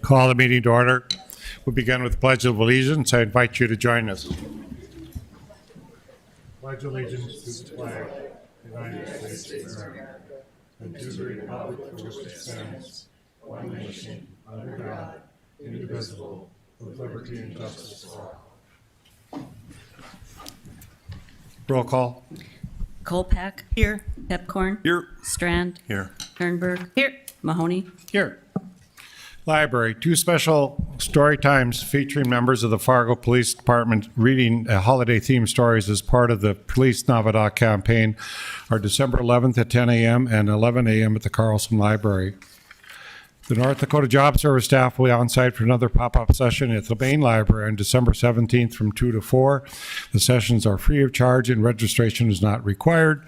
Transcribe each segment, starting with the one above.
Call the meeting to order. We'll begin with the Pledge of Allegiance. I invite you to join us. Pledge allegiance to the flag of the United States of America and to the republic for which it stands, one nation, under God, indivisible, with liberty and justice for all. Roll call. Kolpak. Here. Pepcorn. Here. Strand. Here. Turnberg. Here. Mahoney. Here. Library, 2 special story times featuring members of the Fargo Police Department reading holiday-themed stories as part of the Police Navadah campaign are December 11th at 10 a.m. and 11 a.m. at the Carlson Library. The North Dakota Job Service staff will be on site for another pop-up session at the main library on December 17th from 2 to 4. The sessions are free of charge and registration is not required.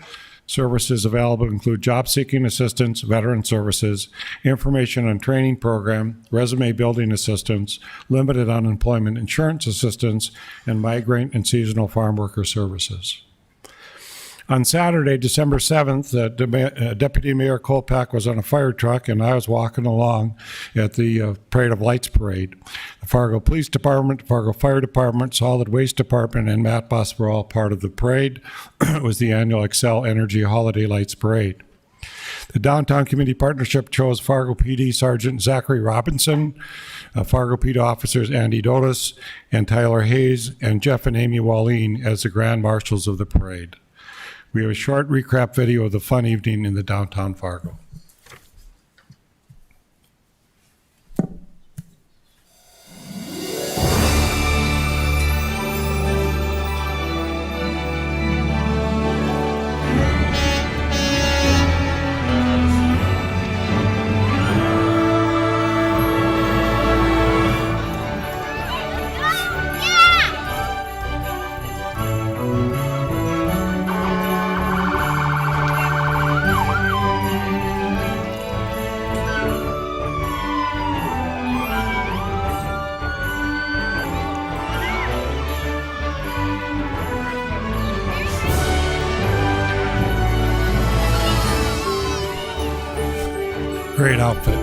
Services available include job-seeking assistance, veteran services, information on training program, resume building assistance, limited unemployment insurance assistance, and migrant and seasonal farm worker services. On Saturday, December 7th, Deputy Mayor Kolpak was on a fire truck, and I was walking along at the Parade of Lights parade. The Fargo Police Department, Fargo Fire Department, Solid Waste Department, and Matt Bus were all part of the parade. It was the annual Excel Energy Holiday Lights Parade. The Downtown Community Partnership chose Fargo PD Sergeant Zachary Robinson, Fargo PD officers Andy Dotis, and Tyler Hayes, and Jeff and Amy Walleen as the Grand Marshals of the parade. We have a short recap video of the fun evening in the downtown Fargo. Great outfit.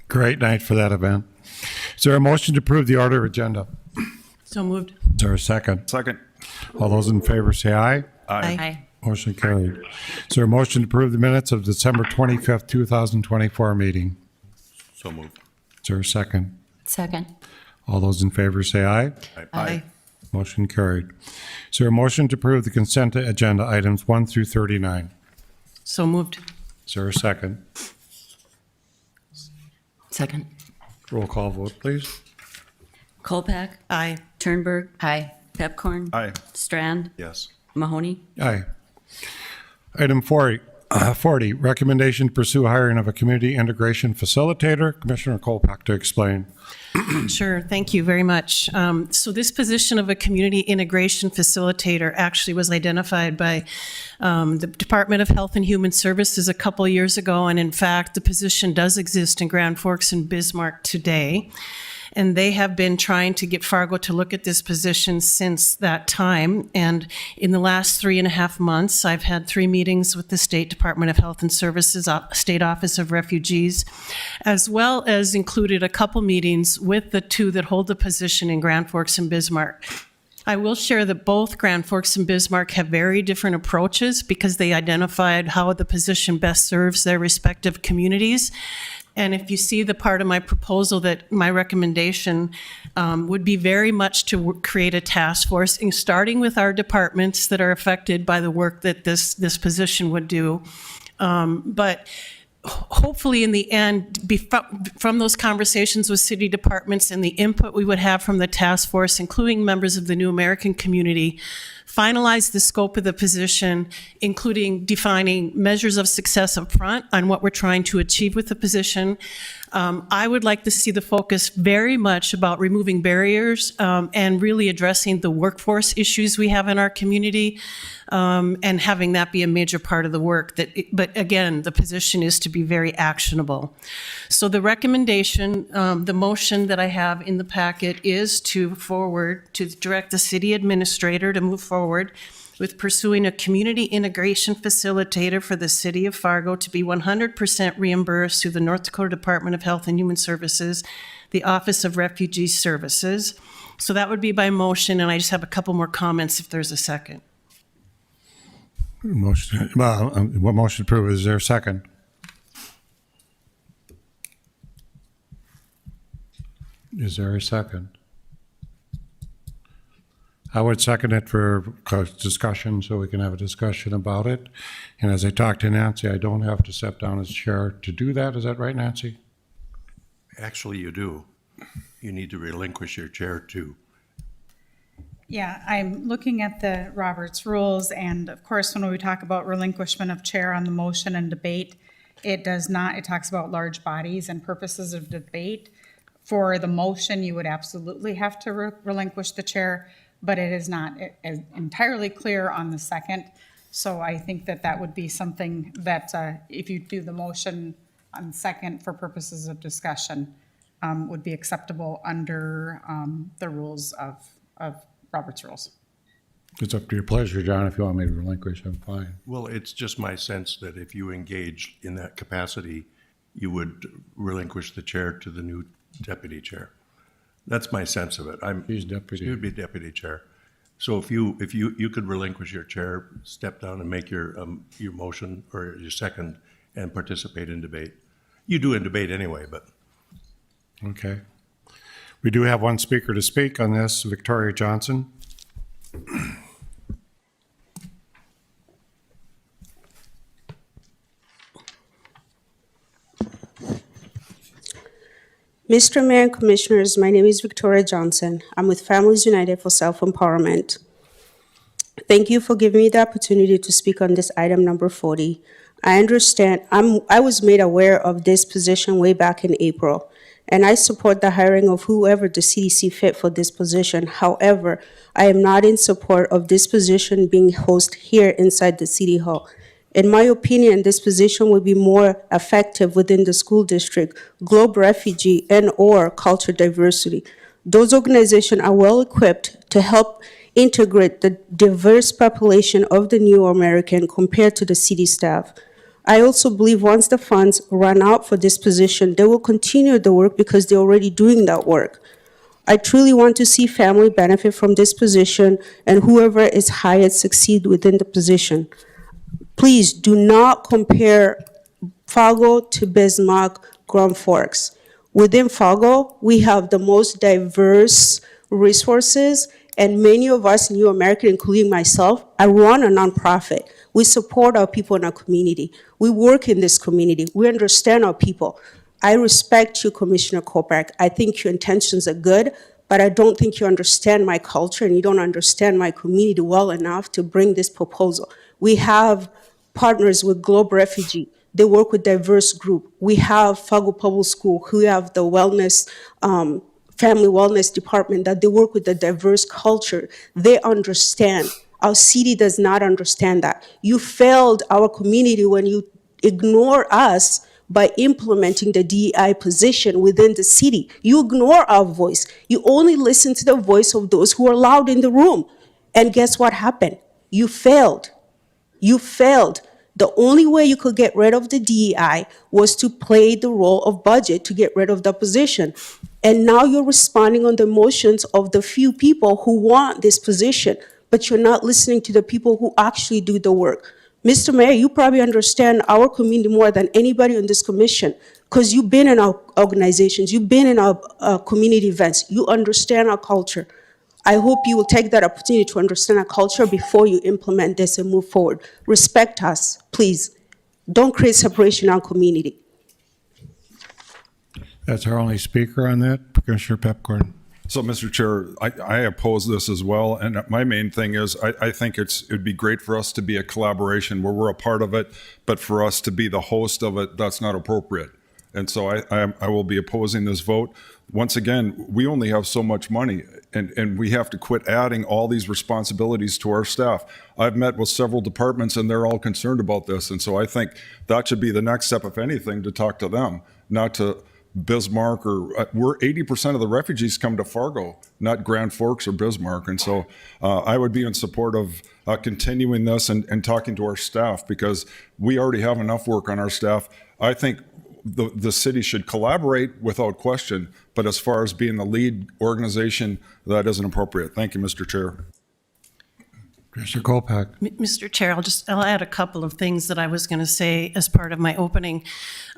Great night for that event. Is there a motion to approve the order of agenda? So moved. Is there a second? Second. All those in favor say aye. Aye. Motion carried. Is there a motion to approve the minutes of December 25th, 2024 meeting? So moved. Is there a second? Second. All those in favor say aye. Aye. Motion carried. Is there a motion to approve the consent agenda items 1 through 39? So moved. Is there a second? Second. Roll call vote, please. Kolpak. Aye. Turnberg. Aye. Pepcorn. Aye. Strand. Yes. Mahoney. Aye. Item 4, 40, recommendation to pursue hiring of a community integration facilitator. Commissioner Kolpak to explain. Sure, thank you very much. So this position of a community integration facilitator actually was identified by the Department of Health and Human Services a couple years ago, and in fact, the position does exist in Grand Forks and Bismarck today. And they have been trying to get Fargo to look at this position since that time. And in the last 3.5 months, I've had 3 meetings with the State Department of Health and Services, State Office of Refugees, as well as included a couple meetings with the 2 that hold the position in Grand Forks and Bismarck. I will share that both Grand Forks and Bismarck have very different approaches because they identified how the position best serves their respective communities. And if you see the part of my proposal, that my recommendation would be very much to create a task force, starting with our departments that are affected by the work that this position would do. But hopefully in the end, from those conversations with city departments and the input we would have from the task force, including members of the New American community, finalize the scope of the position, including defining measures of success up front on what we're trying to achieve with the position. I would like to see the focus very much about removing barriers and really addressing the workforce issues we have in our community, and having that be a major part of the work. But again, the position is to be very actionable. So the recommendation, the motion that I have in the packet is to direct the city administrator to move forward with pursuing a community integration facilitator for the city of Fargo to be 100% reimbursed through the North Dakota Department of Health and Human Services, the Office of Refugee Services. So that would be by motion, and I just have a couple more comments if there's a second. What motion to approve? Is there a second? Is there a second? I would second it for discussion, so we can have a discussion about it. And as I talked to Nancy, I don't have to step down as chair to do that. Is that right, Nancy? Actually, you do. You need to relinquish your chair too. Yeah, I'm looking at the Roberts rules, and of course, when we talk about relinquishment of chair on the motion and debate, it does not, it talks about large bodies and purposes of debate. For the motion, you would absolutely have to relinquish the chair, but it is not entirely clear on the second. So I think that that would be something that if you do the motion on second for purposes of discussion, would be acceptable under the rules of Robert's rules. It's up to your pleasure, John. If you want me to relinquish, I'm fine. Well, it's just my sense that if you engage in that capacity, you would relinquish the chair to the new deputy chair. That's my sense of it. He's deputy. You'd be deputy chair. So if you could relinquish your chair, step down and make your motion or your second and participate in debate. You do in debate anyway, but. Okay. We do have one speaker to speak on this, Victoria Johnson. Mr. Mayor and Commissioners, my name is Victoria Johnson. I'm with Families United for Self-Empowerment. Thank you for giving me the opportunity to speak on this item number 40. I understand, I was made aware of this position way back in April, and I support the hiring of whoever the city sees fit for this position. However, I am not in support of this position being hosted here inside the City Hall. In my opinion, this position would be more effective within the school district, global refugee, and/or culture diversity. Those organizations are well equipped to help integrate the diverse population of the New American compared to the city staff. I also believe once the funds run out for this position, they will continue the work because they're already doing that work. I truly want to see family benefit from this position, and whoever is hired succeed within the position. Please do not compare Fargo to Bismarck, Grand Forks. Within Fargo, we have the most diverse resources, and many of us New American, including myself, I run a nonprofit. We support our people in our community. We work in this community. We understand our people. I respect you, Commissioner Kolpak. I think your intentions are good, but I don't think you understand my culture and you don't understand my community well enough to bring this proposal. We have partners with Globe Refugee. They work with diverse group. We have Fargo Public School, who have the wellness, family wellness department, that they work with the diverse culture. They understand. Our city does not understand that. You failed our community when you ignore us by implementing the DEI position within the city. You ignore our voice. You only listen to the voice of those who are loud in the room. And guess what happened? You failed. You failed. The only way you could get rid of the DEI was to play the role of budget to get rid of the position. And now you're responding on the emotions of the few people who want this position, but you're not listening to the people who actually do the work. Mr. Mayor, you probably understand our community more than anybody on this commission, because you've been in our organizations, you've been in our community events, you understand our culture. I hope you will take that opportunity to understand our culture before you implement this and move forward. Respect us, please. Don't create separation in our community. That's our only speaker on that, Commissioner Pepcorn. So, Mr. Chair, I oppose this as well. And my main thing is I think it'd be great for us to be a collaboration where we're a part of it, but for us to be the host of it, that's not appropriate. And so I will be opposing this vote. Once again, we only have so much money, and we have to quit adding all these responsibilities to our staff. I've met with several departments, and they're all concerned about this. And so I think that should be the next step, if anything, to talk to them, not to Bismarck, or we're 80% of the refugees come to Fargo, not Grand Forks or Bismarck. And so I would be in support of continuing this and talking to our staff, because we already have enough work on our staff. I think the city should collaborate without question, but as far as being the lead organization, that isn't appropriate. Thank you, Mr. Chair. Commissioner Kolpak. Mr. Chair, I'll add a couple of things that I was going to say as part of my opening.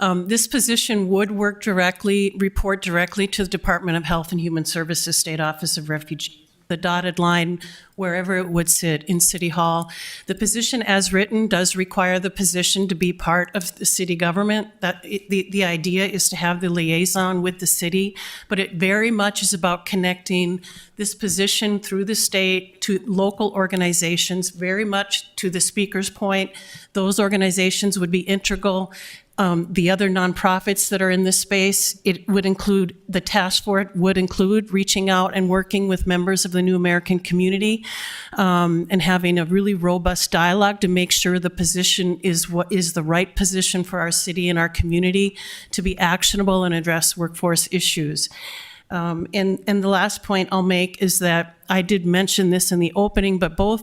This position would report directly to the Department of Health and Human Services, State Office of Refugee. The dotted line, wherever it would sit in City Hall. The position as written does require the position to be part of the city government. The idea is to have the liaison with the city, but it very much is about connecting this position through the state to local organizations. Very much to the speaker's point, those organizations would be integral. The other nonprofits that are in this space, it would include, the task force would include reaching out and working with members of the New American community and having a really robust dialogue to make sure the position is what is the right position for our city and our community to be actionable and address workforce issues. And the last point I'll make is that I did mention this in the opening, but both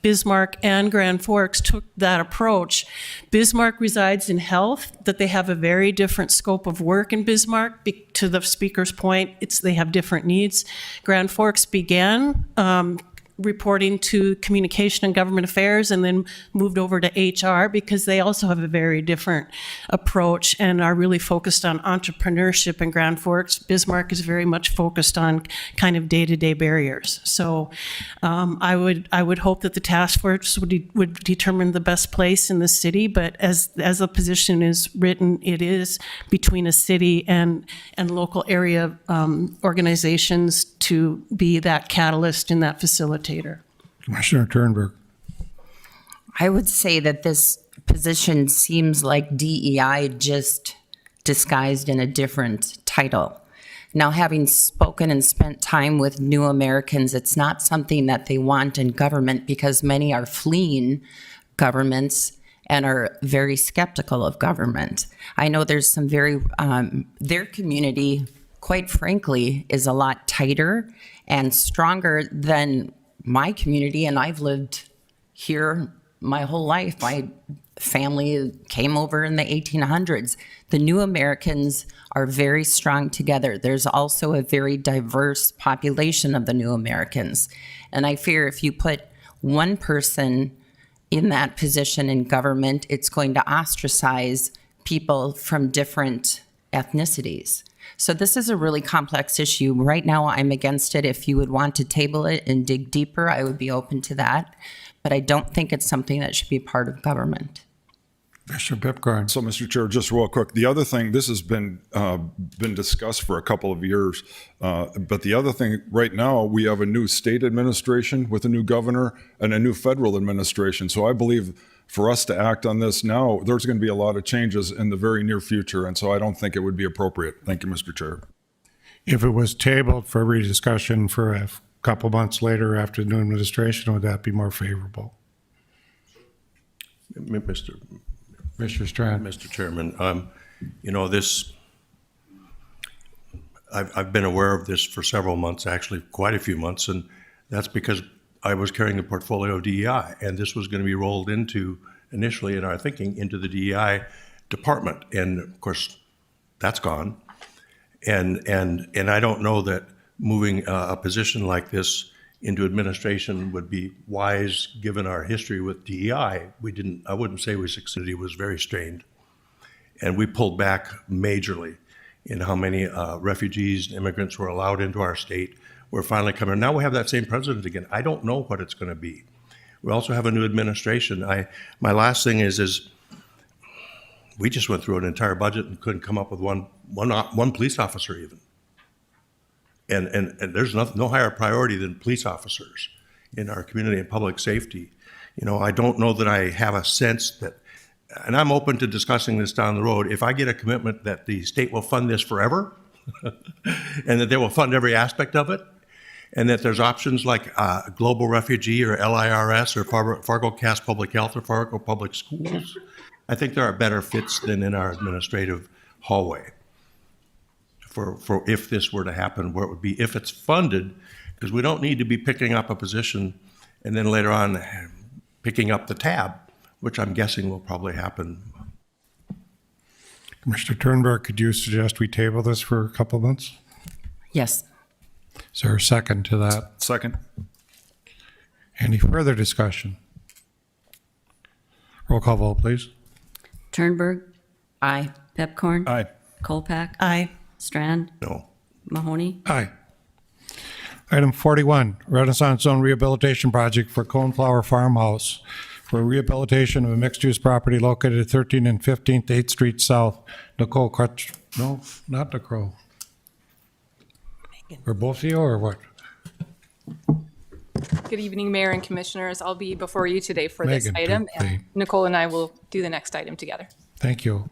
Bismarck and Grand Forks took that approach. Bismarck resides in health, that they have a very different scope of work in Bismarck. To the speaker's point, they have different needs. Grand Forks began reporting to Communication and Government Affairs and then moved over to HR because they also have a very different approach and are really focused on entrepreneurship in Grand Forks. Bismarck is very much focused on kind of day-to-day barriers. So I would hope that the task force would determine the best place in the city, but as the position is written, it is between a city and local area organizations to be that catalyst and that facilitator. Commissioner Turnberg. I would say that this position seems like DEI just disguised in a different title. Now, having spoken and spent time with New Americans, it's not something that they want in government because many are fleeing governments and are very skeptical of government. I know there's some their community, quite frankly, is a lot tighter and stronger than my community, and I've lived here my whole life. My family came over in the 1800s. The New Americans are very strong together. There's also a very diverse population of the New Americans. And I fear if you put one person in that position in government, it's going to ostracize people from different ethnicities. So this is a really complex issue. Right now, I'm against it. If you would want to table it and dig deeper, I would be open to that. But I don't think it's something that should be part of government. Commissioner Pepcorn. So, Mr. Chair, just real quick, the other thing, this has been discussed for a couple of years, but the other thing, right now, we have a new state administration with a new governor and a new federal administration. So I believe For us to act on this now, there's going to be a lot of changes in the very near future, and so I don't think it would be appropriate. Thank you, Mr. Chair. If it was tabled for rediscussion for a couple months later after the new administration, would that be more favorable? Mr. Strand? Mr. Chairman, you know, this, I've been aware of this for several months, actually quite a few months, and that's because I was carrying the portfolio of DEI, and this was going to be rolled into, initially in our thinking, into the DEI department. And of course, that's gone. And I don't know that moving a position like this into administration would be wise, given our history with DEI. I wouldn't say we succeeded. It was very strained. And we pulled back majorly in how many refugees and immigrants were allowed into our state. We're finally coming. Now we have that same president again. I don't know what it's going to be. We also have a new administration. My last thing is we just went through an entire budget and couldn't come up with one police officer even. And there's no higher priority than police officers in our community and public safety. You know, I don't know that I have a sense that, and I'm open to discussing this down the road, if I get a commitment that the state will fund this forever and that they will fund every aspect of it, and that there's options like Global Refugee or LIRS or Fargo Cass Public Health or Fargo Public Schools, I think there are better fits than in our administrative hallway for if this were to happen, where it would be if it's funded, because we don't need to be picking up a position and then later on picking up the tab, which I'm guessing will probably happen. Commissioner Turnberg, could you suggest we table this for a couple of months? Yes. Is there a second to that? Second. Any further discussion? Roll call vote, please. Turnberg, Aye. Pepcorn, Aye. Kolpak, Aye. Strand, No. Mahoney. Aye. Item 41, Renaissance Zone Rehabilitation Project for Coneflower Farmhouse for rehabilitation of a mixed-use property located at 13 and 15th 8th Street South. Nicole Crutch, no, not Nicole. Or both of you, or what? Good evening, Mayor and Commissioners. I'll be before you today for this Megan, item, please. and Nicole and I will do the next item together. Thank you.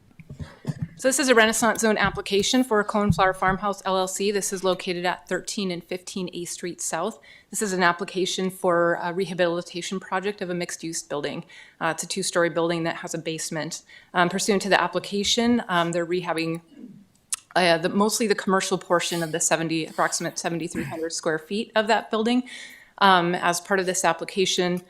So this is a Renaissance Zone application for Coneflower Farmhouse LLC. This is located at 13 and 15 A Street South. This is an application for a rehabilitation project of a mixed-use building. It's a two-story building that has a basement. Pursuant to the application, they're rehabbing mostly the commercial portion of the approximate 7,300 square feet of that building. As part of this application,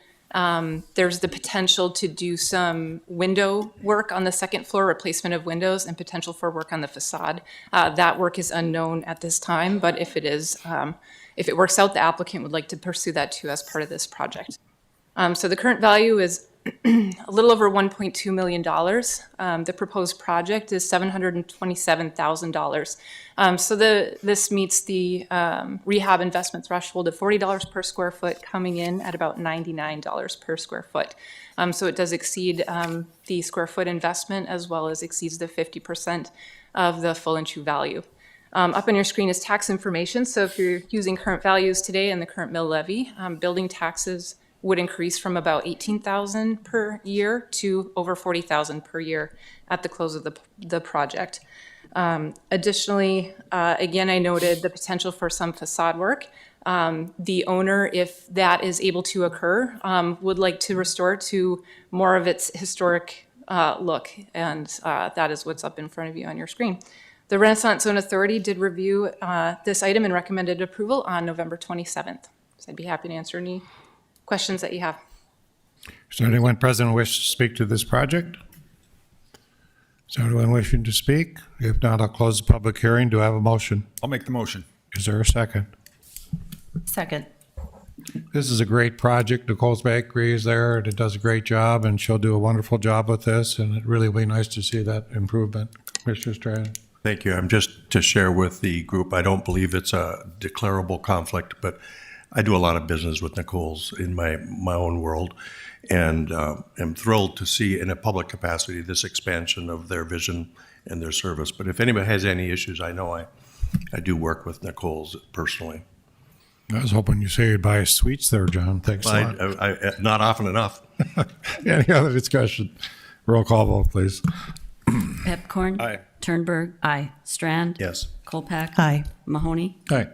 there's the potential to do some window work on the second floor, replacement of windows, and potential for work on the facade. That work is unknown at this time, but if it works out, the applicant would like to pursue that too as part of this project. So the current value is a little over $1.2 million. The proposed project is $727,000. So this meets the rehab investment threshold of $40 per square foot, coming in at about $99 per square foot. So it does exceed the square foot investment, as well as exceeds the 50% of the full and true value. Up on your screen is tax information. So if you're using current values today and the current mill levy, building taxes would increase from about $18,000 per year to over $40,000 per year at the close of the project. Additionally, again, I noted the potential for some facade work. The owner, if that is able to occur, would like to restore to more of its historic look, and that is what's up in front of you on your screen. The Renaissance Zone Authority did review this item and recommended approval on November 27th. So I'd be happy to answer any questions that you have. Is there anyone present who wishes to speak to this project? Is there anyone wishing to speak? If not, I'll close the public hearing. Do I have a motion? I'll make the motion. Is there a second? Second. This is a great project. Nicole's Bakery is there, and it does a great job, and she'll do a wonderful job with this, and it really will be nice to see that improvement. Commissioner Strand? Thank you. I'm just to share with the group, I don't believe it's a declarable conflict, but I do a lot of business with Nicole's in my own world, and am thrilled to see in a public capacity this expansion of their vision and their service. But if anybody has any issues, I know I do work with Nicole's personally. I was hoping you say you'd buy sweets there, John. Thanks a lot. Not often enough. Any other discussion? Roll call vote, please. Pepcorn. Aye. Turnberg. Aye. Strand. Yes. Kolpak. Aye. Mahoney. Aye.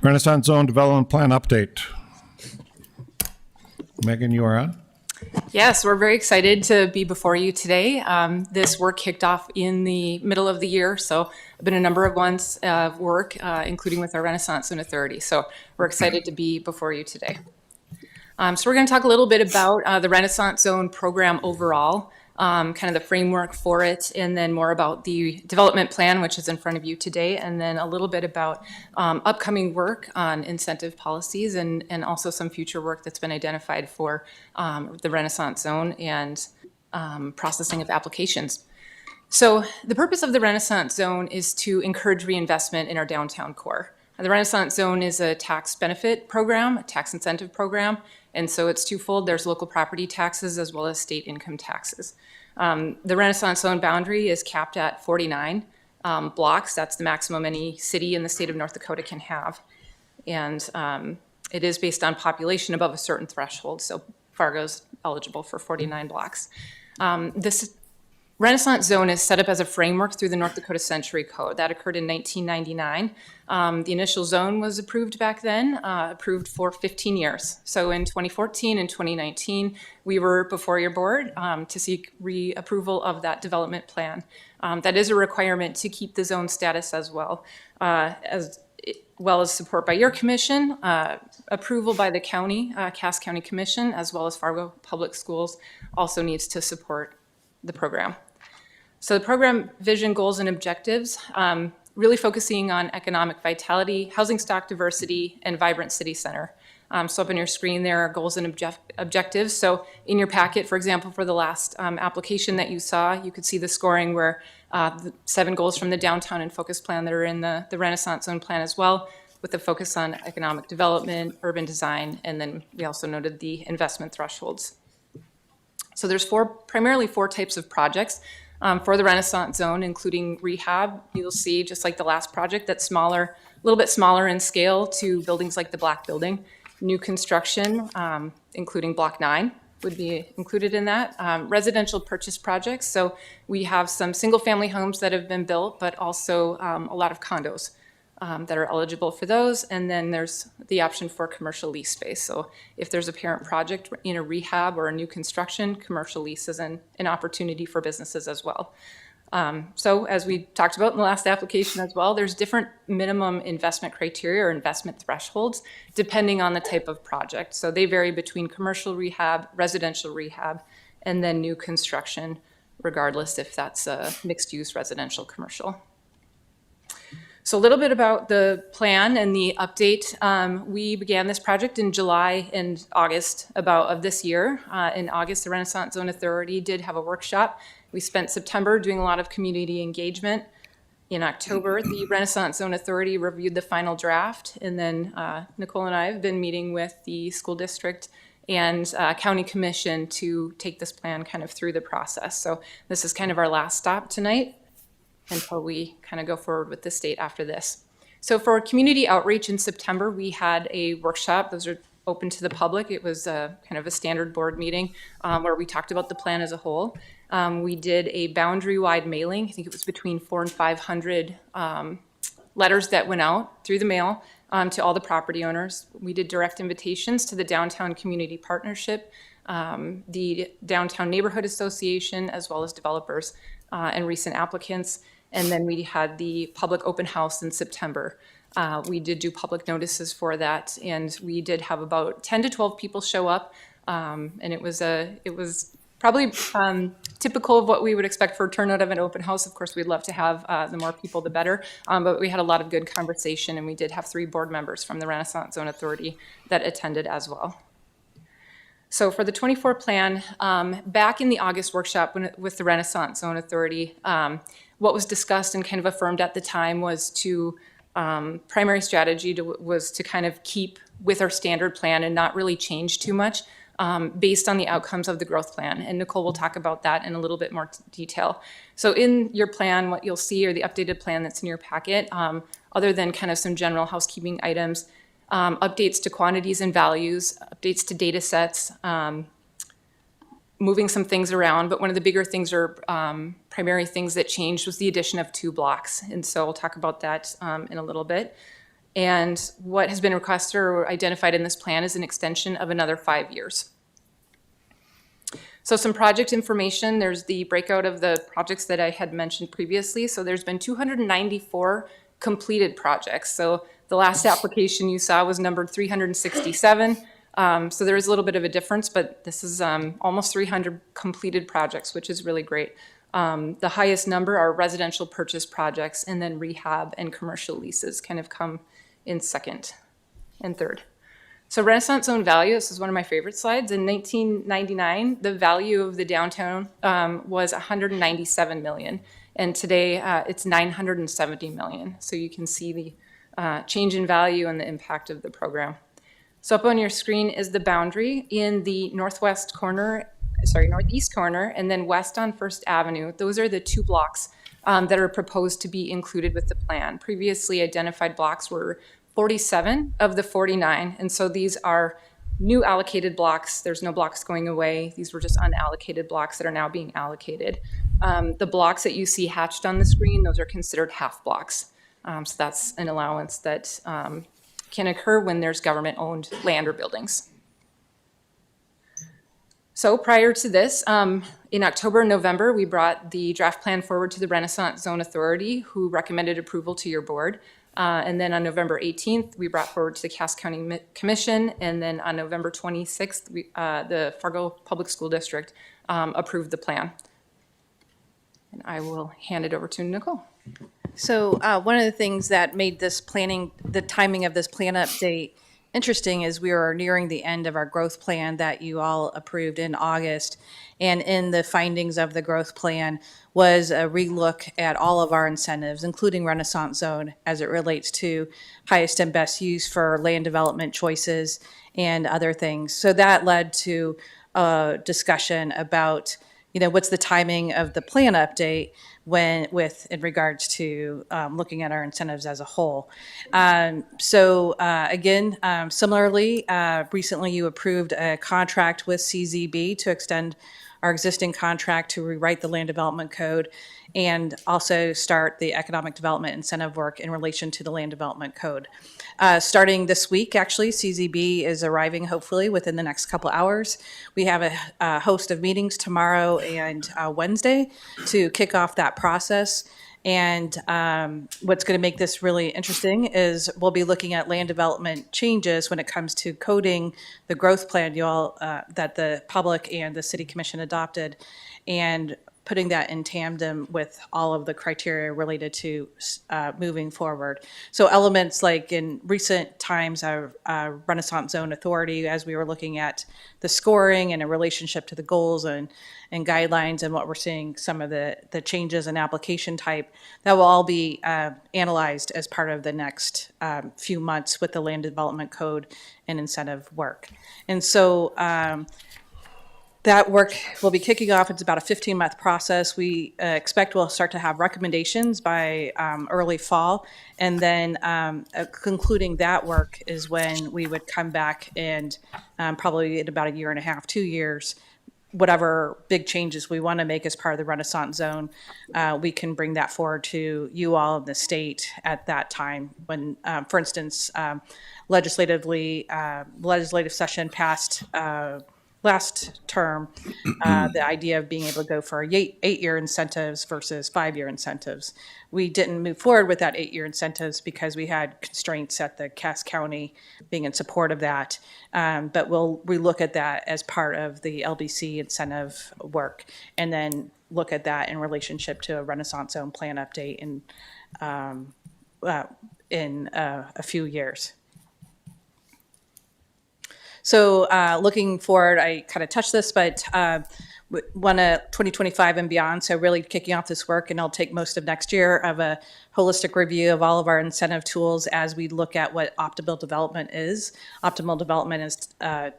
Renaissance Zone Development Plan update. Megan, you are on. Yes, we're very excited to be before you today. This work kicked off in the middle of the year, so I've been a number of months of work, including with our Renaissance Zone Authority. So we're excited to be before you today. So we're going to talk a little bit about the Renaissance Zone program overall, kind of the framework for it, and then more about the development plan, which is in front of you today, and then a little bit about upcoming work on incentive policies and also some future work that's been identified for the Renaissance Zone and processing of applications. So the purpose of the Renaissance Zone is to encourage reinvestment in our downtown core. The Renaissance Zone is a tax benefit program, a tax incentive program, and so it's twofold. There's local property taxes as well as state income taxes. The Renaissance Zone boundary is capped at 49 blocks. That's the maximum any city in the state of North Dakota can have. And it is based on population above a certain threshold, so Fargo's eligible for 49 blocks. This Renaissance Zone is set up as a framework through the North Dakota Century Code. That occurred in 1999. The initial zone was approved back then, approved for 15 years. So in 2014 and 2019, we were before your board to seek reapproval of that development plan. That is a requirement to keep the zone status as well as support by your commission, approval by the county, Cass County Commission, as well as Fargo Public Schools also needs to support the program. So the program vision, goals, and objectives, really focusing on economic vitality, housing stock diversity, and vibrant city center. So up on your screen there are goals and objectives. So in your packet, for example, for the last application that you saw, you could see the scoring where the 7 goals from the downtown and focus plan that are in the Renaissance Zone plan as well, with the focus on economic development, urban design, and then we also noted the investment thresholds. So there's primarily four types of projects for the Renaissance Zone, including rehab. You'll see, just like the last project, that's smaller, a little bit smaller in scale to buildings like the Black Building. New construction, including Block 9, would be included in that. Residential purchase projects, so we have some single-family homes that have been built, but also a lot of condos that are eligible for those. And then there's the option for commercial lease space. So if there's a parent project in a rehab or a new construction, commercial lease is an opportunity for businesses as well. So as we talked about in the last application as well, there's different minimum investment criteria or investment thresholds depending on the type of project. So they vary between commercial rehab, residential rehab, and then new construction, regardless if that's a mixed use residential commercial. So a little bit about the plan and the update. We began this project in July and August of this year. In August, the Renaissance Zone Authority did have a workshop. We spent September doing a lot of community engagement. In October, the Renaissance Zone Authority reviewed the final draft, and then Nicole and I have been meeting with the school district and county commission to take this plan kind of through the process. So this is kind of our last stop tonight until we kind of go forward with the state after this. So for community outreach in September, we had a workshop. Those are open to the public. It was kind of a standard board meeting where we talked about the plan as a whole. We did a boundary-wide mailing. I think it was between 400 and 500 letters that went out through the mail to all the property owners. We did direct invitations to the Downtown Community Partnership, the Downtown Neighborhood Association, as well as developers and recent applicants. And then we had the public open house in September. We did do public notices for that, and we did have about 10 to 12 people show up. And it was probably typical of what we would expect for a turnout of an open house. Of course, we'd love to have the more people, the better. But we had a lot of good conversation, and we did have 3 board members from the Renaissance Zone Authority that attended as well. So for the 24 plan, back in the August workshop with the Renaissance Zone Authority, what was discussed and kind of affirmed at the time was primary strategy was to kind of keep with our standard plan and not really change too much based on the outcomes of the growth plan. And Nicole will talk about that in a little bit more detail. So in your plan, what you'll see, or the updated plan that's in your packet, other than kind of some general housekeeping items, updates to quantities and values, updates to data sets, moving some things around, but one of the bigger things or primary things that changed was the addition of 2 blocks. And so I'll talk about that in a little bit. And what has been requested or identified in this plan is an extension of another 5 years. So some project information, there's the breakout of the projects that I had mentioned previously. So there's been 294 completed projects. So the last application you saw was numbered 367. So there is a little bit of a difference, but this is almost 300 completed projects, which is really great. The highest number are residential purchase projects, and then rehab and commercial leases kind of come in second and third. So Renaissance Zone value, this is one of my favorite slides. In 1999, the value of the downtown was 197 million, and today it's 970 million. So you can see the change in value and the impact of the program. So up on your screen is the boundary in the northeast corner, and then west on First Avenue. Those are the 2 blocks that are proposed to be included with the plan. Previously identified blocks were 47 of the 49, and so these are new allocated blocks. There's no blocks going away. These were just unallocated blocks that are now being allocated. The blocks that you see hatched on the screen, those are considered half blocks. So that's an allowance that can occur when there's government-owned land or buildings. So prior to this, in October and November, we brought the draft plan forward to the Renaissance Zone Authority, who recommended approval to your board. And then on November 18th, we brought forward to the Cass County Commission. And then on November 26th, the Fargo Public School District approved the plan. And I will hand it over to Nicole. So one of the things that made this planning, the timing of this plan update interesting is we are nearing the end of our growth plan that you all approved in August. And in the findings of the growth plan was a relook at all of our incentives, including Renaissance Zone, as it relates to highest and best use for land development choices and other things. So that led to a discussion about, what's the timing of the plan update in regards to looking at our incentives as a whole. Similarly, recently you approved a contract with CZB to extend our existing contract to rewrite the land development code and also start the economic development incentive work in relation to the land development code. Starting this week, actually, CZB is arriving hopefully within the next couple hours. We have a host of meetings tomorrow and Wednesday to kick off that process. And what's going to make this really interesting is we'll be looking at land development changes when it comes to coding the growth plan that the public and the city commission adopted, and putting that in tandem with all of the criteria related to moving forward. So elements like in recent times, our Renaissance Zone Authority, as we were looking at the scoring and in relationship to the goals and guidelines and what we're seeing, some of the changes in application type, that will all be analyzed as part of the next few months with the land development code and incentive work. And so that work will be kicking off. It's about a 15-month process. We expect we'll start to have recommendations by early fall. And then concluding that work is when we would come back and probably in about a year and a half, 2 years, whatever big changes we want to make as part of the Renaissance Zone, we can bring that forward to you all in the state at that time when, for instance, legislative session passed last term, the idea of being able to go for 8-year incentives versus 5-year incentives. We didn't move forward with that 8-year incentives because we had constraints at the Cass County being in support of that. But we'll relook at that as part of the LDC incentive work, and then look at that in relationship to a Renaissance Zone plan update in a few years. So looking forward, I kind of touched this, but want to 2025 and beyond, so really kicking off this work, and I'll take most of next year of a holistic review of all of our incentive tools as we look at what optimal development is. Optimal development is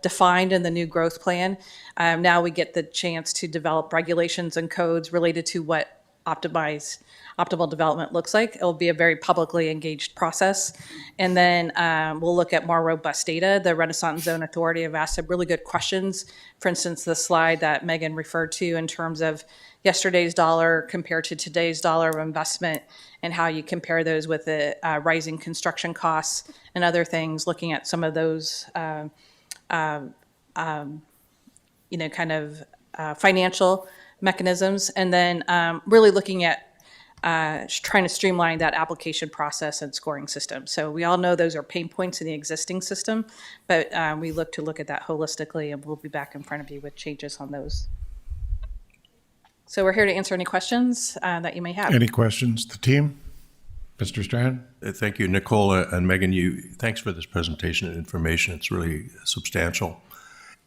defined in the new growth plan. Now we get the chance to develop regulations and codes related to what optimal development looks like. It'll be a very publicly engaged process. And then we'll look at more robust data. The Renaissance Zone Authority have asked some really good questions. For instance, the slide that Megan referred to in terms of yesterday's dollar compared to today's dollar of investment and how you compare those with the rising construction costs and other things, looking at some of those financial mechanisms, and then really looking at trying to streamline that application process and scoring system. So we all know those are pain points in the existing system, but we look at that holistically, and we'll be back in front of you with changes on those. So we're here to answer any questions that you may have. Any questions? The team? Mr. Strand? Thank you, Nicole and Megan. Thanks for this presentation and information. It's really substantial.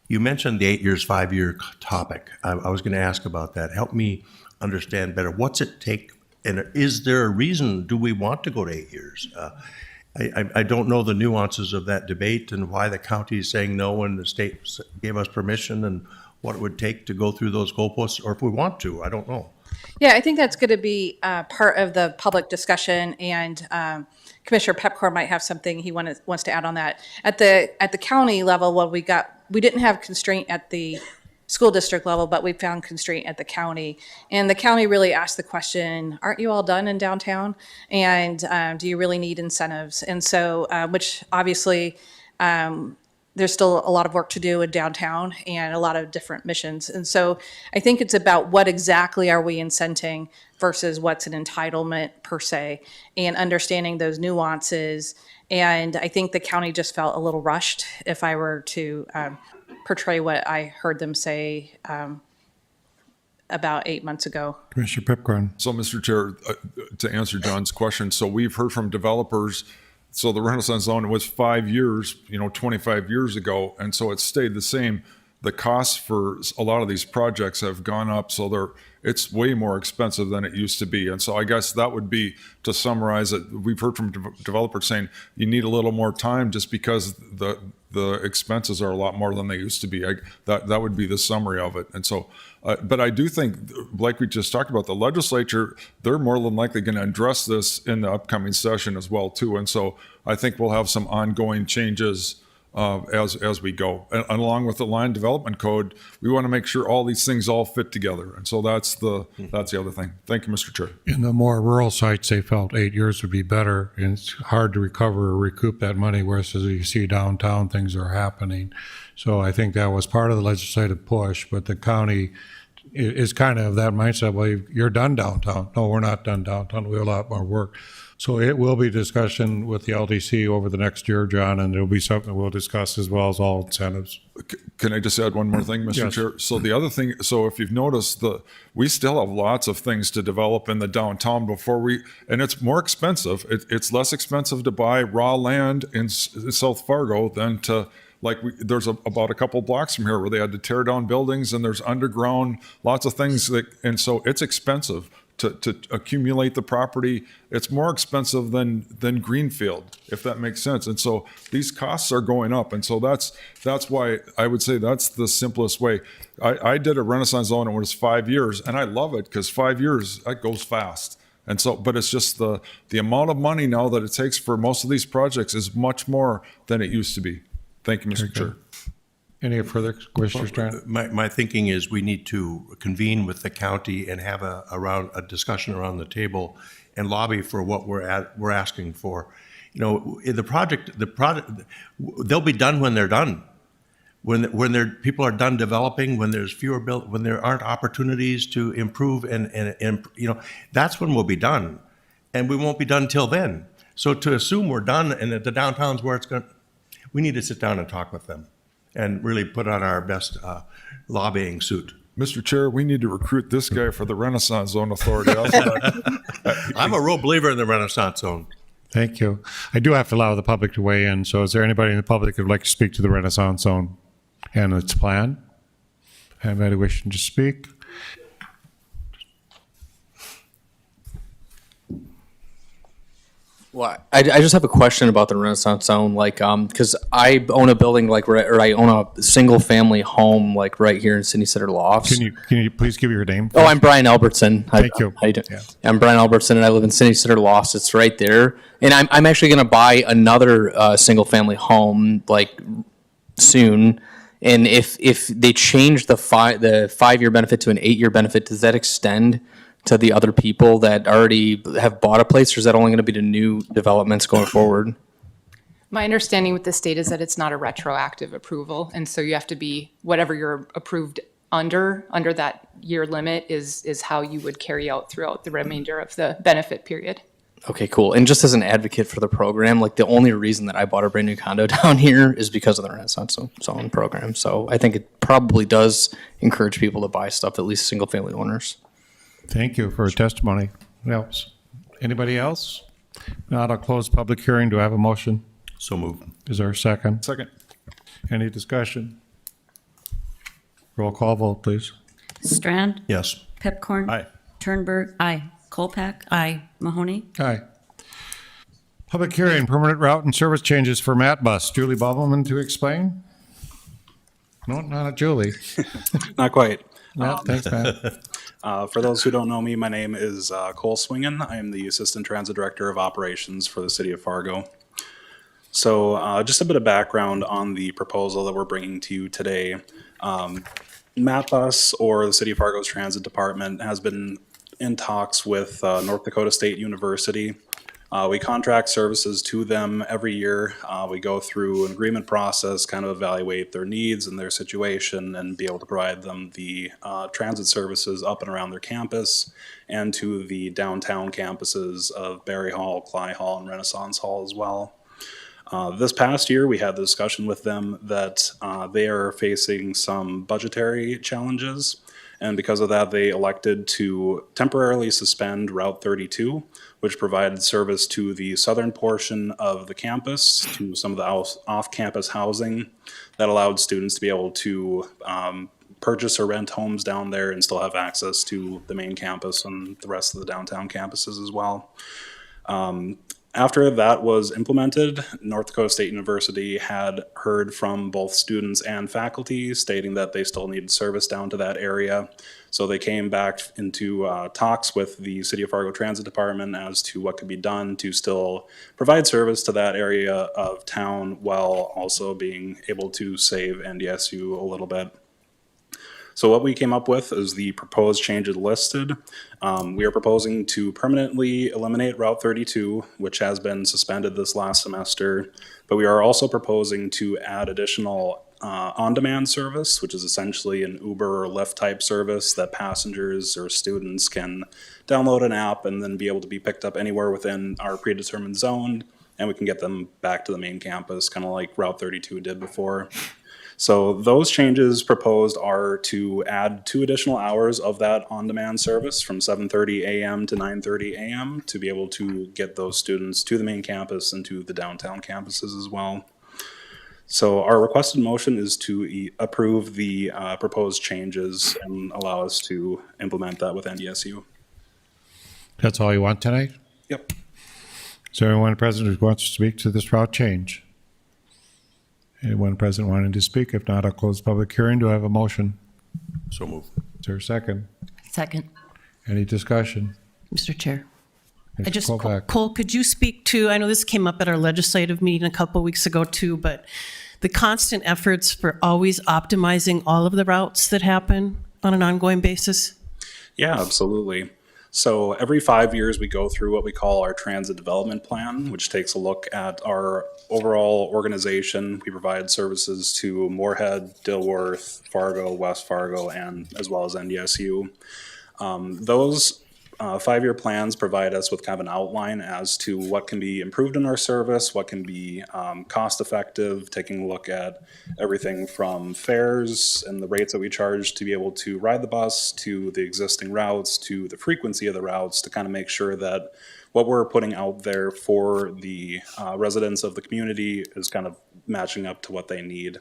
You mentioned the 8 years, 5-year topic. I was going to ask about that. Help me understand better. What's it take, and is there a reason? Do we want to go to 8 years? I don't know the nuances of that debate and why the county is saying no and the state gave us permission, and what it would take to go through those goalposts, or if we want to. I don't know. Yeah, I think that's going to be part of the public discussion, and Commissioner Pepcorn might have something he wants to add on that. At the county level, we didn't have constraint at the school district level, but we found constraint at the county. And the county really asked the question, aren't you all done in downtown? And do you really need incentives? And so, which obviously, there's still a lot of work to do in downtown and a lot of different missions. And so I think it's about what exactly are we incenting versus what's an entitlement per se, and understanding those nuances. And I think the county just felt a little rushed, if I were to portray what I heard them say about 8 months ago. Commissioner Pipcorn? So, Mr. Chair, to answer John's question, so we've heard from developers. So the Renaissance Zone was 5 years, 25 years ago, and so it's stayed the same. The costs for a lot of these projects have gone up, so it's way more expensive than it used to be. And so I guess that would be, to summarize it, we've heard from developers saying you need a little more time just because the expenses are a lot more than they used to be. That would be the summary of it. And so, but I do think, like we just talked about, the legislature, they're more than likely going to address this in the upcoming session as well too. And so I think we'll have some ongoing changes as we go. And along with the land development code, we want to make sure all these things all fit together. And so that's the other thing. Thank you, Mr. Chair. In the more rural sites, they felt 8 years would be better, and it's hard to recover or recoup that money, whereas as you see downtown, things are happening. So I think that was part of the legislative push, but the county is kind of that mindset, well, you're done downtown. No, we're not done downtown. We have a lot more work. So it will be discussion with the LDC over the next year, John, and it'll be something we'll discuss as well as all incentives. Can I just add one more thing, Mr. Yes. Chair? So the other thing, so if you've noticed, we still have lots of things to develop in the downtown and it's more expensive. It's less expensive to buy raw land in South Fargo than to, there's about a couple blocks from here where they had to tear down buildings, and there's underground, lots of things and so it's expensive to accumulate the property. It's more expensive than greenfield, if that makes sense. And so these costs are going up. And so that's why I would say that's the simplest way. I did a Renaissance Zone, and it was 5 years, and I love it because 5 years, that goes fast. And so, but it's just the amount of money now that it takes for most of these projects is much more than it used to be. Thank you, Mr. Chair. Any further questions, Strand? My thinking is we need to convene with the county and have a discussion around the table and lobby for what we're asking for. In the project, they'll be done when they're done. When people are done developing, when there's when there aren't opportunities to improve, and that's when we'll be done, and we won't be done till then. So to assume we're done and that the downtown's where it's going, we need to sit down and talk with them and really put on our best lobbying suit. Mr. Chair, we need to recruit this guy for the Renaissance Zone Authority. I'm a real believer in the Renaissance Zone. Thank you. I do have to allow the public to weigh in. So is there anybody in the public who would like to speak to the Renaissance Zone and its plan? Anybody wishing to speak? Well, I just have a question about the Renaissance Zone, like, because I own a building, like, or I own a single-family home, like, right here in City Center Lofts. Can you please give your name? Oh, I'm Brian Albertson. Thank you. How you doing? Yeah. I'm Brian Albertson, and I live in City Center Lofts. It's right there, and I'm actually going to buy another single-family home, like, soon. And if they change the 5-year benefit to an 8-year benefit, does that extend to the other people that already have bought a place, or is that only going to be the new developments going forward? My understanding with the state is that it's not a retroactive approval, and so you have to be, whatever you're approved under that year limit is how you would carry out throughout the remainder of the benefit period. Okay, cool. And just as an advocate for the program, like the only reason that I bought a brand new condo down here is because of the Renaissance Zone program. So I think it probably does encourage people to buy stuff, at least single family owners. Thank you for your testimony. What else? Anybody else? Not, I'll close public hearing. Do I have a motion? So move. Is there a second? Second. Any discussion? Roll call vote, please. Strand, Yes. Pepcorn. Aye. Turnberg. Aye. Kolpak. Aye. Mahoney. Aye. Public hearing, permanent route and service changes for Matt Bus. Julie Bubbleman to explain? No, not Julie. Not quite. Matt, thanks, Matt. For those who don't know me, my name is Cole Swingen. I am the Assistant Transit Director of Operations for the City of Fargo. So just a bit of background on the proposal that we're bringing to you today. MapBus, or the City of Fargo's Transit Department, has been in talks with North Dakota State University. We contract services to them every year. We go through an agreement process, kind of evaluate their needs and their situation, and be able to provide them the transit services up and around their campus and to the downtown campuses of Berry Hall, Clay Hall, and Renaissance Hall as well. This past year, we had the discussion with them that they are facing some budgetary challenges, and because of that, they elected to temporarily suspend Route 32, which provided service to the southern portion of the campus, to some of the off-campus housing that allowed students to be able to purchase or rent homes down there and still have access to the main campus and the rest of the downtown campuses as well. After that was implemented, North Dakota State University had heard from both students and faculty stating that they still needed service down to that area. So they came back into talks with the City of Fargo Transit Department as to what could be done to still provide service to that area of town while also being able to save NDSU a little bit. So what we came up with is the proposed changes listed. We are proposing to permanently eliminate Route 32, which has been suspended this last semester, but we are also proposing to add additional on-demand service, which is essentially an Uber or Lyft type service that passengers or students can download an app and then be able to be picked up anywhere within our predetermined zone, and we can get them back to the main campus, kind of like Route 32 did before. So those changes proposed are to add 2 additional hours of that on-demand service from 7:30 a.m. to 9:30 a.m. to be able to get those students to the main campus and to the downtown campuses as well. So our requested motion is to approve the proposed changes and allow us to implement that with NDSU. That's all you want tonight? Yep. Is there anyone present who wants to speak to this route change? Anyone present wanting to speak? If not, I'll close the public hearing. Do I have a motion? So move. Is there a second? Second. Any discussion? Mr. Chair. Mr. Kolpak. Cole, could you speak to, I know this came up at our legislative meeting a couple weeks ago too, but the constant efforts for always optimizing all of the routes that happen on an ongoing basis? Yeah, absolutely. So every 5 years, we go through what we call our transit development plan, which takes a look at our overall organization. We provide services to Moorhead, Dilworth, Fargo, West Fargo, and as well as NDSU. Those 5-year plans provide us with kind of an outline as to what can be improved in our service, what can be cost effective, taking a look at everything from fares and the rates that we charge to be able to ride the bus, to the existing routes, to the frequency of the routes, to kind of make sure that what we're putting out there for the residents of the community is kind of matching up to what they need.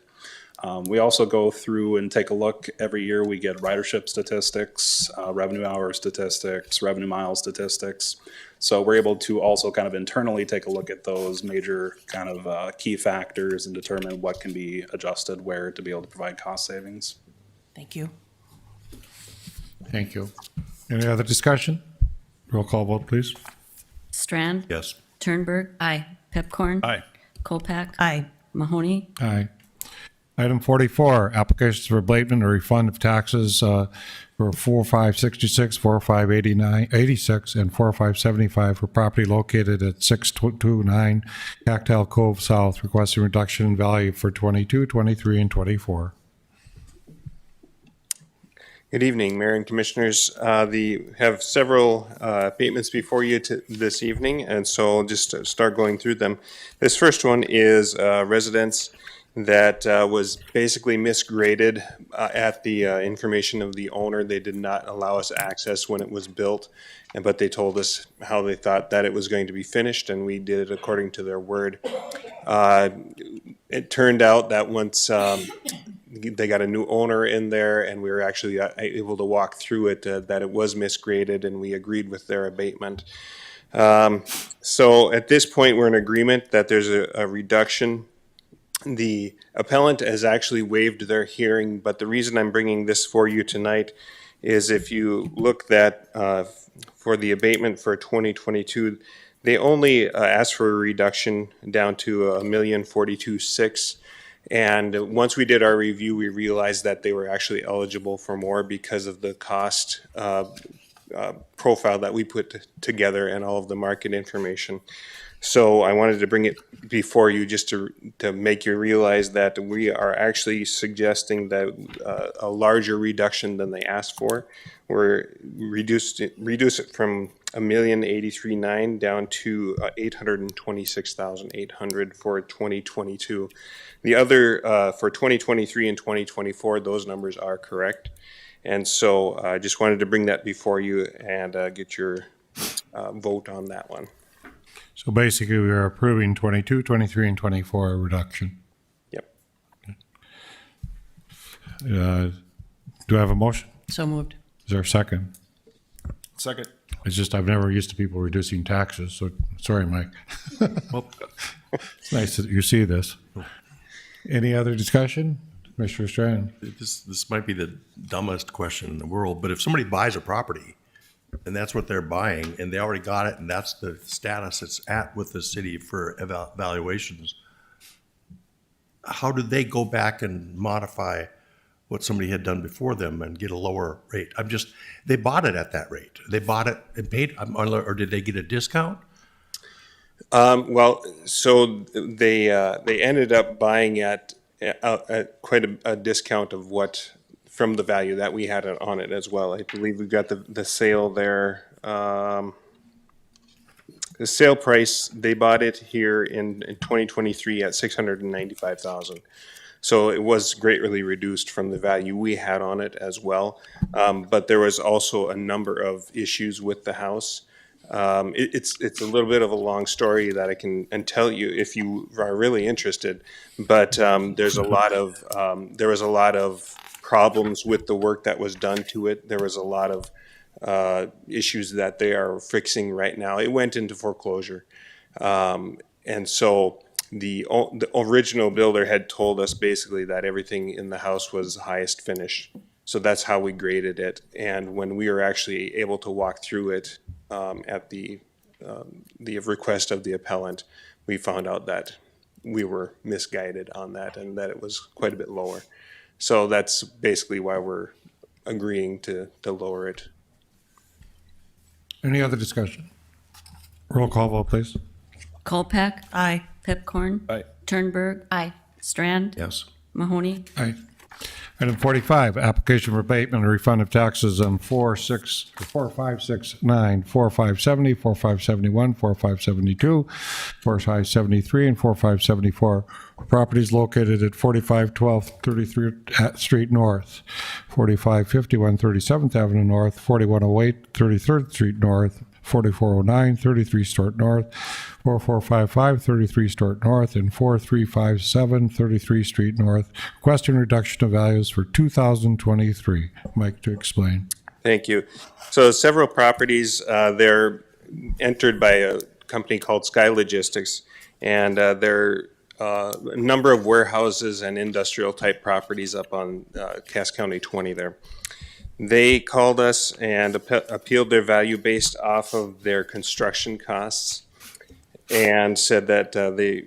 We also go through and take a look every year. We get ridership statistics, revenue hour statistics, revenue mile statistics. So we're able to also kind of internally take a look at those major kind of key factors and determine what can be adjusted where to be able to provide cost savings. Thank you. Thank you. Any other discussion? Roll call vote, please. Strand. Yes. Turnberg. Aye. Pepcorn. Aye. Kolpak. Aye. Mahoney. Aye. Item 44, applications for abatement or refund of taxes for 4566, 4586, and 4575 for property located at 629 Cactal Cove South, requesting reduction in value for 22, 23, and 24. Good evening, Mayor and Commissioners. Have several abatements before you this evening, and so I'll just start going through them. This first one is residence that was basically misgraded at the information of the owner. They did not allow us access when it was built, but they told us how they thought that it was going to be finished, and we did it according to their word. It turned out that once they got a new owner in there and we were actually able to walk through it, that it was misgraded, and we agreed with their abatement. So at this point, we're in agreement that there's a reduction. The appellant has actually waived their hearing, but the reason I'm bringing this for you tonight is if you look at for the abatement for 2022, they only asked for a reduction down to $1,042,600. And once we did our review, we realized that they were actually eligible for more because of the cost profile that we put together and all of the market information. So I wanted to bring it before you just to make you realize that we are actually suggesting that a larger reduction than they asked for. We're reduce it from $1,083,900 down to $826,800 for 2022. The other for 2023 and 2024, those numbers are correct. And so I just wanted to bring that before you and get your vote on that one. So basically, we are approving 22, 23, and 24 reduction. Yep. Do I have a motion? So moved. Is there a second? Second. It's just I've never used to people reducing taxes, so sorry, Mike. Well, It's nice that you see this. Any other discussion? Commissioner Strand? this might be the dumbest question in the world, but if somebody buys a property and that's what they're buying and they already got it and that's the status it's at with the city for evaluations, how did they go back and modify what somebody had done before them and get a lower rate? They bought it at that rate. They bought it and paid, or did they get a discount? Well, so they ended up buying at quite a discount of what from the value that we had on it as well. I believe we've got the sale there. The sale price, they bought it here in 2023 at $695,000. So it was greatly reduced from the value we had on it as well. But there was also a number of issues with the house. It's a little bit of a long story that I can tell you if you are really interested. But there was a lot of problems with the work that was done to it. There was a lot of issues that they are fixing right now. It went into foreclosure, and so the original builder had told us basically that everything in the house was highest finish. So that's how we graded it. And when we were actually able to walk through it at the request of the appellant, we found out that we were misguided on that and that it was quite a bit lower. So that's basically why we're agreeing to lower it. Any other discussion? Roll call vote, please. Kolpak. Aye. Pepcorn. Aye. Turnberg. Aye. Strand. Yes. Mahoney. Aye. Item 45, application for abatement and refund of taxes on 4569, 4570, 4571, 4572, 4573, and 4574. Properties located at 4512 33rd Street North, 4550 137th Avenue North, 4108 33rd Street North, 4409 33 Stort North, 4455 33 Stort North, and 4357 33 Street North, requesting reduction of values for 2023. Mike, to explain. Thank you. So several properties, they're entered by a company called Sky Logistics, and they're a number of warehouses and industrial type properties up on Cass County 20 there. They called us and appealed their value based off of their construction costs and said that they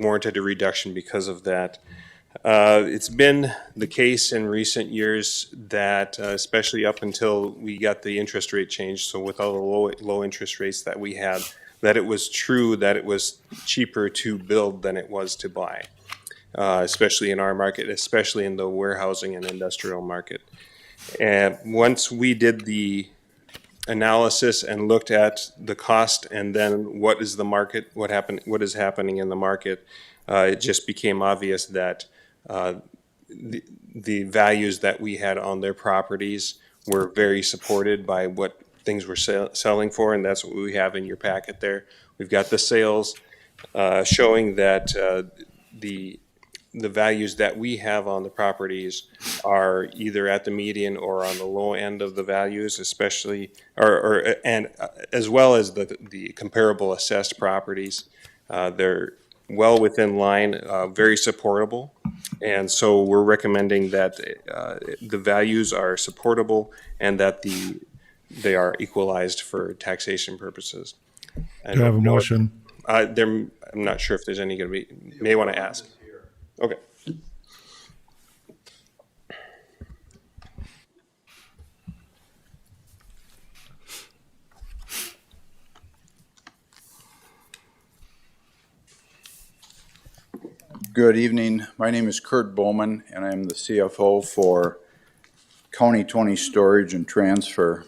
warranted a reduction because of that. It's been the case in recent years that, especially up until we got the interest rate change, so with all the low interest rates that we had, that it was true that it was cheaper to build than it was to buy, especially in our market, especially in the warehousing and industrial market. And once we did the analysis and looked at the cost and then what is the market, what is happening in the market, it just became obvious that the values that we had on their properties were very supported by what things were selling for, and that's what we have in your packet there. We've got the sales showing that the values that we have on the properties are either at the median or on the low end of the values, especially, and as well as the comparable assessed properties. They're well within line, very supportable. And so we're recommending that the values are supportable and that they are equalized for taxation purposes. Do you have a motion? I'm not sure if there's any going to be, may want to ask. Okay. Good evening. My name is Kurt Bowman, and I'm the CFO for County 20 Storage and Transfer.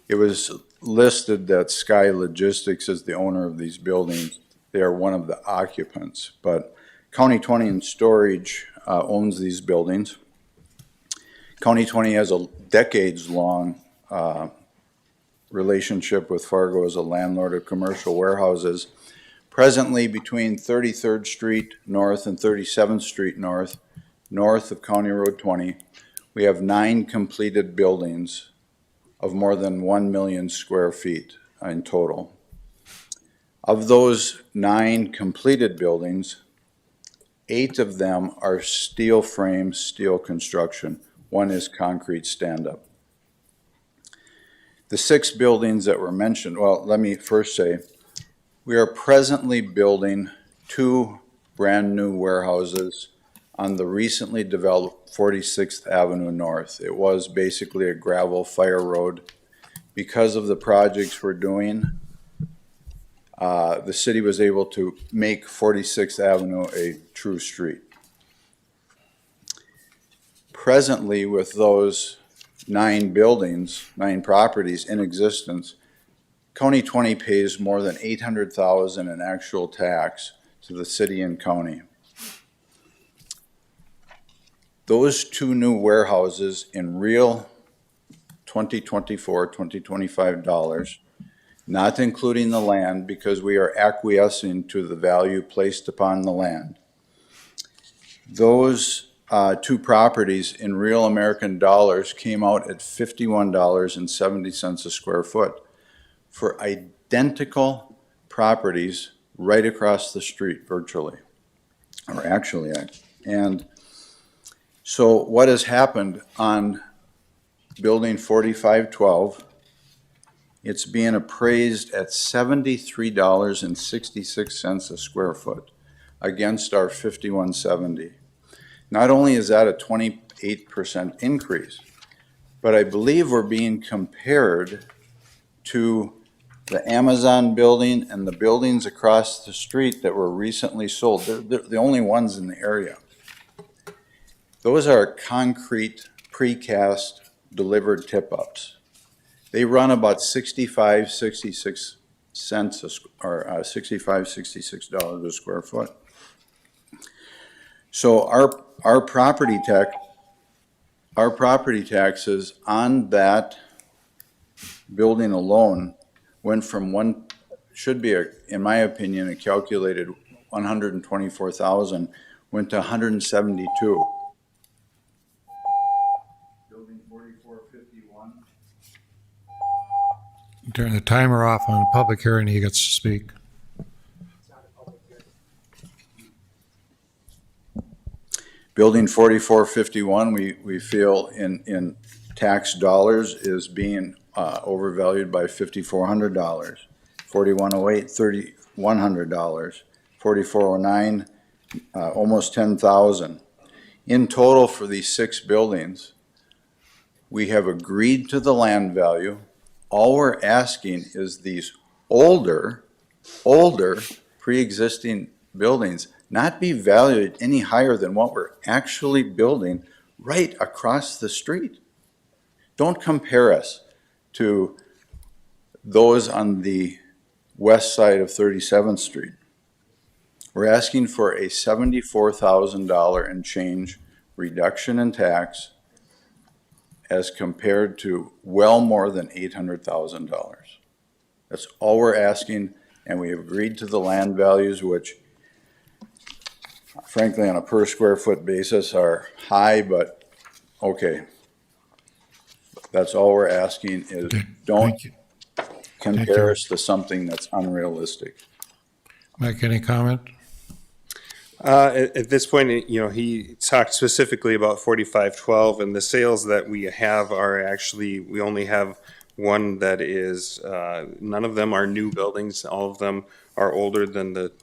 It was listed that Sky Logistics is the owner of these buildings. They are one of the occupants, but County 20 and Storage owns these buildings. County 20 has a decades-long relationship with Fargo as a landlord of commercial warehouses. Presently, between 33rd Street North and 37th Street North of County Road 20, we have 9 completed buildings of more than 1 million square feet in total. Of those 9 completed buildings, 8 of them are steel frame, steel construction. 1 is concrete stand-up. The 6 buildings that were mentioned, well, let me first say, we are presently building 2 brand-new warehouses on the recently developed 46th Avenue North. It was basically a gravel fire road. Because of the projects we're doing, the city was able to make 46th Avenue a true street. Presently, with those 9 buildings, 9 properties in existence, County 20 pays more than $800,000 in actual tax to the city and county. Those 2 new warehouses in real 2024, 2025 dollars, not including the land because we are acquiescing to the value placed upon the land. Those 2 properties in real American dollars came out at $51.70 a square foot for identical properties right across the street virtually, or actually. And so what has happened on building 4512, it's being appraised at $73.66 a square foot against our $51.70. Not only is that a 28% increase, but I believe we're being compared to the Amazon building and the buildings across the street that were recently sold. They're the only ones in the area. Those are concrete, precast, delivered tip-ups. They run about $66 a square foot. So our property taxes on that building alone went from should be in my opinion, a calculated 124,000, went to 172. Building 4451. Turn the timer off on a public hearing, he gets to speak. Building 4451, we feel in tax dollars is being overvalued by $5,400. 4108, $3,100. 4409, almost 10,000. In total for these 6 buildings, we have agreed to the land value. All we're asking is these older pre-existing buildings not be valued any higher than what we're actually building right across the street. Don't compare us to those on the west side of 37th Street. We're asking for a $74,000 and change reduction in tax as compared to well more than $800,000. That's all we're asking, and we have agreed to the land values, which frankly on a per square foot basis are high, but okay. That's all we're asking is don't Thank you. compare us to something that's unrealistic. Mike, any comment? At this point, you know, he talked specifically about 4512, and the sales that we have are actually, we only have one that is, none of them are new buildings. All of them are older than the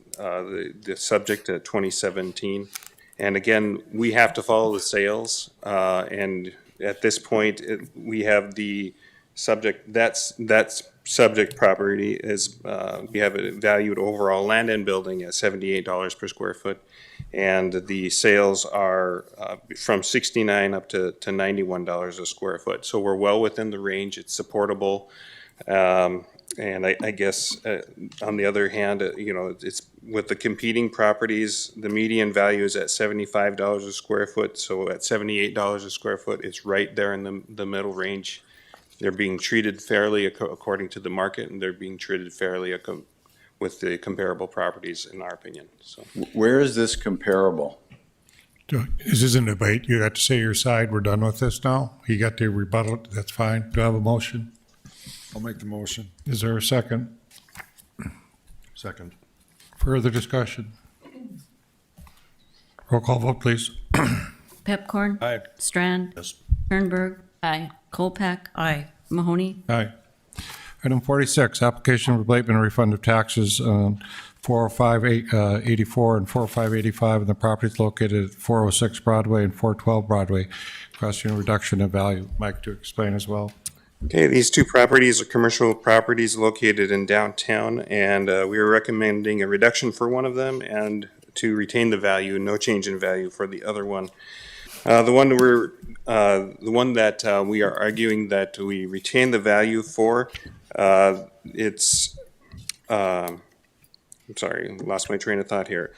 subject at 2017. And again, we have to follow the sales, and at this point, we have the subject, that's subject property is, we have it valued overall land and building at $78 per square foot. And the sales are from $69 up to $91 a square foot. So we're well within the range, it's supportable. And I guess on the other hand, you know, it's with the competing properties, the median value is at $75 a square foot. So at $78 a square foot, it's right there in the middle range. They're being treated fairly according to the market, and they're being treated fairly with the comparable properties, in our opinion. So, Where is this comparable? This isn't a debate. You got to say your side. We're done with this now. You got to rebuttal. That's fine. Do I have a motion? I'll make the motion. Is there a second? Second. Further discussion? Roll call vote, please. Pepcorn. Aye. Strand. Yes. Kernberg. Aye. Kolpak. Aye. Mahoney. Aye. Item 46, application of abatement and refund of taxes on 405-84 and 405-85 and the properties located at 406 Broadway and 412 Broadway, requesting a reduction in value. Mike, to explain as well. okay, these two properties are commercial properties located in downtown, and we are recommending a reduction for one of them and to retain the value, no change in value for the other one. The one that we are arguing that we retain the value for, it's, I'm sorry, lost my train of thought here.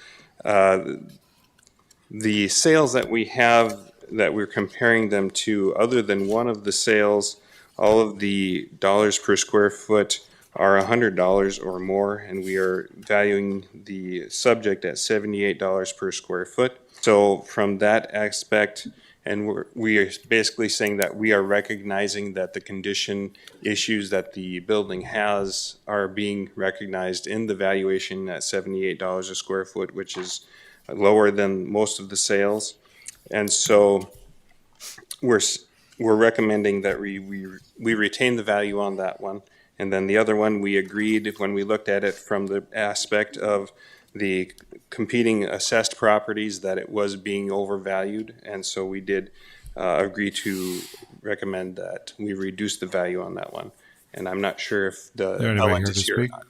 The sales that we have that we're comparing them to, other than one of the sales, all of the dollars per square foot are $100 or more, and we are valuing the subject at $78 per square foot. So from that aspect, and we are basically saying that we are recognizing that the condition issues that the building has are being recognized in the valuation at $78 a square foot, which is lower than most of the sales. And so we're recommending that we retain the value on that one. And then the other one, we agreed when we looked at it from the aspect of the competing assessed properties that it was being overvalued. And so we did agree to recommend that we reduce the value on that one. And I'm not sure if the Is there anybody appellant here to is here or speak? not.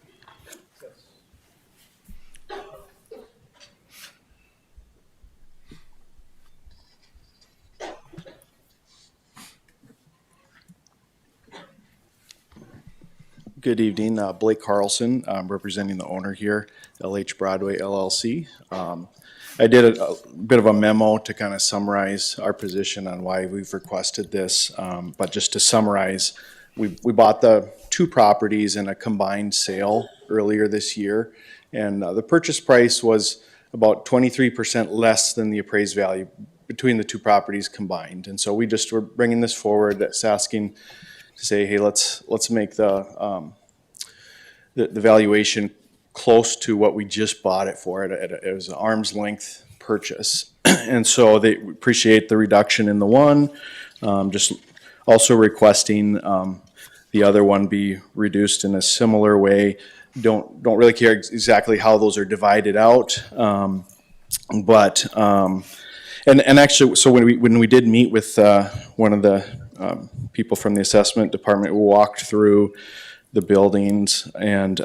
Good evening, Blake Carlson. I'm representing the owner here, LH Broadway LLC. I did a bit of a memo to kind of summarize our position on why we've requested this. But just to summarize, we bought the two properties in a combined sale earlier this year. And the purchase price was about 23% less than the appraised value between the two properties combined. And so we just were bringing this forward, that's asking say, hey, let's make the valuation close to what we just bought it for. It was an arm's length purchase. And so they appreciate the reduction in the one, just also requesting the other one be reduced in a similar way. Don't really care exactly how those are divided out. But actually, so when we did meet with one of the people from the assessment department, we walked through the buildings, and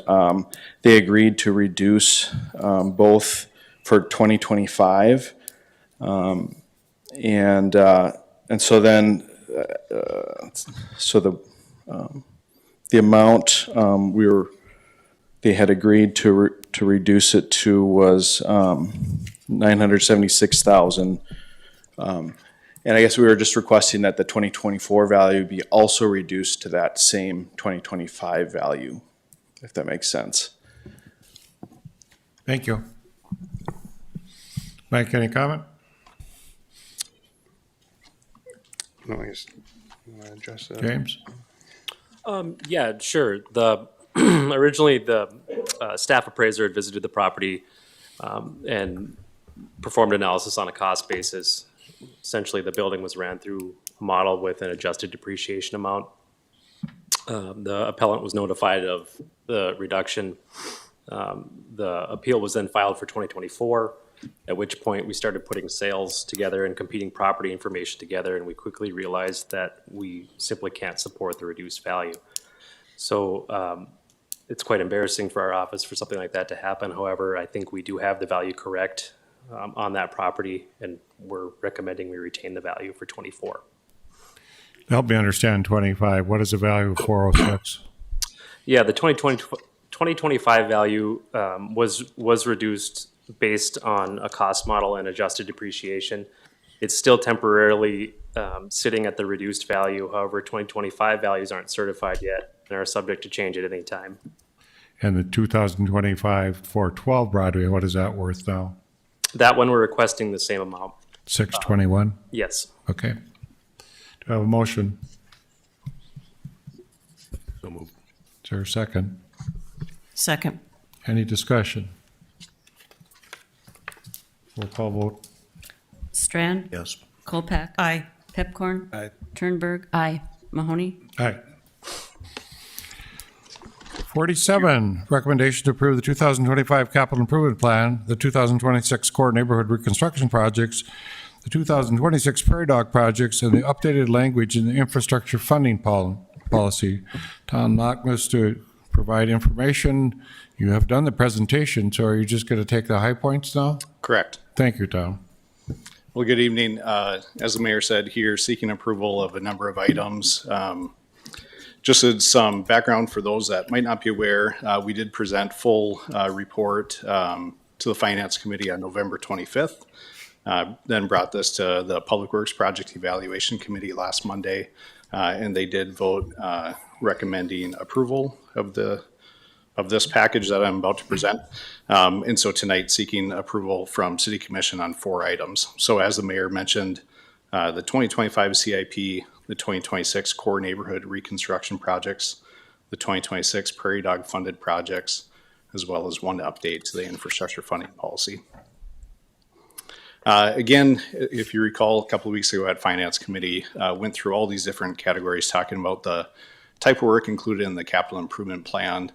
they agreed to reduce both for 2025, and so then so the amount they had agreed to reduce it to was $976,000. And I guess we were just requesting that the 2024 value be also reduced to that same 2025 value, if that makes sense. Thank you. Mike, any comment? No, I guess you want to address that. James? Yeah, sure. Originally the staff appraiser had visited the property and performed analysis on a cost basis. Essentially, the building was ran through a model with an adjusted depreciation amount. The appellant was notified of the reduction. The appeal was then filed for 2024, at which point we started putting sales together and competing property information together, and we quickly realized that we simply can't support the reduced value. So it's quite embarrassing for our office for something like that to happen. However, I think we do have the value correct on that property, and we're recommending we retain the value for 24. Help me understand 25. What is the value of 406? Yeah, the 2025 value was reduced based on a cost model and adjusted depreciation. It's still temporarily sitting at the reduced value. However, 2025 values aren't certified yet and are subject to change at any time. And the 2025 412 Broadway, what is that worth now? That one, we're requesting the same amount. 621? Yes. Okay. Do I have a motion? So moved. Is there a second? Second. Any discussion? Roll call vote. Strand. Yes. Kolpak. Aye. Pepcorn. Aye. Turnberg. Aye. Mahoney. Aye. 47, recommendation to approve the 2025 capital improvement plan, the 2026 core neighborhood reconstruction projects, the 2026 prairie dog projects, and the updated language in the infrastructure funding policy. Tom Knockmus to provide information. You have done the presentation, so are you just going to take the high points now? Correct. Thank you, Tom. Well, good evening. As the mayor said here, seeking approval of a number of items. Just as some background for those that might not be aware, we did present full report to the Finance Committee on November 25th. Then brought this to the Public Works Project Evaluation Committee last Monday, and they did vote recommending approval of this package that I'm about to present. And so tonight, seeking approval from City Commission on 4 items. So as the mayor mentioned, the 2025 CIP, the 2026 core neighborhood reconstruction projects, the 2026 prairie dog funded projects, as well as one update to the infrastructure funding policy. Again, if you recall, a couple of weeks ago at Finance Committee, went through all these different categories talking about the type of work included in the capital improvement plan.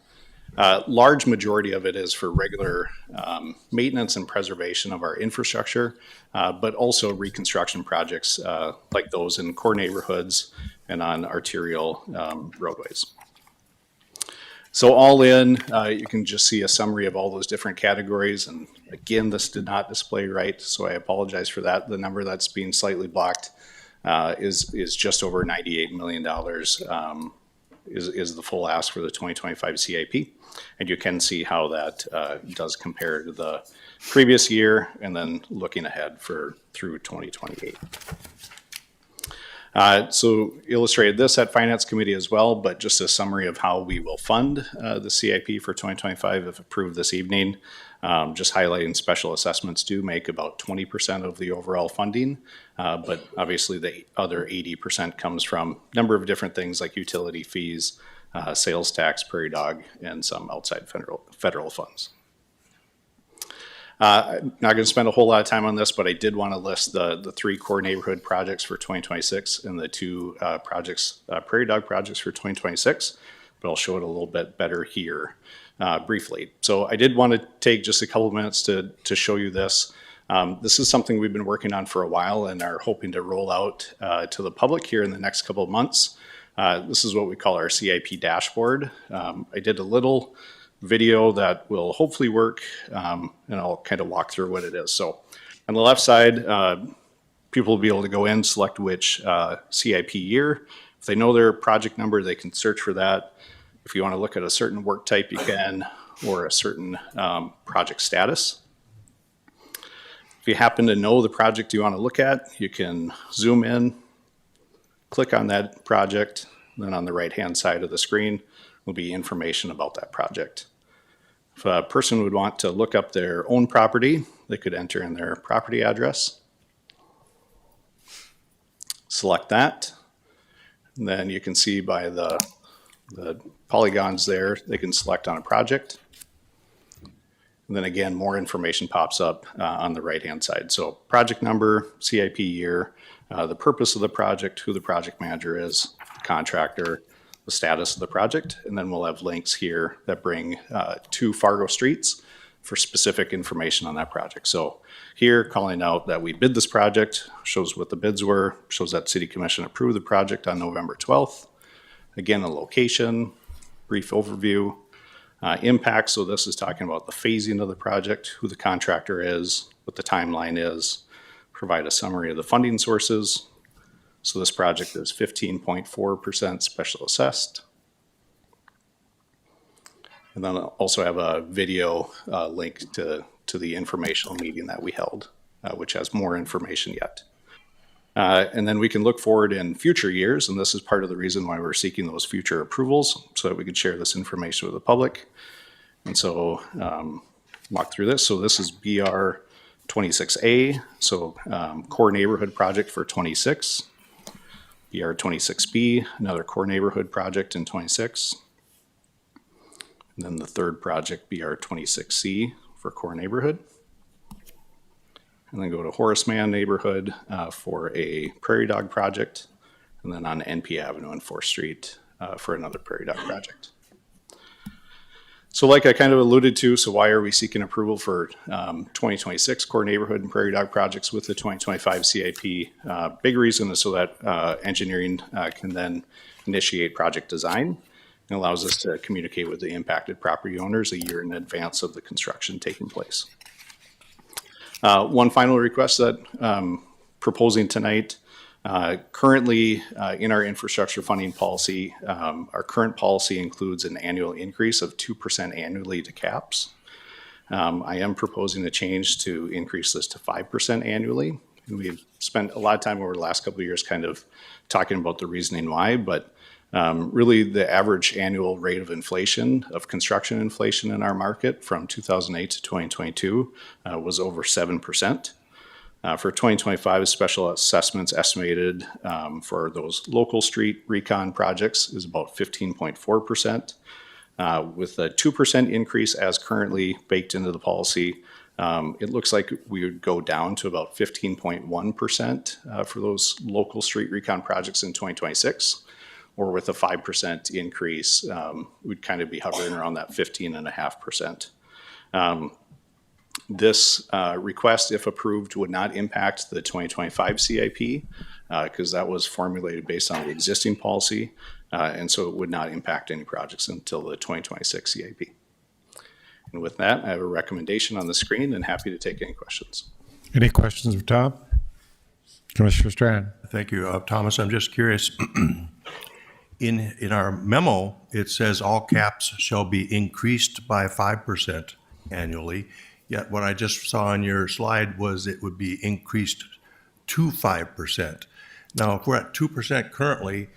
Large majority of it is for regular maintenance and preservation of our infrastructure, but also reconstruction projects like those in core neighborhoods and on arterial roadways. So all in, you can just see a summary of all those different categories. And again, this did not display right, so I apologize for that. The number that's being slightly blocked is just over $98 million. Is the full ask for the 2025 CIP. And you can see how that does compare to the previous year and then looking ahead through 2028. So illustrated this at Finance Committee as well, but just a summary of how we will fund the CIP for 2025 if approved this evening. Just highlighting special assessments do make about 20% of the overall funding, but obviously the other 80% comes from a number of different things like utility fees, sales tax, prairie dog, and some outside federal funds. I'm not going to spend a whole lot of time on this, but I did want to list the three core neighborhood projects for 2026 and the two prairie dog projects for 2026, but I'll show it a little bit better here briefly. So I did want to take just a couple of minutes to show you this. This is something we've been working on for a while and are hoping to roll out to the public here in the next couple of months. This is what we call our CIP dashboard. I did a little video that will hopefully work, and I'll kind of walk through what it is. So on the left side, people will be able to go in, select which CIP year. If they know their project number, they can search for that. If you want to look at a certain work type, you can, or a certain project status. If you happen to know the project you want to look at, you can zoom in, click on that project, then on the right-hand side of the screen will be information about that project. If a person would want to look up their own property, they could enter in their property address. Select that. And then you can see by the polygons there, they can select on a project. And then again, more information pops up on the right-hand side. So project number, CIP year, the purpose of the project, who the project manager is, the contractor, the status of the project, and then we'll have links here that bring to Fargo streets for specific information on that project. So here, calling out that we bid this project, shows what the bids were, shows that City Commission approved the project on November 12th. Again, the location, brief overview, impact. So this is talking about the phasing of the project, who the contractor is, what the timeline is, provide a summary of the funding sources. So this project is 15.4% special assessed. And then I'll also have a video link to the informational meeting that we held, which has more information yet. And then we can look forward in future years, and this is part of the reason why we're seeking those future approvals, so that we can share this information with the public. And so walk through this. So this is BR 26A, so core neighborhood project for 26. BR 26B, another core neighborhood project in 26. And then the third project, BR 26C for core neighborhood. And then go to Horace Mann neighborhood for a prairie dog project. And then on NP Avenue and 4th Street for another prairie dog project. So like I kind of alluded to, so why are we seeking approval for 2026 core neighborhood and prairie dog projects with the 2025 CIP? Big reason is so that engineering can then initiate project design and allows us to communicate with the impacted property owners a year in advance of the construction taking place. One final request that proposing tonight, currently in our infrastructure funding policy, our current policy includes an annual increase of 2% annually to caps. I am proposing a change to increase this to 5% annually. And we've spent a lot of time over the last couple of years kind of talking about the reasoning why, but really the average annual rate of inflation, of construction inflation in our market from 2008 to 2022 was over 7%. For 2025, special assessments estimated for those local street recon projects is about 15.4%. With a 2% increase as currently baked into the policy, it looks like we would go down to about 15.1% for those local street recon projects in 2026. Or with a 5% increase, we'd kind of be hovering around that 15.5%. This request, if approved, would not impact the 2025 CIP because that was formulated based on the existing policy, and so it would not impact any projects until the 2026 CIP. And with that, I have a recommendation on the screen and happy to take any questions. Any questions of Tom? Commissioner Strand. Thank you. Thomas, I'm just curious. In our memo, it says all caps shall be increased by 5% annually. Yet what I just saw on your slide was it would be increased to 5%. Now, if we're at 2% currently,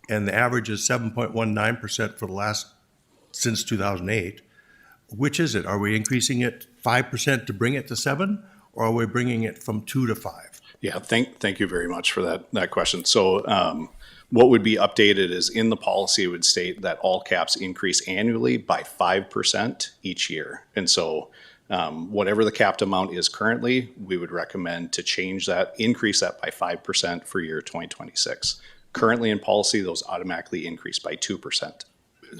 and the average is 7.19% for the last, since 2008, which is it? Are we increasing it 5% to bring it to 7, or are we bringing it from 2 to 5? Yeah, thank you very much for that question. So what would be updated is in the policy, it would state that all caps increase annually by 5% each year. And so whatever the capped amount is currently, we would recommend to change that, increase that by 5% for year 2026. Currently in policy, those automatically increase by 2%.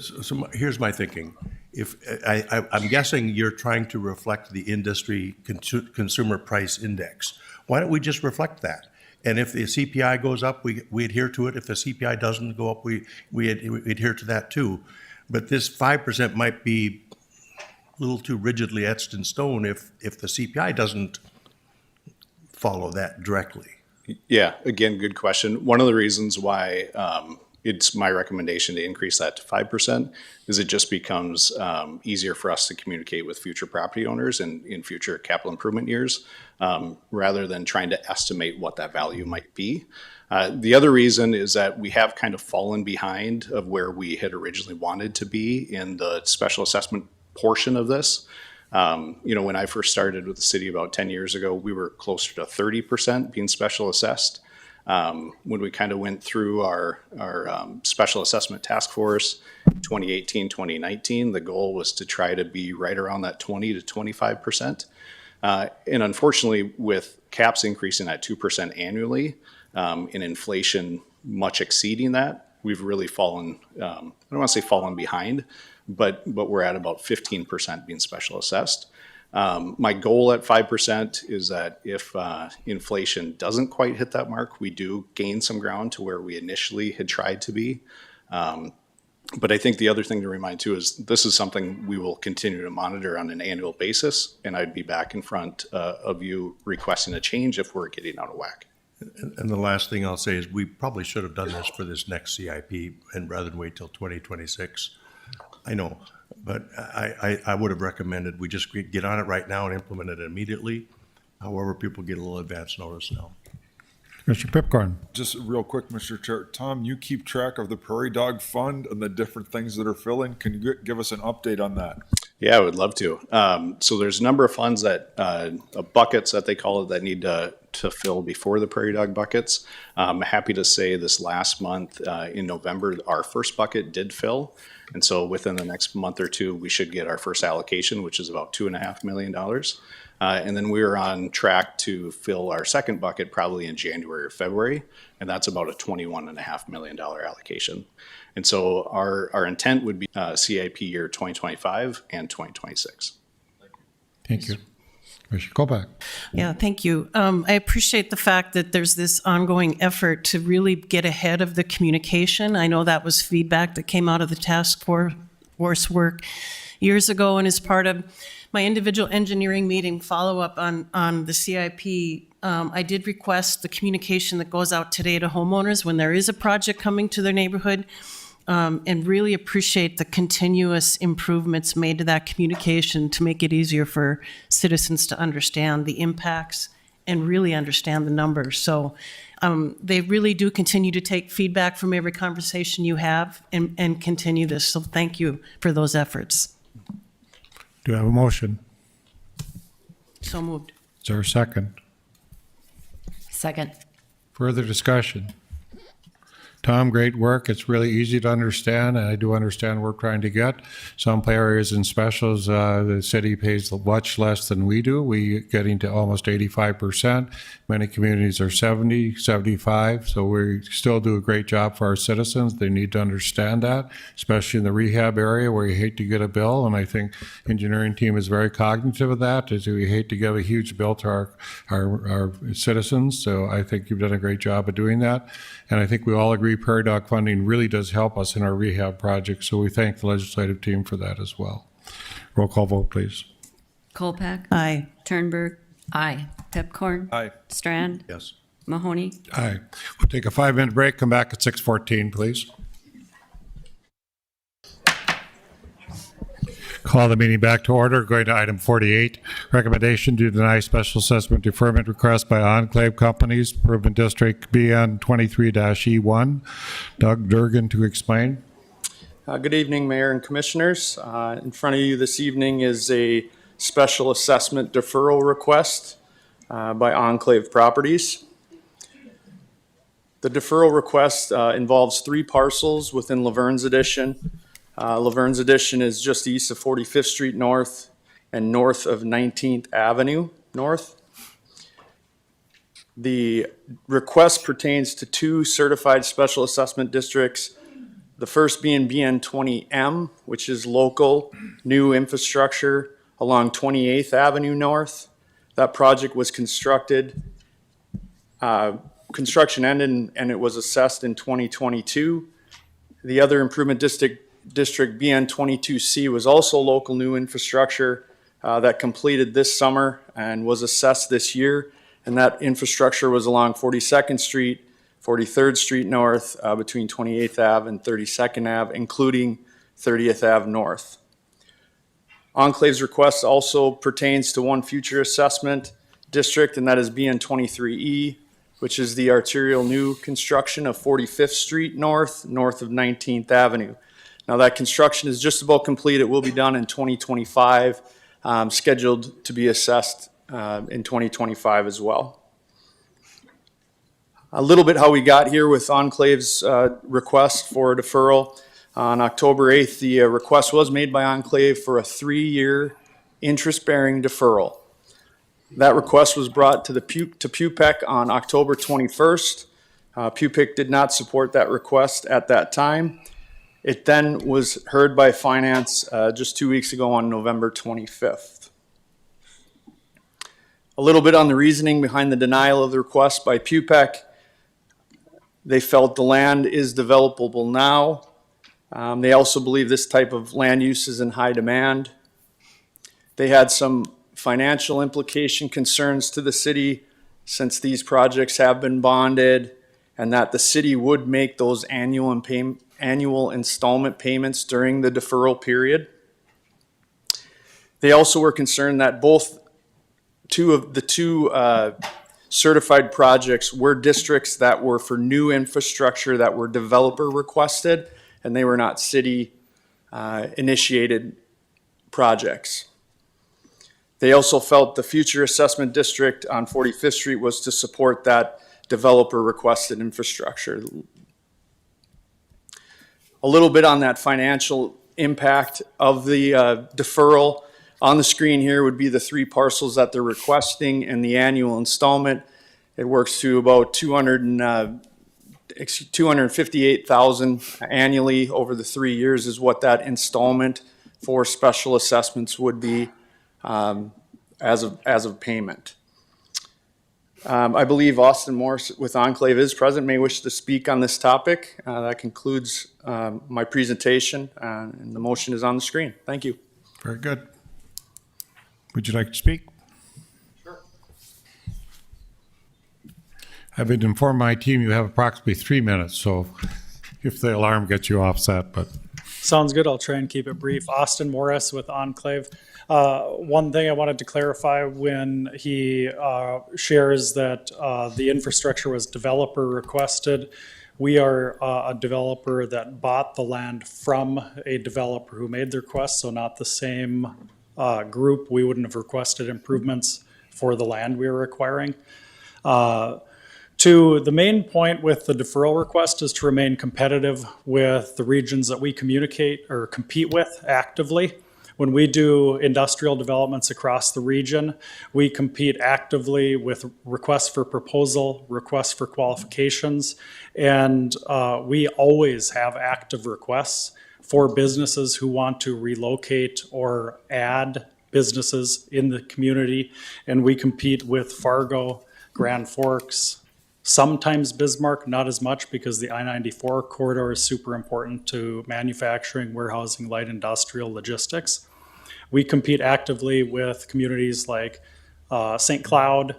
So here's my thinking. If I'm guessing you're trying to reflect the industry consumer price index. Why don't we just reflect that? And if the CPI goes up, we adhere to it. If the CPI doesn't go up, we adhere to that too. But this 5% might be a little too rigidly etched in stone if the CPI doesn't follow that directly. Yeah, again, good question. One of the reasons why it's my recommendation to increase that to 5% is it just becomes easier for us to communicate with future property owners in future capital improvement years, rather than trying to estimate what that value might be. The other reason is that we have kind of fallen behind of where we had originally wanted to be in the special assessment portion of this. When I first started with the city about 10 years ago, we were closer to 30% being special assessed. When we kind of went through our special assessment task force, 2018, 2019, the goal was to try to be right around that 20 to 25%. And unfortunately, with caps increasing at 2% annually, and inflation much exceeding that, we've really fallen, I don't want to say fallen behind, but we're at about 15% being special assessed. My goal at 5% is that if inflation doesn't quite hit that mark, we do gain some ground to where we initially had tried to be. But I think the other thing to remind too is this is something we will continue to monitor on an annual basis, and I'd be back in front of you requesting a change if we're getting out of whack. And the last thing I'll say is we probably should have done this for this next CIP and rather than wait till 2026. I know, but I would have recommended we just get on it right now and implement it immediately. However, people get a little advance notice now. Mr. Pipcorn. Just real quick, Mr. Chair. Tom, you keep track of the Prairie Dog Fund and the different things that are filling. Can you give us an update on that? Yeah, I would love to. So there's a number of funds that, buckets that they call it, that need to fill before the Prairie Dog buckets. I'm happy to say this last month, in November, our first bucket did fill. And so within the next month or two, we should get our first allocation, which is about $2.5 million. And then we are on track to fill our second bucket probably in January or February. And that's about a $21.5 million allocation. And so our intent would be CIP year 2025 and 2026. Thank you. Commissioner Kolpak. Yeah, thank you. I appreciate the fact that there's this ongoing effort to really get ahead of the communication. I know that was feedback that came out of the task force work years ago, and as part of my individual engineering meeting follow-up on the CIP, I did request the communication that goes out today to homeowners when there is a project coming to their neighborhood, and really appreciate the continuous improvements made to that communication to make it easier for citizens to understand the impacts and really understand the numbers. So they really do continue to take feedback from every conversation you have and continue this. So thank you for those efforts. Do I have a motion? So moved. Is there a second? Second. Further discussion? Tom, great work. It's really easy to understand, and I do understand we're trying to get. Some areas in specials, the city pays much less than we do. We getting to almost 85%. Many communities are 70, 75, so we still do a great job for our citizens. They need to understand that, especially in the rehab area where you hate to get a bill, and I think engineering team is very cognitive of that, is we hate to give a huge bill to our citizens, so I think you've done a great job of doing that. And I think we all agree Prairie Dog funding really does help us in our rehab projects, so we thank the legislative team for that as well. Roll call vote, please. Kolpak. Aye. Turnberg. Aye. Pipcorn. Aye. Strand. Yes. Mahoney. Aye. We'll take a 5-minute break, come back at 6:14, please. Call the meeting back to order. Going to item 48, recommendation to deny special assessment deferment request by Enclave Companies, Improvement District BN 23-E1. Doug Durgan to explain. Good evening, Mayor and Commissioners. In front of you this evening is a special assessment deferral request by Enclave Properties. The deferral request involves 3 parcels within Laverne's Addition. Laverne's Addition is just east of 45th Street North and north of 19th Avenue North. The request pertains to 2 certified special assessment districts, the first being BN 20M, which is local new infrastructure along 28th Avenue North. That project was constructed, construction ended, and it was assessed in 2022. The other improvement district BN 22C was also local new infrastructure that completed this summer and was assessed this year. And that infrastructure was along 42nd Street, 43rd Street North, between 28th Ave and 32nd Ave, including 30th Ave North. Enclave's request also pertains to 1 future assessment district, and that is BN 23E, which is the arterial new construction of 45th Street North, north of 19th Avenue. Now that construction is just about complete. It will be done in 2025, scheduled to be assessed in 2025 as well. A little bit how we got here with Enclave's request for deferral. On October 8th, the request was made by Enclave for a 3-year interest-bearing deferral. That request was brought to PUPEC on October 21st. PUPEC did not support that request at that time. It then was heard by Finance just 2 weeks ago on November 25th. A little bit on the reasoning behind the denial of the request by PUPEC. They felt the land is developable now. They also believe this type of land use is in high demand. They had some financial implication concerns to the city since these projects have been bonded, and that the city would make those annual installment payments during the deferral period. They also were concerned that both the two certified projects were districts that were for new infrastructure that were developer requested, and they were not city initiated projects. They also felt the future assessment district on 45th Street was to support that developer requested infrastructure. A little bit on that financial impact of the deferral. On the screen here would be the 3 parcels that they're requesting and the annual installment. It works to about $258,000 annually over the 3 years is what that installment for special assessments would be as of payment. I believe Austin Morris with Enclave is present, may wish to speak on this topic. That concludes my presentation, and the motion is on the screen. Thank you. Very good. Would you like to speak? Sure. I've been informed my team you have approximately 3 minutes, so if the alarm gets you offset, but. Sounds good. I'll try and keep it brief. Austin Morris with Enclave. One thing I wanted to clarify when he shares that the infrastructure was developer requested. We are a developer that bought the land from a developer who made the request, so not the same group. We wouldn't have requested improvements for the land we were acquiring. To the main point with the deferral request is to remain competitive with the regions that we communicate or compete with actively. When we do industrial developments across the region, we compete actively with requests for proposal, requests for qualifications, and we always have active requests for businesses who want to relocate or add businesses in the community. And we compete with Fargo, Grand Forks, sometimes Bismarck, not as much because the I-94 corridor is super important to manufacturing, warehousing, light industrial, logistics. We compete actively with communities like St. Cloud,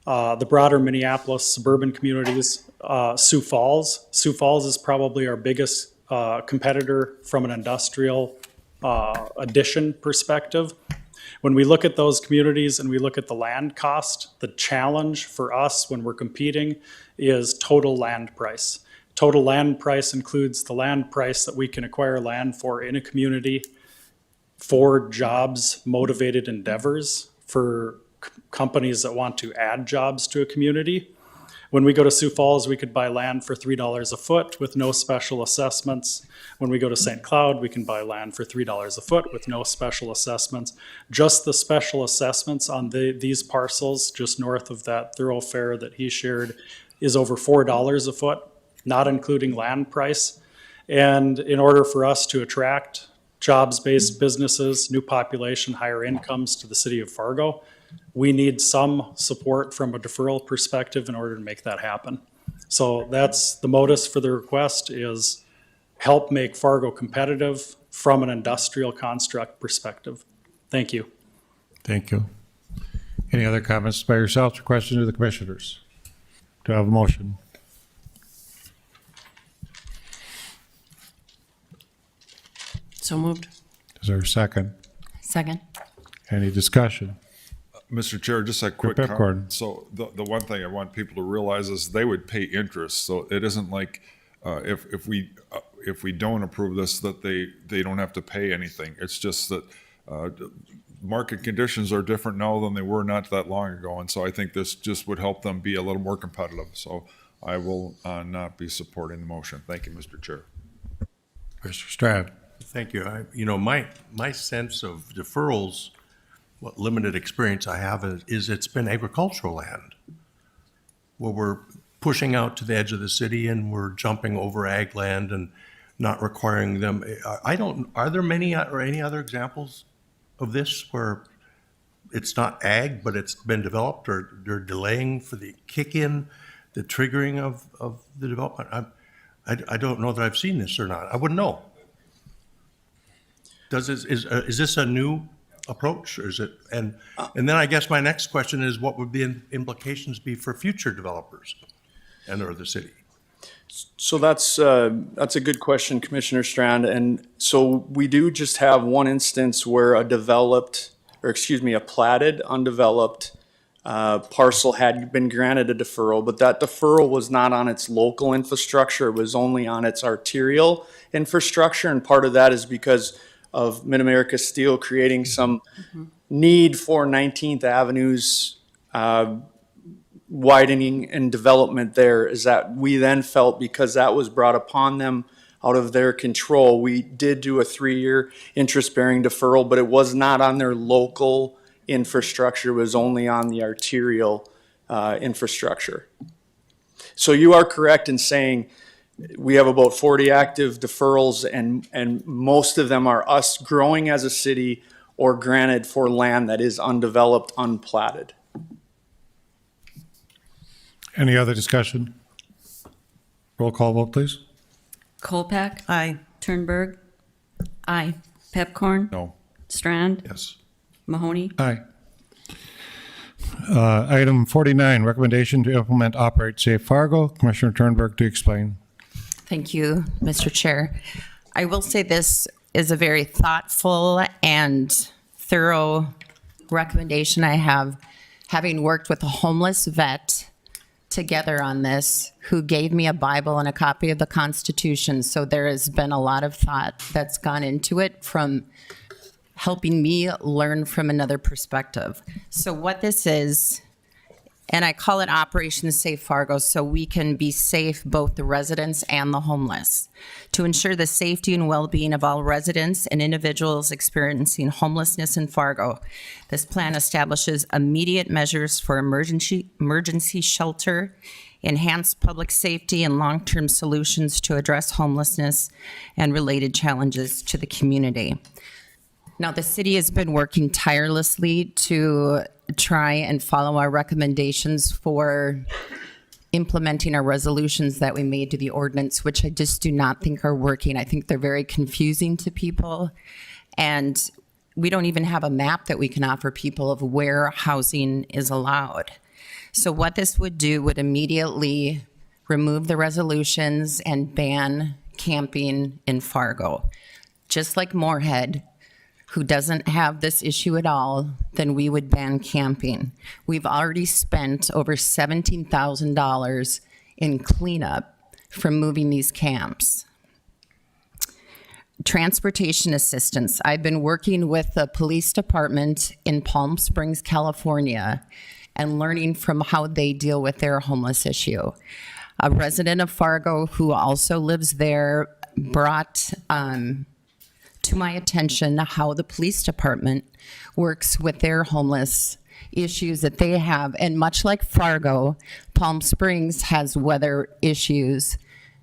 the broader Minneapolis suburban communities, Sioux Falls. Sioux Falls is probably our biggest competitor from an industrial addition perspective. When we look at those communities and we look at the land cost, the challenge for us when we're competing is total land price. Total land price includes the land price that we can acquire land for in a community for jobs motivated endeavors for companies that want to add jobs to a community. When we go to Sioux Falls, we could buy land for $3 a foot with no special assessments. When we go to St. Cloud, we can buy land for $3 a foot with no special assessments. Just the special assessments on these parcels just north of that thoroughfare that he shared is over $4 a foot, not including land price. And in order for us to attract jobs-based businesses, new population, higher incomes to the city of Fargo, we need some support from a deferral perspective in order to make that happen. So that's the modus for the request, is help make Fargo competitive from an industrial construct perspective. Thank you. Thank you. Any other comments by yourselves or questions to the commissioners? Do I have a motion? So moved. Is there a second? Second. Any discussion? Mr. Chair, just a quick Pepcorn. comment. So the one thing I want people to realize is they would pay interest. So it isn't like if we don't approve this, that they don't have to pay anything. It's just that market conditions are different now than they were not that long ago. And so I think this just would help them be a little more competitive. So I will not be supporting the motion. Thank you, Mr. Chair. Mr. Strad. Thank you. My sense of deferrals, what limited experience I have is it's been agricultural land where we're pushing out to the edge of the city and we're jumping over ag land and not requiring them. Are there many or any other examples of this where it's not ag, but it's been developed, or they're delaying for the kick-in, the triggering of the development? I don't know that I've seen this or not. I wouldn't know. Is this a new approach, or is it? And then I guess my next question is, what would the implications be for future developers and or the city? So that's a good question, Commissioner Strand. And so we do just have one instance where a platted, undeveloped parcel had been granted a deferral, but that deferral was not on its local infrastructure. It was only on its arterial infrastructure. And part of that is because of Mid-America Steel creating some need for 19th Avenue's widening and development there, is that we then felt, because that was brought upon them out of their control, we did do a 3-year interest-bearing deferral, but it was not on their local infrastructure. It was only on the arterial infrastructure. So you are correct in saying we have about 40 active deferrals, and most of them are us growing as a city or granted for land that is undeveloped, unplatted. Any other discussion? Roll call vote, please. Kolpak? Aye. Turnberg? Aye. Pepcorn? No. Strand? Yes. Mahoney? Aye. Item 49, recommendation to implement Operate Safe Fargo. Commissioner Turnberg to explain. Thank you, Mr. Chair. I will say this is a very thoughtful and thorough recommendation I have, having worked with a homeless vet together on this, who gave me a Bible and a copy of the Constitution. So there has been a lot of thought that's gone into it, from helping me learn from another perspective. So what this is, and I call it Operation Safe Fargo, so we can be safe, both the residents and the homeless, to ensure the safety and well-being of all residents and individuals experiencing homelessness in Fargo. This plan establishes immediate measures for emergency shelter, enhanced public safety, and long-term solutions to address homelessness and related challenges to the community. Now, the city has been working tirelessly to try and follow our recommendations for implementing our resolutions that we made to the ordinance, which I just do not think are working. I think they're very confusing to people, and we don't even have a map that we can offer people of where housing is allowed. So what this would do would immediately remove the resolutions and ban camping in Fargo. Just like Moorhead, who doesn't have this issue at all, then we would ban camping. We've already spent over $17,000 in cleanup from moving these camps. Transportation assistance. I've been working with the police department in Palm Springs, California, and learning from how they deal with their homeless issue. A resident of Fargo who also lives there brought to my attention how the police department works with their homeless issues that they have. And much like Fargo, Palm Springs has weather issues.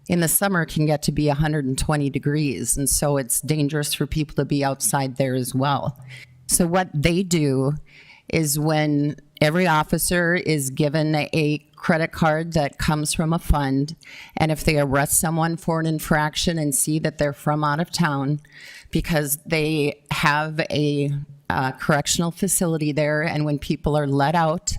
In the summer, it can get to be 120 degrees, and so it's dangerous for people to be outside there as well. So what they do is when every officer is given a credit card that comes from a fund, and if they arrest someone for an infraction and see that they're from out of town because they have a correctional facility there, and when people are let out,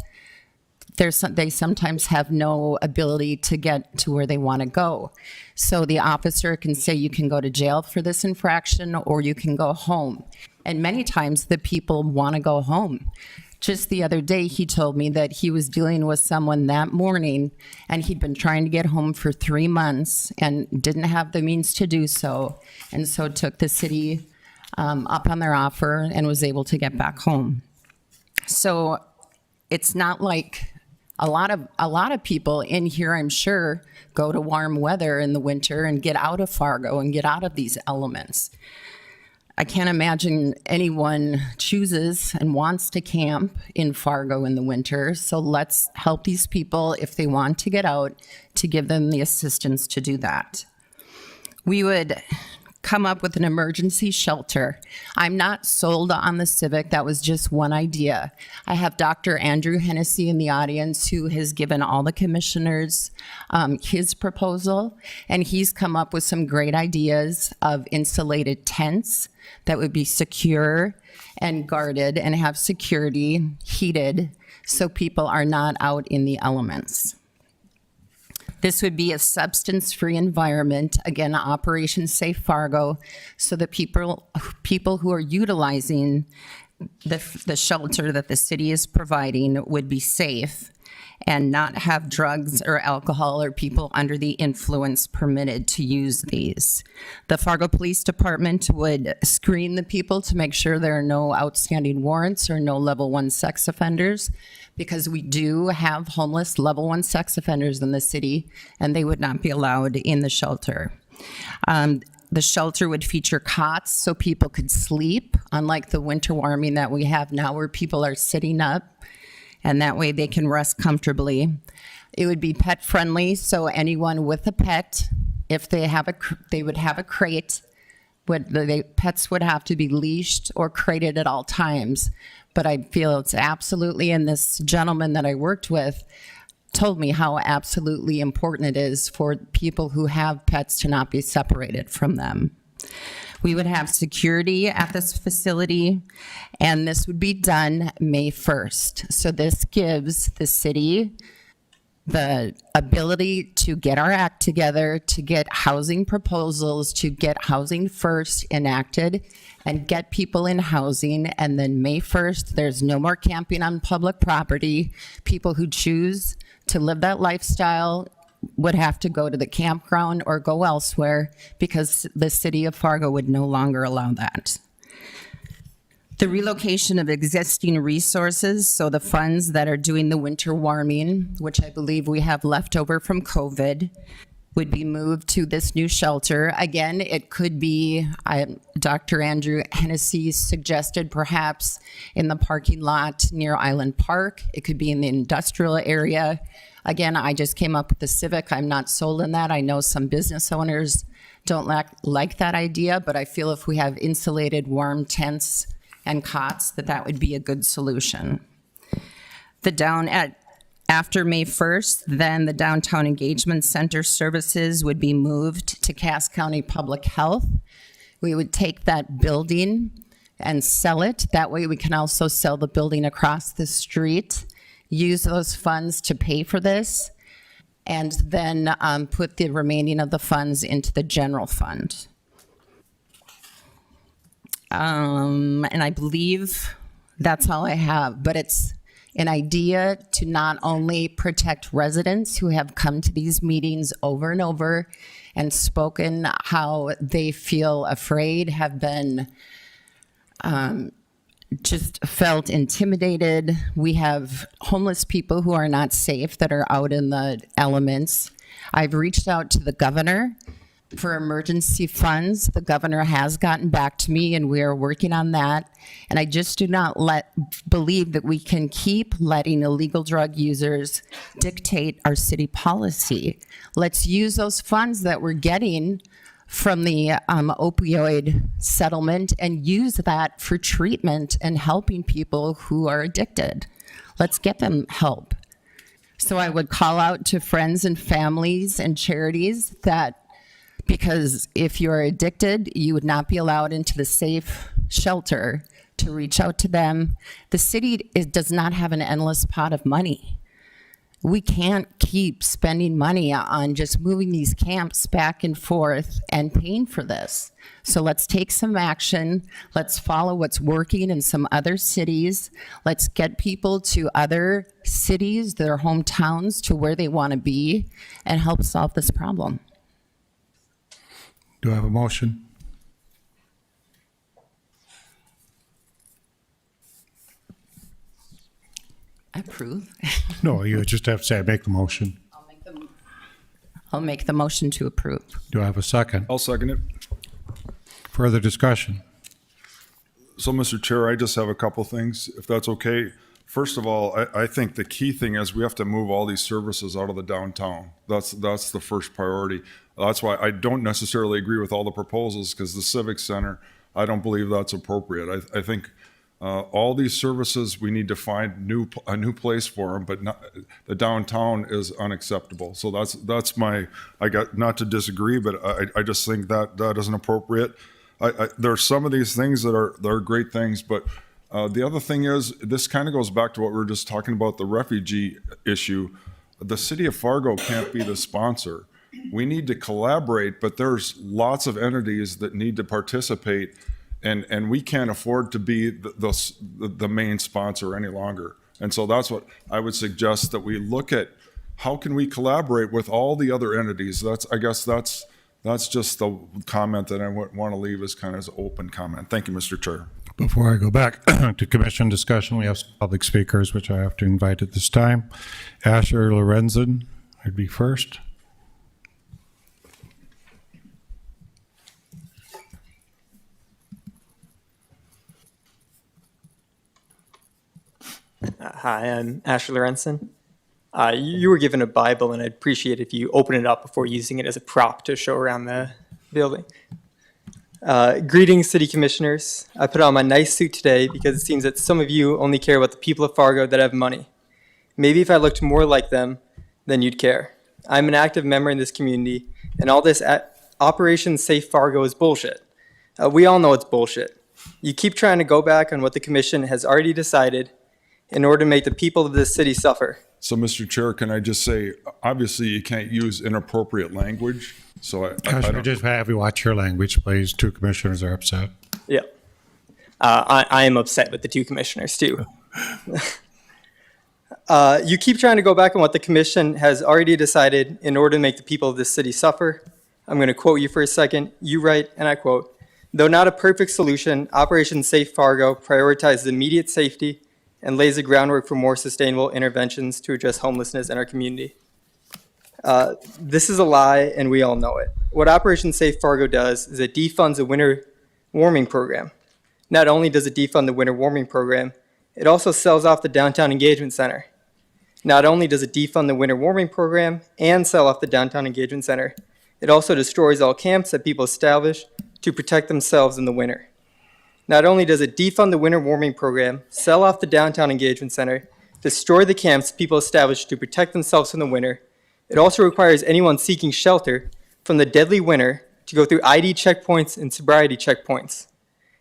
they sometimes have no ability to get to where they want to go. So the officer can say, you can go to jail for this infraction or you can go home. And many times the people want to go home. Just the other day, he told me that he was dealing with someone that morning and he'd been trying to get home for 3 months and didn't have the means to do so. And so took the city up on their offer and was able to get back home. So it's not like a lot of people in here, I'm sure, go to warm weather in the winter and get out of Fargo and get out of these elements. I can't imagine anyone chooses and wants to camp in Fargo in the winter, so let's help these people if they want to get out, to give them the assistance to do that. We would come up with an emergency shelter. I'm not sold on the Civic. That was just one idea. I have Dr. Andrew Hennessy in the audience who has given all the commissioners his proposal, and he's come up with some great ideas of insulated tents that would be secure and guarded and have security, heated, so people are not out in the elements. This would be a substance-free environment, again, Operation Safe Fargo, so that people who are utilizing the shelter that the city is providing would be safe and not have drugs or alcohol or people under the influence permitted to use these. The Fargo Police Department would screen the people to make sure there are no outstanding warrants or no level 1 sex offenders, because we do have homeless level 1 sex offenders in the city, and they would not be allowed in the shelter. The shelter would feature cots so people could sleep, unlike the winter warming that we have now where people are sitting up, and that way they can rest comfortably. It would be pet friendly, so anyone with a pet, if they would have a crate, the pets would have to be leashed or crated at all times. But I feel it's absolutely, and this gentleman that I worked with told me how absolutely important it is for people who have pets to not be separated from them. We would have security at this facility, and this would be done May 1st. So this gives the city the ability to get our act together, to get housing proposals, to get Housing First enacted, and get people in housing. And then May 1st, there's no more camping on public property. People who choose to live that lifestyle would have to go to the campground or go elsewhere, because the city of Fargo would no longer allow that. The relocation of existing resources, so the funds that are doing the winter warming, which I believe we have left over from COVID, would be moved to this new shelter. Again, it could be, Dr. Andrew Hennessy suggested perhaps in the parking lot near Island Park. It could be in the industrial area. Again, I just came up with the Civic. I'm not sold on that. I know some business owners don't like that idea, but I feel if we have insulated warm tents and cots, that would be a good solution. After May 1st, then the Downtown Engagement Center services would be moved to Cass County Public Health. We would take that building and sell it. That way we can also sell the building across the street, use those funds to pay for this, and then put the remaining of the funds into the general fund. And I believe that's all I have, but it's an idea to not only protect residents who have come to these meetings over and over and spoken how they feel afraid, have been just felt intimidated. We have homeless people who are not safe that are out in the elements. I've reached out to the governor for emergency funds. The governor has gotten back to me, and we are working on that. And I just do not believe that we can keep letting illegal drug users dictate our city policy. Let's use those funds that we're getting from the opioid settlement and use that for treatment and helping people who are addicted. Let's get them help. So I would call out to friends and families and charities that, because if you're addicted, you would not be allowed into the safe shelter, to reach out to them. The city does not have an endless pot of money. We can't keep spending money on just moving these camps back and forth and paying for this. So let's take some action. Let's follow what's working in some other cities. Let's get people to other cities, their hometowns, to where they want to be, and help solve this problem. Do I have a motion? Approve. No, you just have to say, I make the motion. I'll make the motion to approve. Do I have a second? I'll second it. Further discussion? So, Mr. Chair, I just have a couple things, if that's okay. First of all, I think the key thing is we have to move all these services out of the downtown. That's the first priority. That's why I don't necessarily agree with all the proposals, because the Civic Center, I don't believe that's appropriate. I think all these services, we need to find a new place for them, but the downtown is unacceptable. So that's my, I got, not to disagree, but I just think that isn't appropriate. There are some of these things that are great things, but the other thing is, this kind of goes back to what we were just talking about, the refugee issue. The city of Fargo can't be the sponsor. We need to collaborate, but there's lots of entities that need to participate, and we can't afford to be the main sponsor any longer. And so that's what I would suggest, that we look at how can we collaborate with all the other entities. I guess that's just the comment that I want to leave as kind of an open comment. Thank you, Mr. Chair. Before I go back to commission discussion, we have some public speakers, which I have to invite at this time. Asher Lorenzen would be first. Hi, I'm Asher Lorenzen. You were given a Bible, and I'd appreciate if you open it up before using it as a prop to show around the building. Greetings, City Commissioners. I put on my nice suit today because it seems that some of you only care about the people of Fargo that have money. Maybe if I looked more like them, then you'd care. I'm an active member in this community, and all this Operation Safe Fargo is bullshit. We all know it's bullshit. You keep trying to go back on what the commission has already decided in order to make the people of this city suffer. So, Mr. Chair, can I just say, obviously you can't use inappropriate language. So I don't just have you watch your language, please. Two commissioners are upset. Yeah. I am upset with the two commissioners, too. You keep trying to go back on what the commission has already decided in order to make the people of this city suffer. I'm going to quote you for a second. You write, and I quote, "Though not a perfect solution, Operation Safe Fargo prioritizes immediate safety and lays the groundwork for more sustainable interventions to address homelessness in our community." This is a lie, and we all know it. What Operation Safe Fargo does is it defunds the winter warming program. Not only does it defund the winter warming program, it also sells off the Downtown Engagement Center. Not only does it defund the winter warming program and sell off the Downtown Engagement Center, it also destroys all camps that people establish to protect themselves in the winter. Not only does it defund the winter warming program, sell off the Downtown Engagement Center, destroy the camps people establish to protect themselves in the winter, it also requires anyone seeking shelter from the deadly winter to go through ID checkpoints and sobriety checkpoints.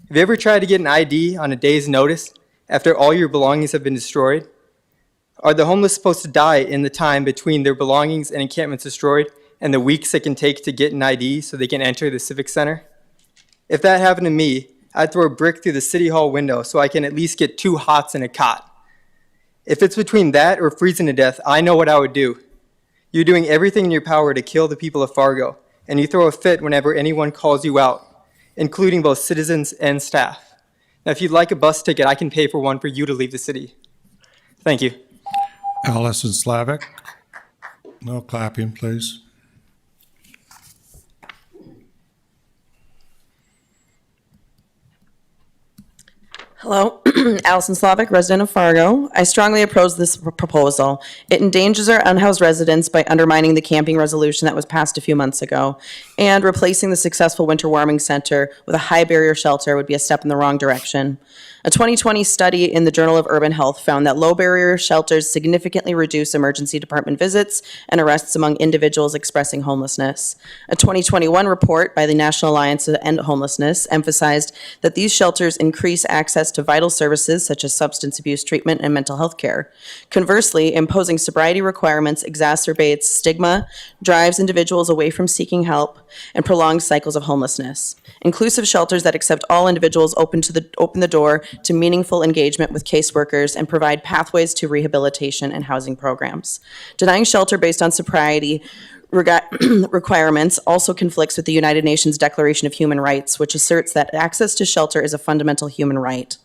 Have you ever tried to get an ID on a day's notice after all your belongings have been destroyed? Are the homeless supposed to die in the time between their belongings and encampments destroyed and the weeks it can take to get an ID so they can enter the Civic Center? If that happened to me, I'd throw a brick through the city hall window so I can at least get 2 hots and a cot. If it's between that or freezing to death, I know what I would do. You're doing everything in your power to kill the people of Fargo, and you throw a fit whenever anyone calls you out, including both citizens and staff. Now, if you'd like a bus ticket, I can pay for one for you to leave the city. Thank you. Allison Slavic. No clapping, please. Hello, Allison Slavic, resident of Fargo. I strongly oppose this proposal. It endangers our unhoused residents by undermining the camping resolution that was passed a few months ago, and replacing the successful winter warming center with a high barrier shelter would be a step in the wrong direction. A 2020 study in the Journal of Urban Health found that low barrier shelters significantly reduce emergency department visits and arrests among individuals expressing homelessness. A 2021 report by the National Alliance to End Homelessness emphasized that these shelters increase access to vital services such as substance abuse treatment and mental health care. Conversely, imposing sobriety requirements exacerbates stigma, drives individuals away from seeking help, and prolongs cycles of homelessness. Inclusive shelters that accept all individuals open the door to meaningful engagement with caseworkers and provide pathways to rehabilitation and housing programs. Denying shelter based on sobriety requirements also conflicts with the United Nations Declaration of Human Rights, which asserts that access to shelter is a fundamental human right.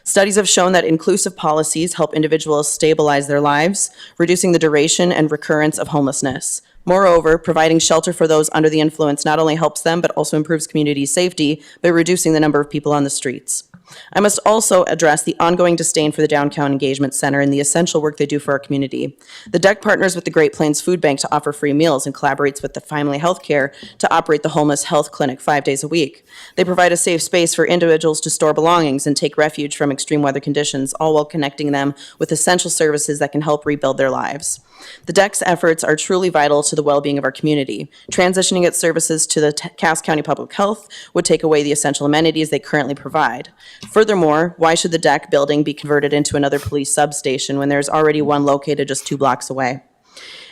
Studies have shown that inclusive policies help individuals stabilize their lives, reducing the duration and recurrence of homelessness. Moreover, providing shelter for those under the influence not only helps them, but also improves community safety by reducing the number of people on the streets. I must also address the ongoing disdain for the Downtown Engagement Center and the essential work they do for our community. The DEC partners with the Great Plains Food Bank to offer free meals and collaborates with the Family Health Care to operate the Homeless Health Clinic 5 days a week. They provide a safe space for individuals to store belongings and take refuge from extreme weather conditions, all while connecting them with essential services that can help rebuild their lives. The DEC's efforts are truly vital to the well-being of our community. Transitioning its services to the Cass County Public Health would take away the essential amenities they currently provide. Furthermore, why should the DEC building be converted into another police substation when there's already one located just 2 blocks away?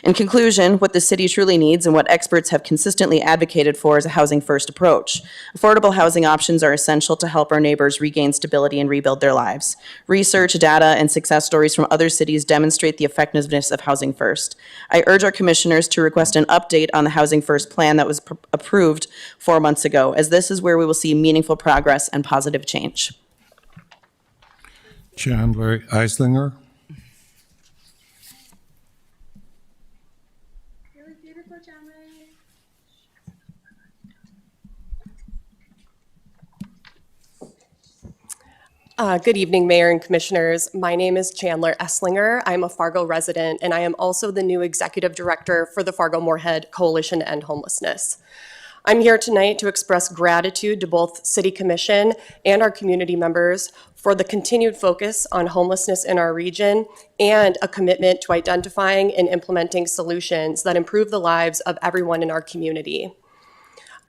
In conclusion, what the city truly needs and what experts have consistently advocated for is a housing-first approach. Affordable housing options are essential to help our neighbors regain stability and rebuild their lives. Research, data, and success stories from other cities demonstrate the effectiveness of Housing First. I urge our commissioners to request an update on the Housing First plan that was approved 4 months ago, as this is where we will see meaningful progress and positive change. Chandler Eislinger. Good evening, Mayor and Commissioners. My name is Chandler Esslinger. I'm a Fargo resident, and I am also the new Executive Director for the Fargo-Moorhead Coalition to End Homelessness. I'm here tonight to express gratitude to both City Commission and our community members for the continued focus on homelessness in our region and a commitment to identifying and implementing solutions that improve the lives of everyone in our community.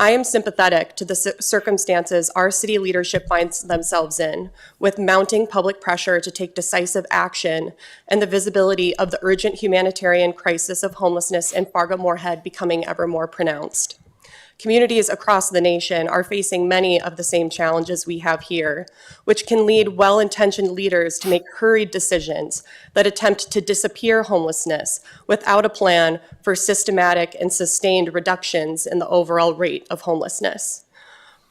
I am sympathetic to the circumstances our city leadership finds themselves in, with mounting public pressure to take decisive action and the visibility of the urgent humanitarian crisis of homelessness in Fargo-Moorhead becoming ever more pronounced. Communities across the nation are facing many of the same challenges we have here, which can lead well-intentioned leaders to make hurried decisions that attempt to disappear homelessness without a plan for systematic and sustained reductions in the overall rate of homelessness.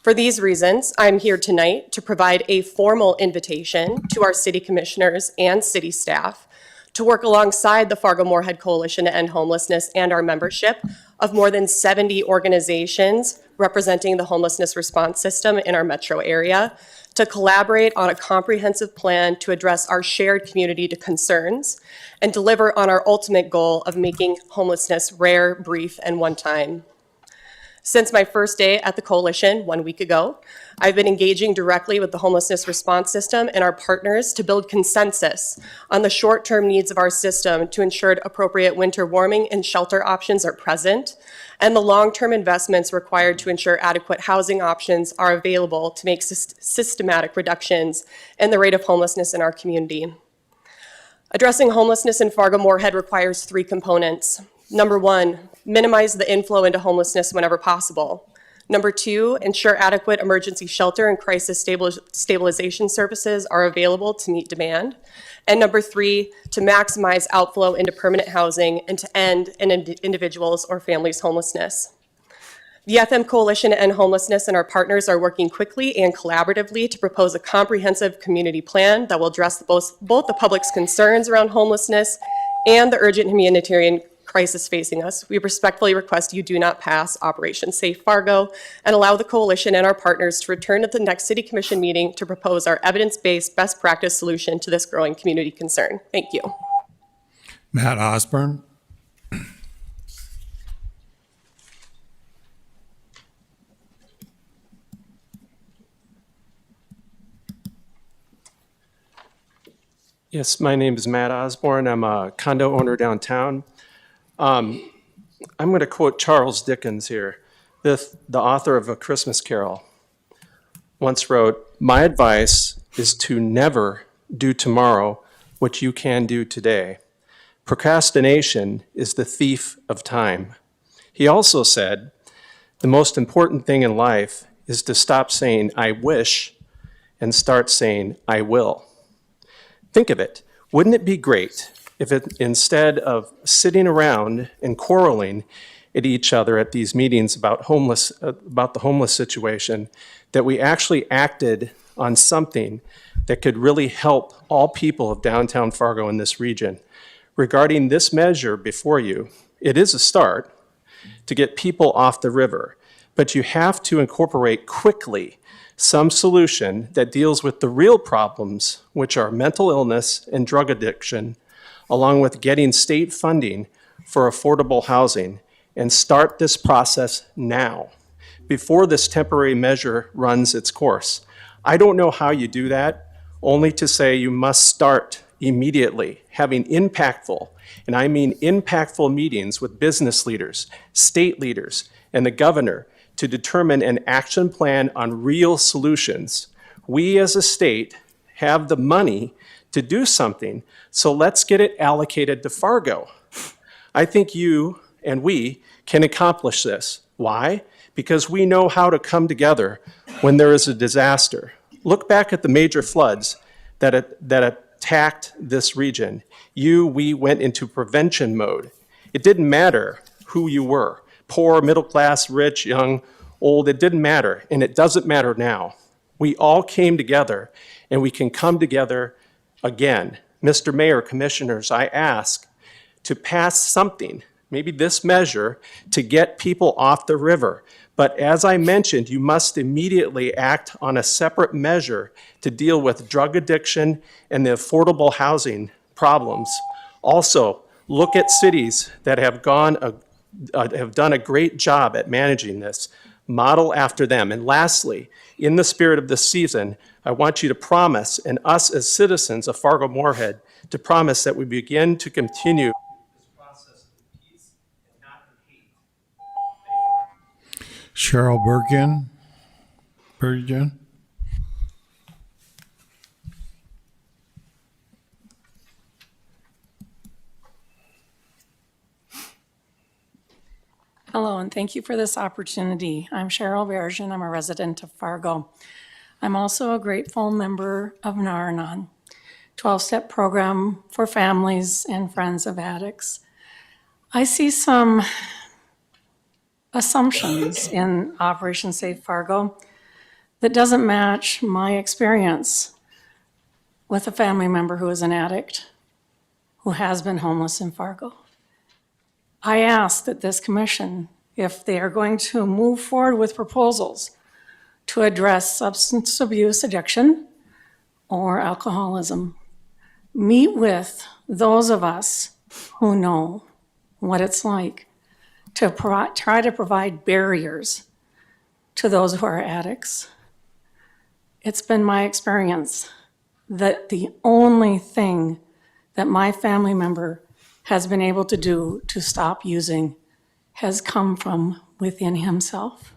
For these reasons, I'm here tonight to provide a formal invitation to our city commissioners and city staff to work alongside the Fargo-Moorhead Coalition to End Homelessness and our membership of more than 70 organizations representing the homelessness response system in our metro area to collaborate on a comprehensive plan to address our shared community concerns and deliver on our ultimate goal of making homelessness rare, brief, and one-time. Since my first day at the coalition 1 week ago, I've been engaging directly with the homelessness response system and our partners to build consensus on the short-term needs of our system to ensure appropriate winter warming and shelter options are present, and the long-term investments required to ensure adequate housing options are available to make systematic reductions in the rate of homelessness in our community. Addressing homelessness in Fargo-Moorhead requires 3 components. Number 1, minimize the inflow into homelessness whenever possible. Number 2, ensure adequate emergency shelter and crisis stabilization services are available to meet demand. And number 3, to maximize outflow into permanent housing and to end an individual's or family's homelessness. The FM Coalition to End Homelessness and our partners are working quickly and collaboratively to propose a comprehensive community plan that will address both the public's concerns around homelessness and the urgent humanitarian crisis facing us. We respectfully request you do not pass Operation Safe Fargo and allow the coalition and our partners to return at the next City Commission meeting to propose our evidence-based best practice solution to this growing community concern. Thank you. Matt Osborne. Yes, my name is Matt Osborne. I'm a condo owner downtown. I'm going to quote Charles Dickens here, the author of A Christmas Carol, once wrote, "My advice is to never do tomorrow what you can do today. Procrastination is the thief of time." He also said, "The most important thing in life is to stop saying, 'I wish,' and start saying, 'I will.'" Think of it. Wouldn't it be great if instead of sitting around and quarreling at each other at these meetings about the homeless situation, that we actually acted on something that could really help all people of downtown Fargo in this region? Regarding this measure before you, it is a start to get people off the river, but you have to incorporate quickly some solution that deals with the real problems, which are mental illness and drug addiction, along with getting state funding for affordable housing, and start this process now, before this temporary measure runs its course. I don't know how you do that, only to say you must start immediately, having impactful, and I mean impactful meetings with business leaders, state leaders, and the governor to determine an action plan on real solutions. We as a state have the money to do something, so let's get it allocated to Fargo. I think you and we can accomplish this. Why? Because we know how to come together when there is a disaster. Look back at the major floods that attacked this region. We went into prevention mode. It didn't matter who you were. Poor, middle class, rich, young, old, it didn't matter, and it doesn't matter now. We all came together, and we can come together again. Mr. Mayor, commissioners, I ask to pass something, maybe this measure, to get people off the river. But as I mentioned, you must immediately act on a separate measure to deal with drug addiction and the affordable housing problems. Also, look at cities that have done a great job at managing this. Model after them. And lastly, in the spirit of this season, I want you to promise, and us as citizens of Fargo-Moorhead, to promise that we begin to continue this process in peace and not in hate. Cheryl Bergen. Hello, and thank you for this opportunity. I'm Cheryl Version. I'm a resident of Fargo. I'm also a grateful member of NARNAN, 12-step program for families and friends of addicts. I see some assumptions in Operation Safe Fargo that doesn't match my experience with a family member who is an addict who has been homeless in Fargo. I ask that this commission, if they are going to move forward with proposals to address substance abuse addiction or alcoholism, meet with those of us who know what it's like to try to provide barriers to those who are addicts. It's been my experience that the only thing that my family member has been able to do to stop using has come from within himself.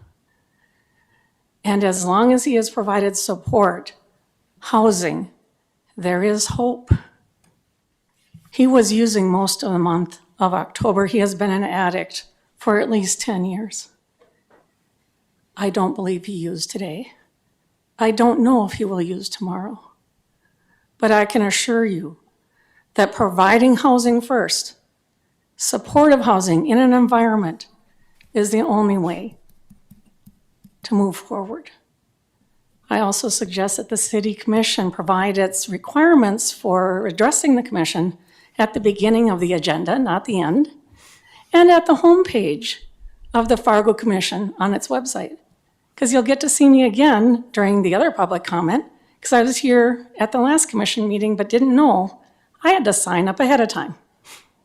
And as long as he has provided support, housing, there is hope. He was using most of the month of October. He has been an addict for at least 10 years. I don't believe he used today. I don't know if he will use tomorrow. But I can assure you that providing housing first, supportive housing in an environment, is the only way to move forward. I also suggest that the City Commission provide its requirements for addressing the commission at the beginning of the agenda, not the end, and at the homepage of the Fargo Commission on its website. Because you'll get to see me again during the other public comment, because I was here at the last commission meeting but didn't know I had to sign up ahead of time.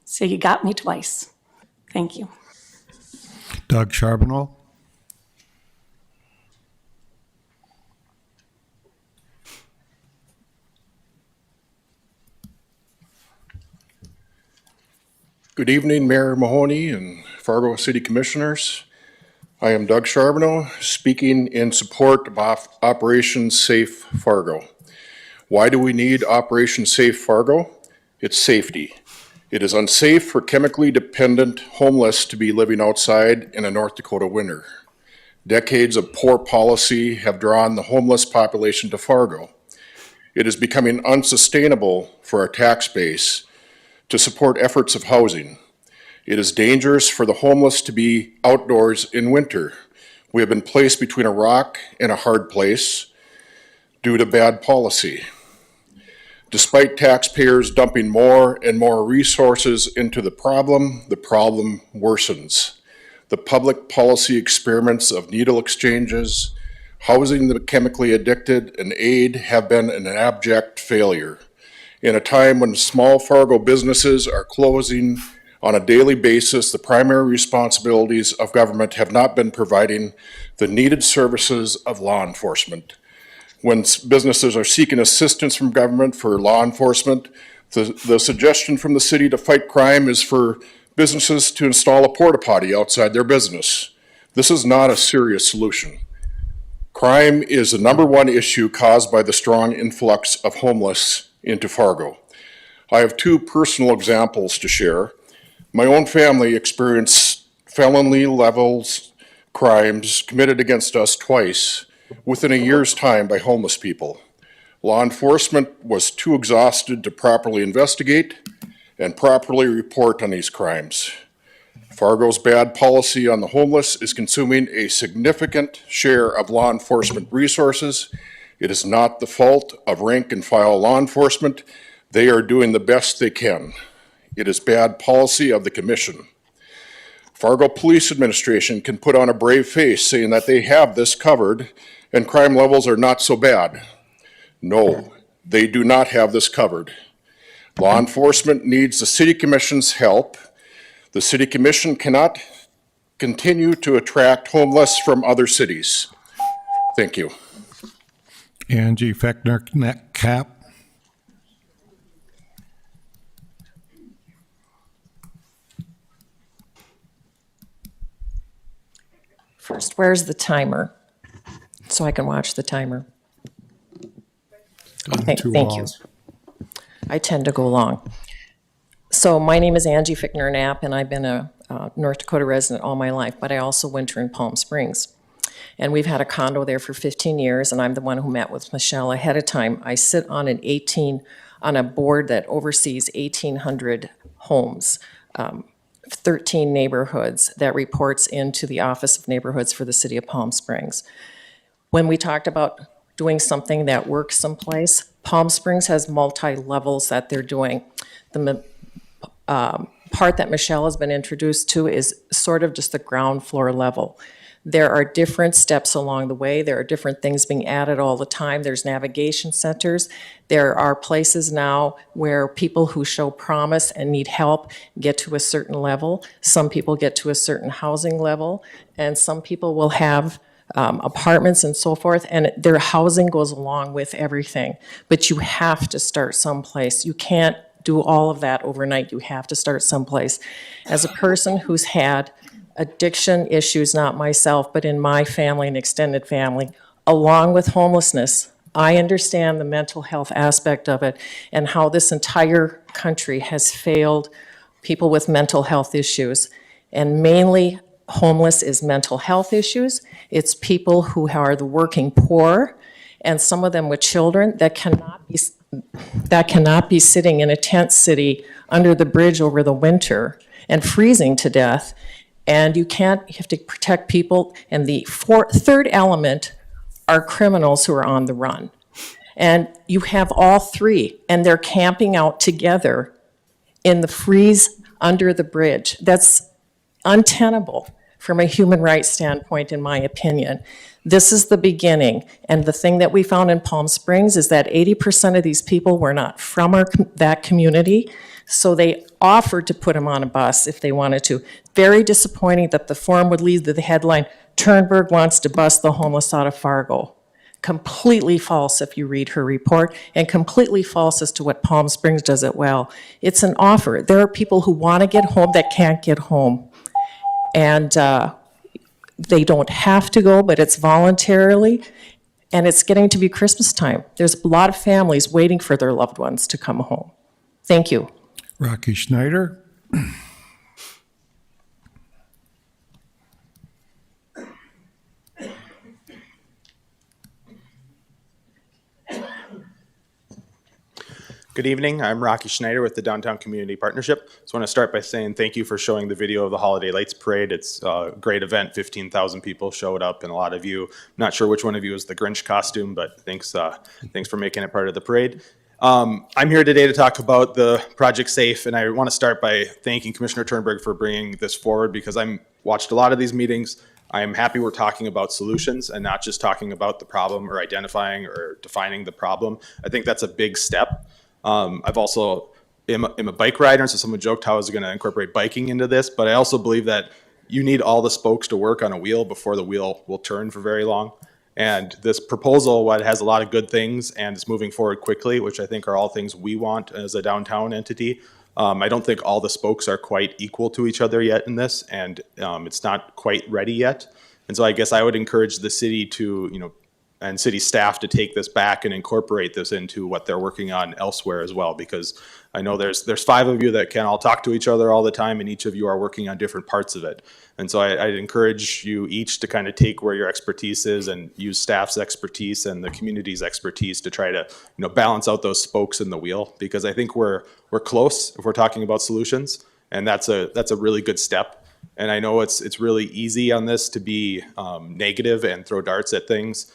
So you got me twice. Thank you. Doug Charbonneau. Good evening, Mayor Mahoney and Fargo City Commissioners. I am Doug Charbonneau, speaking in support of Operation Safe Fargo. Why do we need Operation Safe Fargo? It's safety. It is unsafe for chemically dependent homeless to be living outside in a North Dakota winter. Decades of poor policy have drawn the homeless population to Fargo. It is becoming unsustainable for our tax base to support efforts of housing. It is dangerous for the homeless to be outdoors in winter. We have been placed between a rock and a hard place due to bad policy. Despite taxpayers dumping more and more resources into the problem worsens. The public policy experiments of needle exchanges, housing the chemically addicted, and aid have been an abject failure. In a time when small Fargo businesses are closing on a daily basis, the primary responsibilities of government have not been providing the needed services of law enforcement. When businesses are seeking assistance from government for law enforcement, the suggestion from the city to fight crime is for businesses to install a porta potty outside their business. This is not a serious solution. Crime is the number one issue caused by the strong influx of homeless into Fargo. I have two personal examples to share. My own family experienced felony levels crimes committed against us twice within a year's time by homeless people. Law enforcement was too exhausted to properly investigate and properly report on these crimes. Fargo's bad policy on the homeless is consuming a significant share of law enforcement resources. It is not the fault of rank and file law enforcement. They are doing the best they can. It is bad policy of the commission. Fargo Police Administration can put on a brave face saying that they have this covered and crime levels are not so bad. No, they do not have this covered. Law enforcement needs the City Commission's help. The City Commission cannot continue to attract homeless from other cities. Thank you. Angie Fechner Cap. First, where's the timer? So I can watch the timer. Thank you. I tend to go long. So my name is Angie Fickner-Knapp, and I've been a North Dakota resident all my life, but I also winter in Palm Springs. And we've had a condo there for 15 years, and I'm the one who met with Michelle ahead of time. I sit on a board that oversees 1,800 homes, 13 neighborhoods that reports into the Office of Neighborhoods for the City of Palm Springs. When we talked about doing something that works someplace, Palm Springs has multi-levels that they're doing. The part that Michelle has been introduced to is sort of just the ground floor level. There are different steps along the way. There are different things being added all the time. There's navigation centers. There are places now where people who show promise and need help get to a certain level. Some people get to a certain housing level, and some people will have apartments and so forth, and their housing goes along with everything. But you have to start someplace. You can't do all of that overnight. You have to start someplace. As a person who's had addiction issues, not myself, but in my family and extended family, along with homelessness, I understand the mental health aspect of it and how this entire country has failed people with mental health issues. And mainly, homeless is mental health issues. It's people who are the working poor, and some of them with children that cannot be sitting in a tent city under the bridge over the winter and freezing to death. And you have to protect people. And the third element are criminals who are on the run. And you have all three, and they're camping out together in the freeze under the bridge. That's untenable from a human rights standpoint, in my opinion. This is the beginning. And the thing that we found in Palm Springs is that 80% of these people were not from that community. So they offered to put them on a bus if they wanted to. Very disappointing that the forum would lead to the headline, Turnberg wants to bus the homeless out of Fargo. Completely false if you read her report, and completely false as to what Palm Springs does it well. It's an offer. There are people who want to get home that can't get home. And they don't have to go, but it's voluntarily. And it's getting to be Christmas time. There's a lot of families waiting for their loved ones to come home. Thank you. Rocky Schneider. Good evening. I'm Rocky Schneider with the Downtown Community Partnership. So I want to start by saying thank you for showing the video of the Holiday Lights Parade. It's a great event. 15,000 people showed up, and a lot of you, I'm not sure which one of you is the Grinch costume, but thanks for making it part of the parade. I'm here today to talk about the Project Safe, and I want to start by thanking Commissioner Turnberg for bringing this forward, because I've watched a lot of these meetings. I am happy we're talking about solutions and not just talking about the problem or identifying or defining the problem. I think that's a big step. I've also am a bike rider, and so someone joked how I was going to incorporate biking into this, but I also believe that you need all the spokes to work on a wheel before the wheel will turn for very long. And this proposal, while it has a lot of good things and it's moving forward quickly, which I think are all things we want as a downtown entity, I don't think all the spokes are quite equal to each other yet in this, and it's not quite ready yet. And so I guess I would encourage the city to, and city staff to take this back and incorporate this into what they're working on elsewhere as well, because I know there's 5 of you that can all talk to each other all the time, and each of you are working on different parts of it. And so I'd encourage you each to kind of take where your expertise is and use staff's expertise and the community's expertise to try to balance out those spokes in the wheel, because I think we're close if we're talking about solutions, and that's a really good step. And I know it's really easy on this to be negative and throw darts at things.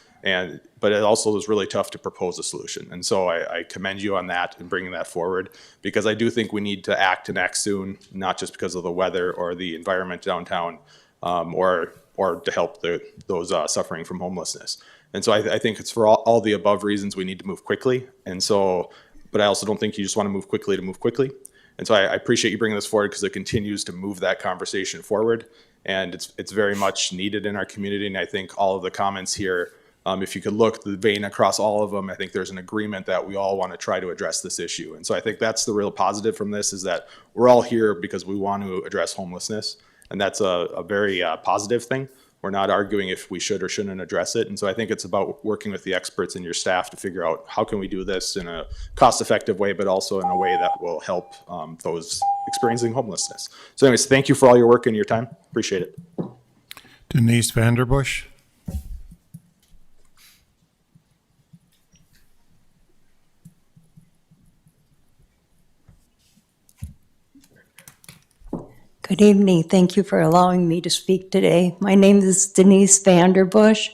But it also is really tough to propose a solution. And so I commend you on that and bringing that forward, because I do think we need to act and act soon, not just because of the weather or the environment downtown, or to help those suffering from homelessness. And so I think it's for all the above reasons we need to move quickly. And so, but I also don't think you just want to move quickly to move quickly. And so I appreciate you bringing this forward, because it continues to move that conversation forward. And it's very much needed in our community. And I think all of the comments here, if you could look the vein across all of them, I think there's an agreement that we all want to try to address this issue. And so I think that's the real positive from this, is that we're all here because we want to address homelessness. And that's a very positive thing. We're not arguing if we should or shouldn't address it. And so I think it's about working with the experts and your staff to figure out how can we do this in a cost-effective way, but also in a way that will help those experiencing homelessness. So anyways, thank you for all your work and your time. Appreciate it. Denise Vanderbush. Good evening. Thank you for allowing me to speak today. My name is Denise Vanderbush.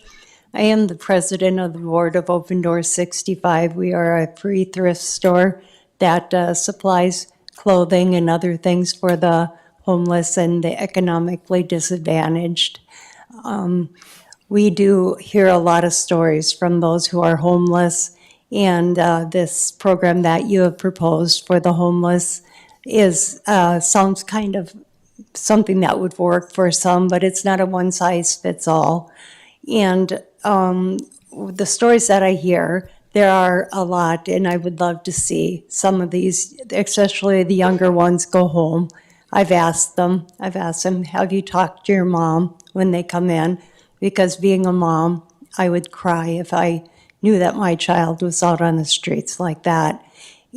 I am the president of the board of Open Door 65. We are a free thrift store that supplies clothing and other things for the homeless and the economically disadvantaged. We do hear a lot of stories from those who are homeless, and this program that you have proposed for the homeless sounds kind of something that would work for some, but it's not a one-size-fits-all. And the stories that I hear, there are a lot, and I would love to see some of these, especially the younger ones, go home. I've asked them, have you talked to your mom when they come in? Because being a mom, I would cry if I knew that my child was out on the streets like that.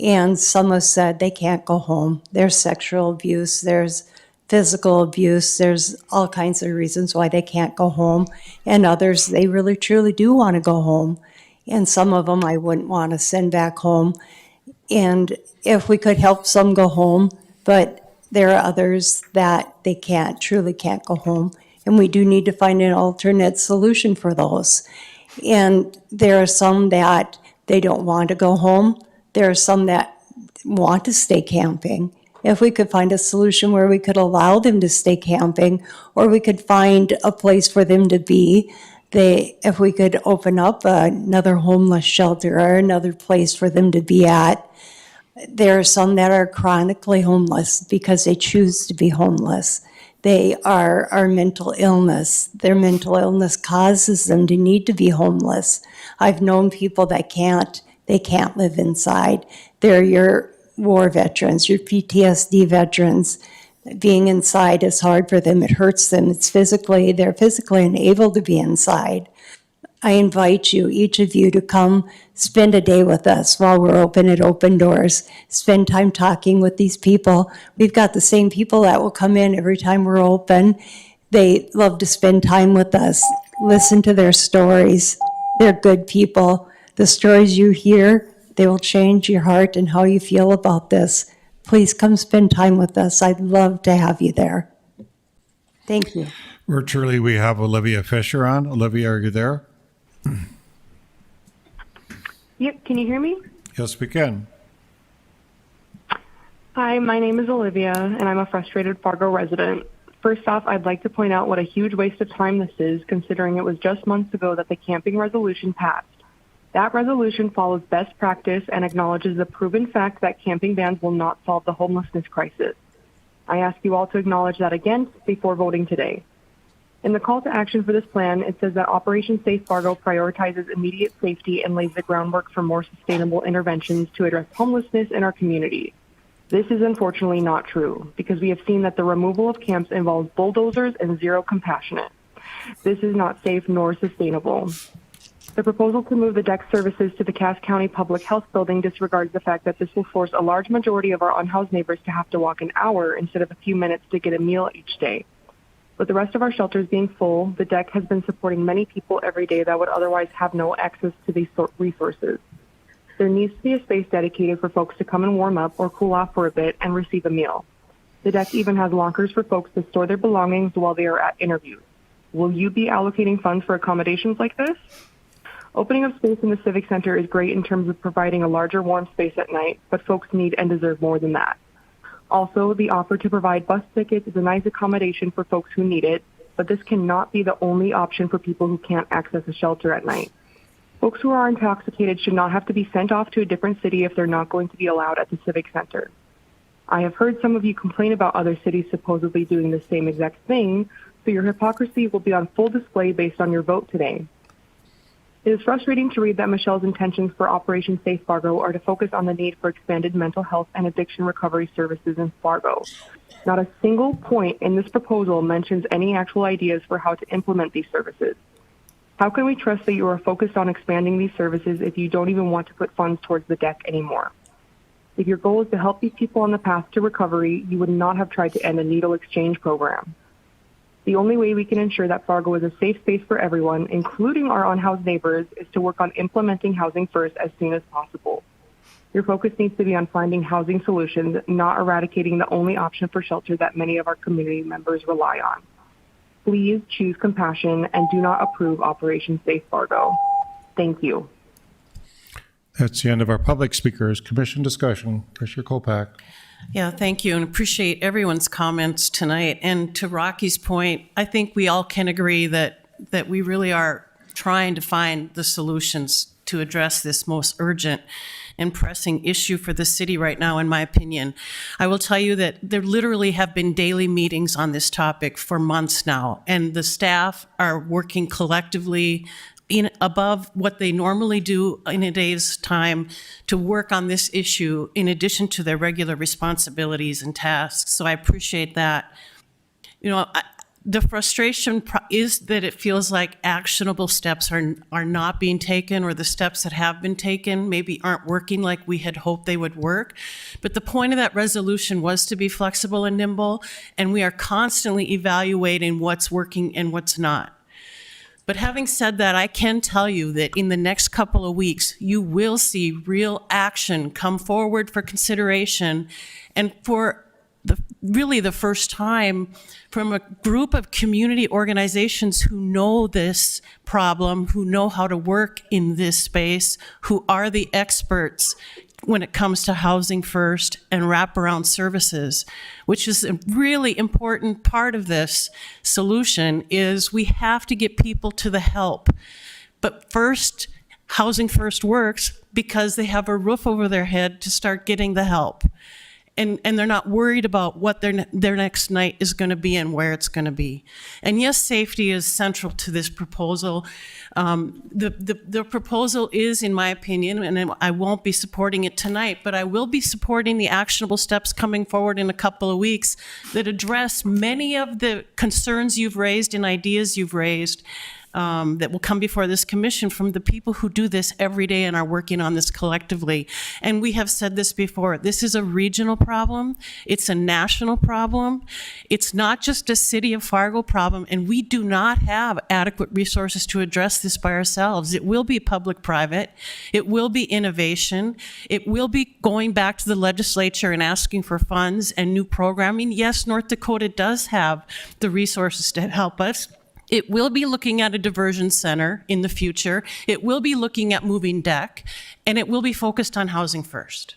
And some have said they can't go home. There's sexual abuse, there's physical abuse. There's all kinds of reasons why they can't go home, and others, they really truly do want to go home. And some of them I wouldn't want to send back home. And if we could help some go home, but there are others that they truly can't go home. And we do need to find an alternate solution for those. And there are some that they don't want to go home. There are some that want to stay camping. If we could find a solution where we could allow them to stay camping, or we could find a place for them to be, if we could open up another homeless shelter or another place for them to be at. There are some that are chronically homeless because they choose to be homeless. They are mental illness. Their mental illness causes them to need to be homeless. I've known people that can't live inside. They're your war veterans, your PTSD veterans. Being inside is hard for them. It hurts them. They're physically unable to be inside. I invite you, each of you, to come spend a day with us while we're open at Open Doors. Spend time talking with these people. We've got the same people that will come in every time we're open. They love to spend time with us. Listen to their stories. They're good people. The stories you hear, they will change your heart and how you feel about this. Please come spend time with us. I'd love to have you there. Thank you. Virtually, we have Olivia Fisher on. Olivia, are you there? Yep, can you hear me? Yes, we can. Hi, my name is Olivia, and I'm a frustrated Fargo resident. First off, I'd like to point out what a huge waste of time this is, considering it was just months ago that the camping resolution passed. That resolution follows best practice and acknowledges the proven fact that camping bans will not solve the homelessness crisis. I ask you all to acknowledge that again before voting today. In the call to action for this plan, it says that Operation Safe Fargo prioritizes immediate safety and lays the groundwork for more sustainable interventions to address homelessness in our community. This is unfortunately not true, because we have seen that the removal of camps involves bulldozers and zero compassionate. This is not safe nor sustainable. The proposal to move the deck services to the Cass County Public Health Building disregards the fact that this will force a large majority of our unhoused neighbors to have to walk an hour instead of a few minutes to get a meal each day. With the rest of our shelters being full, the deck has been supporting many people every day that would otherwise have no access to these resources. There needs to be a space dedicated for folks to come and warm up or cool off for a bit and receive a meal. The deck even has lockers for folks to store their belongings while they are at interviews. Will you be allocating funds for accommodations like this? Opening up space in the Civic Center is great in terms of providing a larger warm space at night, but folks need and deserve more than that. Also, the offer to provide bus tickets is a nice accommodation for folks who need it, but this cannot be the only option for people who can't access a shelter at night. Folks who are intoxicated should not have to be sent off to a different city if they're not going to be allowed at the Civic Center. I have heard some of you complain about other cities supposedly doing the same exact thing, so your hypocrisy will be on full display based on your vote today. It is frustrating to read that Michelle's intentions for Operation Safe Fargo are to focus on the need for expanded mental health and addiction recovery services in Fargo. Not a single point in this proposal mentions any actual ideas for how to implement these services. How can we trust that you are focused on expanding these services if you don't even want to put funds towards the deck anymore? If your goal is to help these people on the path to recovery, you would not have tried to end a needle exchange program. The only way we can ensure that Fargo is a safe space for everyone, including our unhoused neighbors, is to work on implementing housing first as soon as possible. Your focus needs to be on finding housing solutions, not eradicating the only option for shelter that many of our community members rely on. Please choose compassion and do not approve Operation Safe Fargo. Thank you. That's the end of our public speakers. Commission discussion. Commissioner Kolpak. Yeah, thank you, and appreciate everyone's comments tonight. And to Rocky's point, I think we all can agree that we really are trying to find the solutions to address this most urgent and pressing issue for the city right now, in my opinion. I will tell you that there literally have been daily meetings on this topic for months now, and the staff are working collectively above what they normally do in a day's time to work on this issue in addition to their regular responsibilities and tasks. So I appreciate that. You know, the frustration is that it feels like actionable steps are not being taken, or the steps that have been taken maybe aren't working like we had hoped they would work. But the point of that resolution was to be flexible and nimble, and we are constantly evaluating what's working and what's not. But having said that, I can tell you that in the next couple of weeks, you will see real action come forward for consideration, and for really the first time from a group of community organizations who know this problem, who know how to work in this space, who are the experts when it comes to housing first and wraparound services, which is a really important part of this solution. Is we have to get people to the help. But first, housing first works because they have a roof over their head to start getting the help. And they're not worried about what their next night is going to be and where it's going to be. And yes, safety is central to this proposal. The proposal is, in my opinion, and I won't be supporting it tonight, but I will be supporting the actionable steps coming forward in a couple of weeks that address many of the concerns you've raised and ideas you've raised. That will come before this commission from the people who do this every day and are working on this collectively. And we have said this before, this is a regional problem, it's a national problem, it's not just a city of Fargo problem, and we do not have adequate resources to address this by ourselves. It will be public-private, it will be innovation, it will be going back to the legislature and asking for funds and new programming. Yes, North Dakota does have the resources to help us. It will be looking at a diversion center in the future. It will be looking at moving deck, and it will be focused on housing first.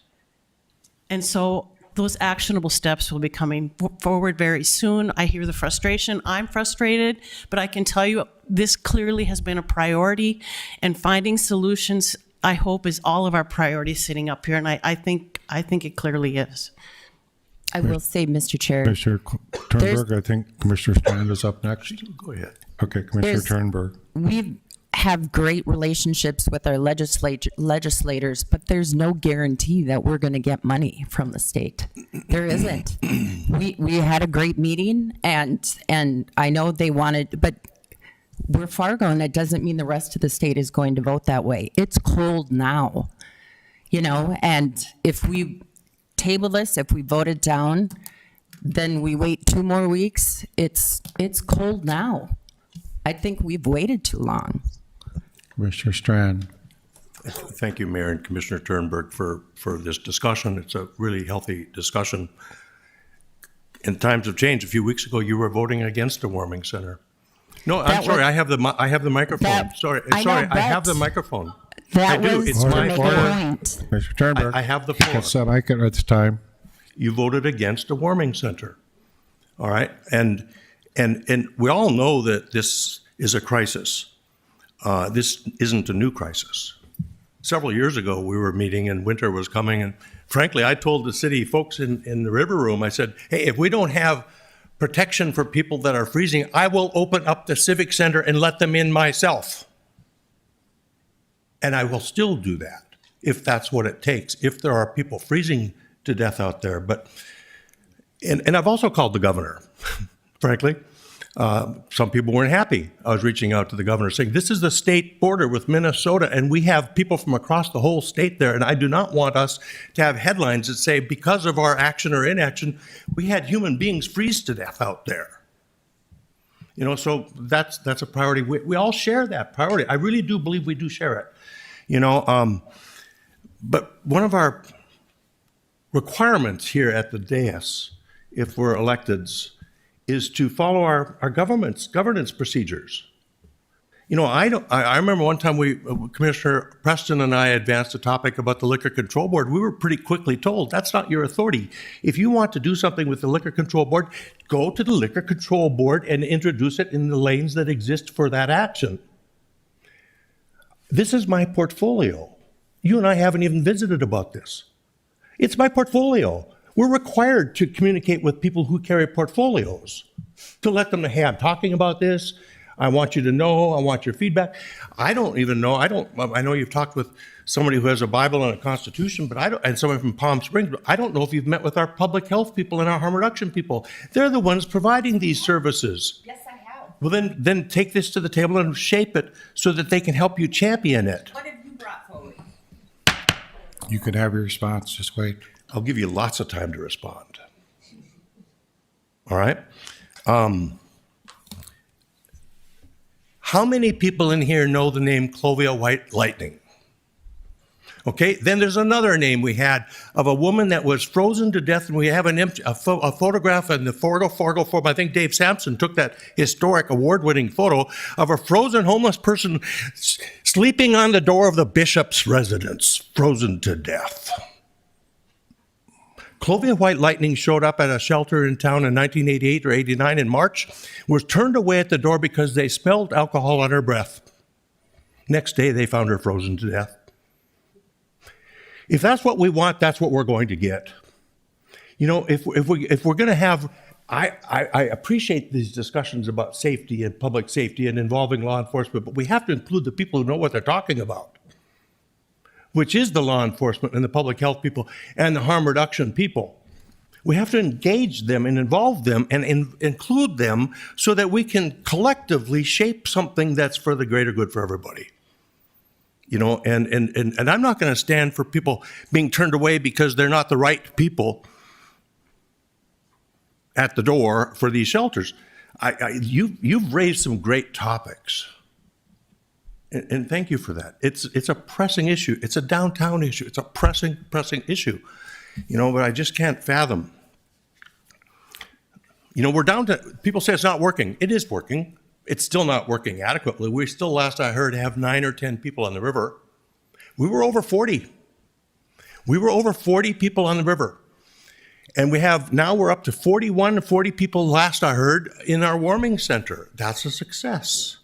And so those actionable steps will be coming forward very soon. I hear the frustration. I'm frustrated, but I can tell you this clearly has been a priority, and finding solutions, I hope, is all of our priorities sitting up here, and I think it clearly is. I will say, Mr. Chair. Commissioner Turnberg, I think Commissioner Strand is up next. Go ahead. Okay, Commissioner Turnberg. We have great relationships with our legislators, but there's no guarantee that we're going to get money from the state. There isn't. We had a great meeting, and I know they wanted, but we're Fargo, and it doesn't mean the rest of the state is going to vote that way. It's cold now, and if we table this, if we vote it down, then we wait 2 more weeks. It's cold now. I think we've waited too long. Commissioner Strand. Thank you, Mayor and Commissioner Turnberg, for this discussion. It's a really healthy discussion. In times of change, a few weeks ago, you were voting against a warming center. No, I'm sorry. I have the microphone. Sorry, I have the microphone. That I do. was It's to my make fault. a point. Commissioner Turnberg. I have the floor. That's the mic at this time. You voted against a warming center. All right. And we all know that this is a crisis. This isn't a new crisis. Several years ago, we were meeting and winter was coming. And frankly, I told the city folks in the river room, I said, hey, if we don't have protection for people that are freezing, I will open up the Civic Center and let them in myself. And I will still do that if that's what it takes, if there are people freezing to death out there. But, and I've also called the governor, frankly. Some people weren't happy. I was reaching out to the governor saying, this is the state border with Minnesota, and we have people from across the whole state there, and I do not want us to have headlines that say, because of our action or inaction, we had human beings freeze to death out there. So that's a priority. We all share that priority. I really do believe we do share it. But one of our requirements here at the dais, if we're electeds, is to follow our governance procedures. I remember one time Commissioner Preston and I advanced a topic about the Liquor Control Board. We were pretty quickly told, that's not your authority. If you want to do something with the Liquor Control Board, go to the Liquor Control Board and introduce it in the lanes that exist for that action. This is my portfolio. You and I haven't even visited about this. It's my portfolio. We're required to communicate with people who carry portfolios to let them know, hey, I'm talking about this. I want you to know. I want your feedback. I don't even know. I know you've talked with somebody who has a Bible and a Constitution, and someone from Palm Springs, but I don't know if you've met with our public health people and our harm reduction people. They're the ones providing these services. Yes, Well, then take this to the table and shape it so that they can help you champion it. What have you brought forward? You can have your response, just wait. I'll give you lots of time to respond. All right? How many people in here know the name Clovia White Lightning? Okay, then there's another name we had of a woman that was frozen to death, and we have a photograph in the Fargo Forum. I think Dave Sampson took that historic award-winning photo of a frozen homeless person sleeping on the door of the bishop's residence, frozen to death. Clovia White Lightning showed up at a shelter in town in 1988 or 89 in March, was turned away at the door because they smelled alcohol on her breath. Next day, they found her frozen to death. If that's what we want, that's what we're going to get. You know, if we're going to have, I appreciate these discussions about safety and public safety and involving law enforcement, but we have to include the people who know what they're talking about, which is the law enforcement and the public health people and the harm reduction people. We have to engage them and involve them and include them so that we can collectively shape something that's for the greater good for everybody. You know, and I'm not going to stand for people being turned away because they're not the right people at the door for these shelters. You've raised some great topics, and thank you for that. It's a pressing issue. It's a downtown issue. It's a pressing issue. You know, but I just can't fathom. You know, we're down to, people say it's not working. It is working. It's still not working adequately. We still, last I heard, have 9 or 10 people on the river. We were over 40. We were over 40 people on the river. And we're up to 41 to 40 people, last I heard, in our warming center. That's a success.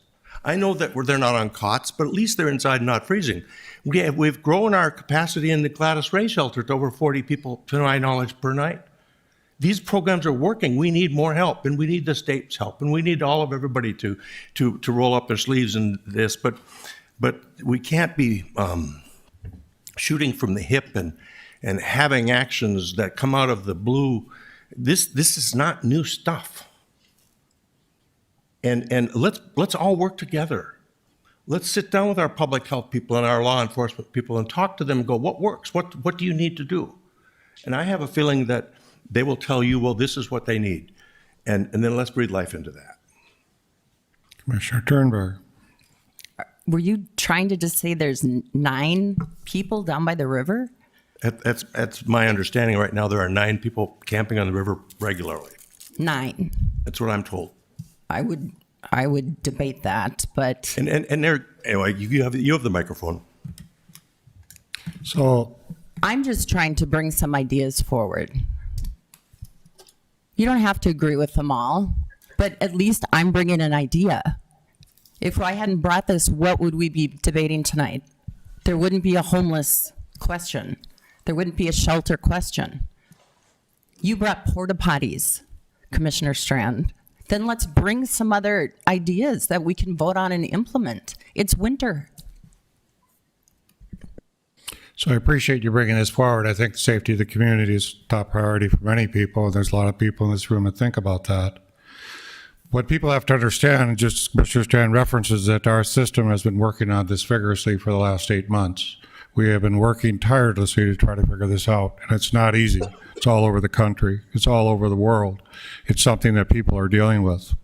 I know that they're not on cots, but at least they're inside and not freezing. We've grown our capacity in the Gladys Ray shelter to over 40 people, to my knowledge, per night. These programs are working. We need more help, and we need the state's help, and we need all of everybody to roll up their sleeves in this. But we can't be shooting from the hip and having actions that come out of the blue. This is not new stuff. And let's all work together. Let's sit down with our public health people and our law enforcement people and talk to them and go, what works? What do you need to do? And I have a feeling that they will tell you, well, this is what they need. And then let's breathe life into that. Commissioner Turnberg. Were you trying to just say there's 9 people down by the river? That's my understanding right now. There are 9 people camping on the river regularly. 9. That's what I'm told. I would debate that, but And they're, anyway, you have the microphone. So I'm just trying to bring some ideas forward. You don't have to agree with them all, but at least I'm bringing an idea. If I hadn't brought this, what would we be debating tonight? There wouldn't be a homeless question. There wouldn't be a shelter question. You brought porta potties, Commissioner Strand. Then let's bring some other ideas that we can vote on and implement. It's winter. So I appreciate you bringing this forward. I think the safety of the community is top priority for many people, and there's a lot of people in this room that think about that. What people have to understand, and just Mr. Strand references that our system has been working on this vigorously for the last 8 months. We have been working tirelessly to try to figure this out, and it's not easy. It's all over the country. It's all over the world. It's something that people are dealing with.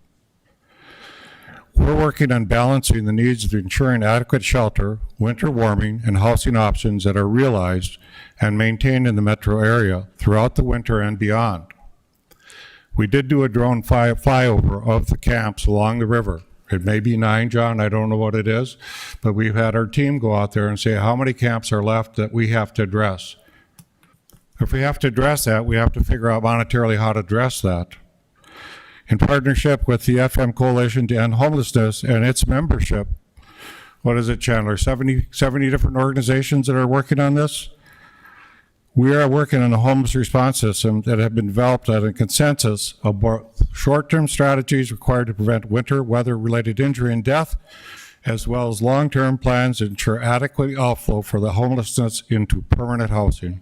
We're working on balancing the needs of ensuring adequate shelter, winter warming, and housing options that are realized and maintained in the metro area throughout the winter and beyond. We did do a drone flyover of the camps along the river. It may be 9, John, I don't know what it is, but we've had our team go out there and say how many camps are left that we have to address. If we have to address that, we have to figure out monetarily how to address that. In partnership with the FM Coalition to End Homelessness and its membership, what is it, Chandler, 70 different organizations that are working on this? We are working on a homeless response system that have been developed at a consensus of short-term strategies required to prevent winter weather-related injury and death, as well as long-term plans to ensure adequate outflow for the homelessness into permanent housing.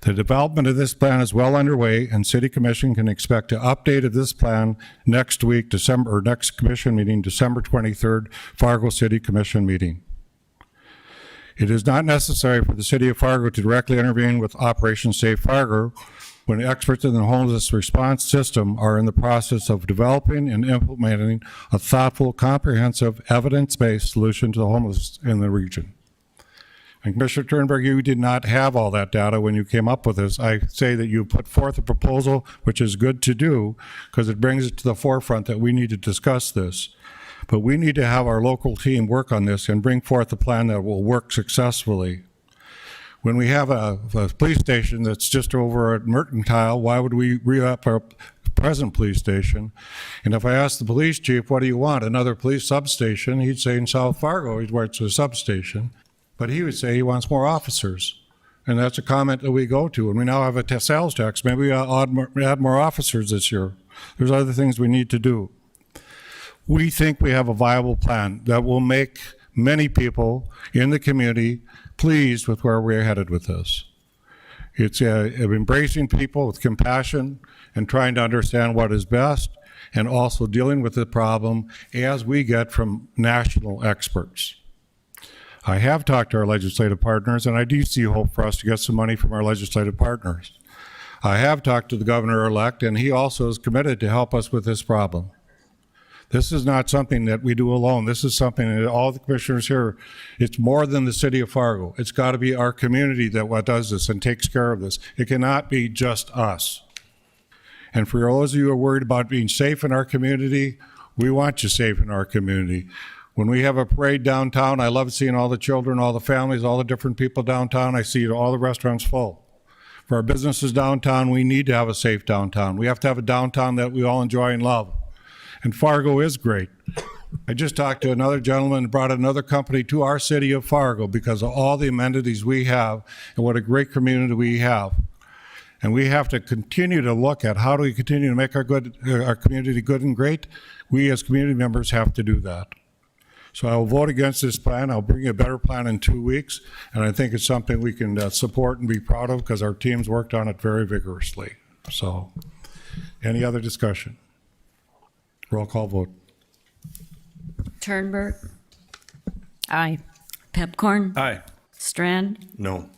The development of this plan is well underway, and City Commission can expect to update of this plan next week, next commission meeting, December 23rd, Fargo City Commission meeting. It is not necessary for the City of Fargo to directly intervene with Operation Safe Fargo when experts in the homeless response system are in the process of developing and implementing a thoughtful, comprehensive, evidence-based solution to the homeless in the region. And Commissioner Turnberg, you did not have all that data when you came up with this. I say that you put forth a proposal, which is good to do, because it brings it to the forefront that we need to discuss this. But we need to have our local team work on this and bring forth a plan that will work successfully. When we have a police station that's just over at Mercantile, why would we re-up our present police station? And if I asked the police chief, what do you want, another police substation? He'd say in South Fargo, where it's a substation. But he would say he wants more officers. And that's a comment that we go to. And we now have a sales tax. Maybe we add more officers this year. There's other things we need to do. We think we have a viable plan that will make many people in the community pleased with where we're headed with this. It's embracing people with compassion and trying to understand what is best, and also dealing with the problem as we get from national experts. I have talked to our legislative partners, and I do see hope for us to get some money from our legislative partners. I have talked to the governor-elect, and he also is committed to help us with this problem. This is not something that we do alone. This is something that all the commissioners here, it's more than the City of Fargo. It's got to be our community that does this and takes care of this. It cannot be just us. And for those of you who are worried about being safe in our community, we want you safe in our community. When we have a parade downtown, I love seeing all the children, all the families, all the different people downtown. I see all the restaurants full. For our businesses downtown, we need to have a safe downtown. We have to have a downtown that we all enjoy and love. And Fargo is great. I just talked to another gentleman and brought another company to our city of Fargo because of all the amenities we have and what a great community we have. And we have to continue to look at how do we continue to make our community good and great. We as community members have to do that. So I will vote against this plan. I'll bring you a better plan in 2 weeks, and I think it's something we can support and be proud of because our teams worked on it very vigorously. So, any other discussion? Roll call vote. Turnberg, Aye. Pepcorn, Aye. Strand, No.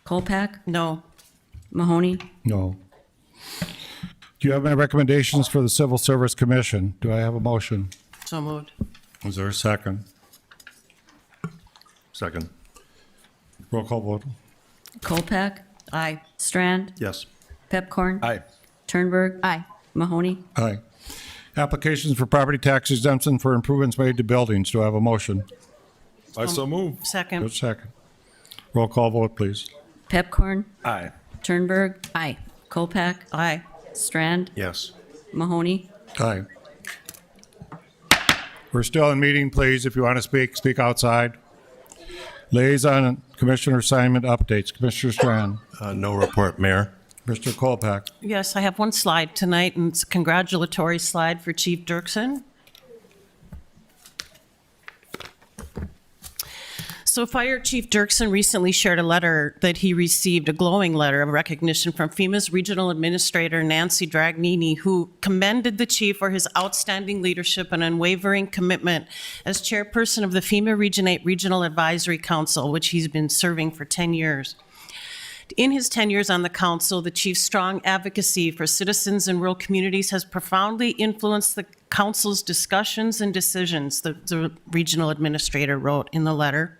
Kolpak, No. Mahoney. No. Do you have any recommendations for the Civil Service Commission? Do I have a motion? So moved. Is there a second? Second. Roll call vote. Kolpak, Aye. Strand, Yes. Pepcorn, Aye. Turnberg, Aye. Mahoney. Aye. Applications for property tax exemption for improvements made to buildings. Do I have a motion? I so move. Second. Good second. Roll call vote, please. Pepcorn, Aye. Turnberg, Aye. Kolpak, Aye. Strand, Yes. Mahoney. Aye. We're still in meeting, please. If you want to speak, speak outside. Liaison and Commissioner assignment updates. Commissioner Strand. No report, Mayor. Mr. Kolpak. Yes, I have one slide tonight, and it's a congratulatory slide for Chief Dirksen. So Fire Chief Dirksen recently shared a letter that he received, a glowing letter of recognition from FEMA's Regional Administrator Nancy Dragnini, who commended the chief for his outstanding leadership and unwavering commitment as chairperson of the FEMA Region 8 Regional Advisory Council, which he's been serving for 10 years. In his 10 years on the council, the chief's strong advocacy for citizens in rural communities has profoundly influenced the council's discussions and decisions, the regional administrator wrote in the letter.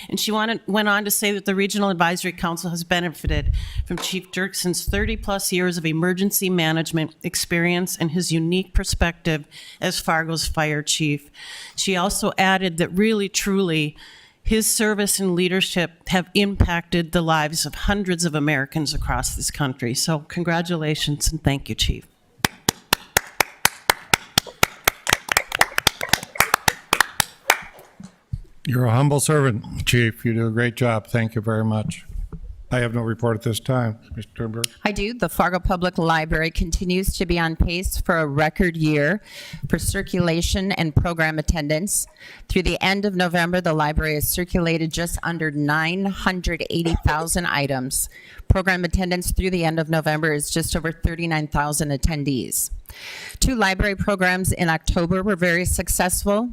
And she went on to say that the Regional Advisory Council has benefited from Chief Dirksen's 30-plus years of emergency management experience and his unique perspective as Fargo's fire chief. She also added that really, truly, his service and leadership have impacted the lives of hundreds of Americans across this country. So congratulations and thank you, Chief. You're a humble servant, Chief. You do a great job. Thank you very much. I have no report at this time. Mr. Turnberg? I do. The Fargo Public Library continues to be on pace for a record year for circulation and program attendance. Through the end of November, the library has circulated just under 980,000 items. Program attendance through the end of November is just over 39,000 attendees. 2 library programs in October were very successful.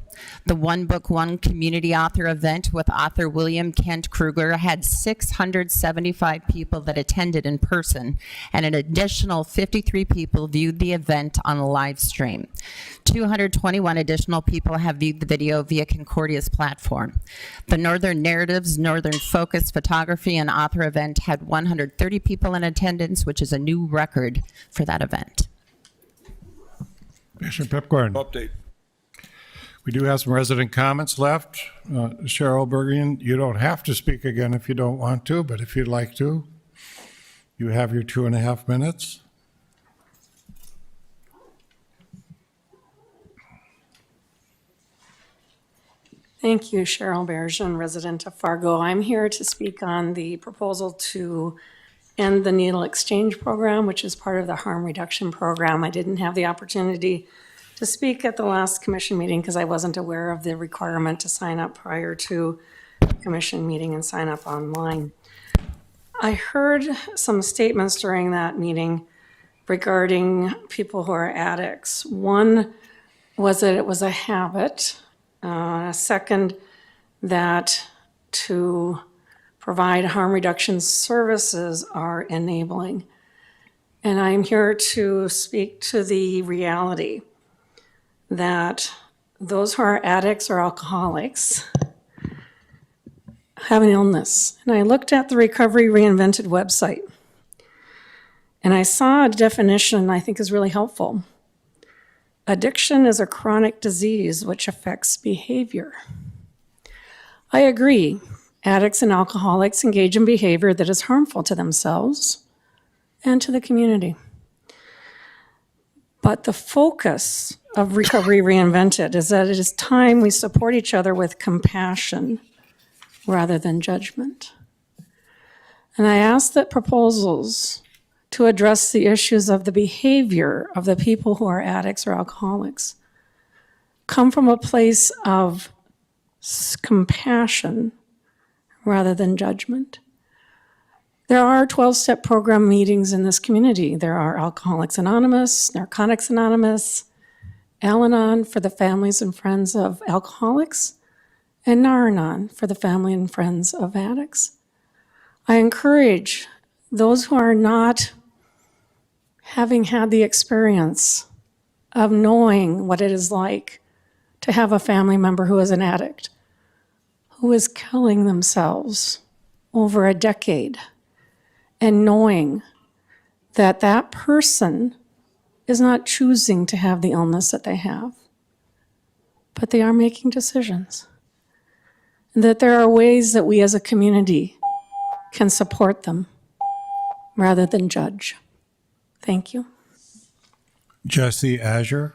The One Book, One Community Author event with author William Kent Kruger had 675 people that attended in person, and an additional 53 people viewed the event on a live stream. 221 additional people have viewed the video via Concordia's platform. The Northern Narratives, Northern Focus Photography and Author event had 130 people in attendance, which is a new record for that event. Commissioner Pipcorn. Update. We do have some resident comments left. Cheryl Bergen, you don't have to speak again if you don't want to, but if you'd like to, you have your 2.5 minutes. Thank you, Cheryl Bergen, resident of Fargo. I'm here to speak on the proposal to end the needle exchange program, which is part of the harm reduction program. I didn't have the opportunity to speak at the last commission meeting because I wasn't aware of the requirement to sign up prior to the commission meeting and sign up online. I heard some statements during that meeting regarding people who are addicts. One was that it was a habit. Second, that to provide harm reduction services are enabling. And I'm here to speak to the reality that those who are addicts or alcoholics have an illness. And I looked at the Recovery Reinvented website, and I saw a definition I think is really helpful. Addiction is a chronic disease which affects behavior. I agree. Addicts and alcoholics engage in behavior that is harmful to themselves and to the community. But the focus of Recovery Reinvented is that it is time we support each other with compassion rather than judgment. And I ask that proposals to address the issues of the behavior of the people who are addicts or alcoholics come from a place of compassion rather than judgment. There are 12-step program meetings in this community. There are Alcoholics Anonymous, Narcotics Anonymous, Al-Anon for the families and friends of alcoholics, and Nar-Anon for the family and friends of addicts. I encourage those who are not having had the experience of knowing what it is like to have a family member who is an addict, who is killing themselves over a decade, and knowing that that person is not choosing to have the illness that they have, but they are making decisions. And that there are ways that we as a community can support them rather than judge. Thank you. Jesse Azure.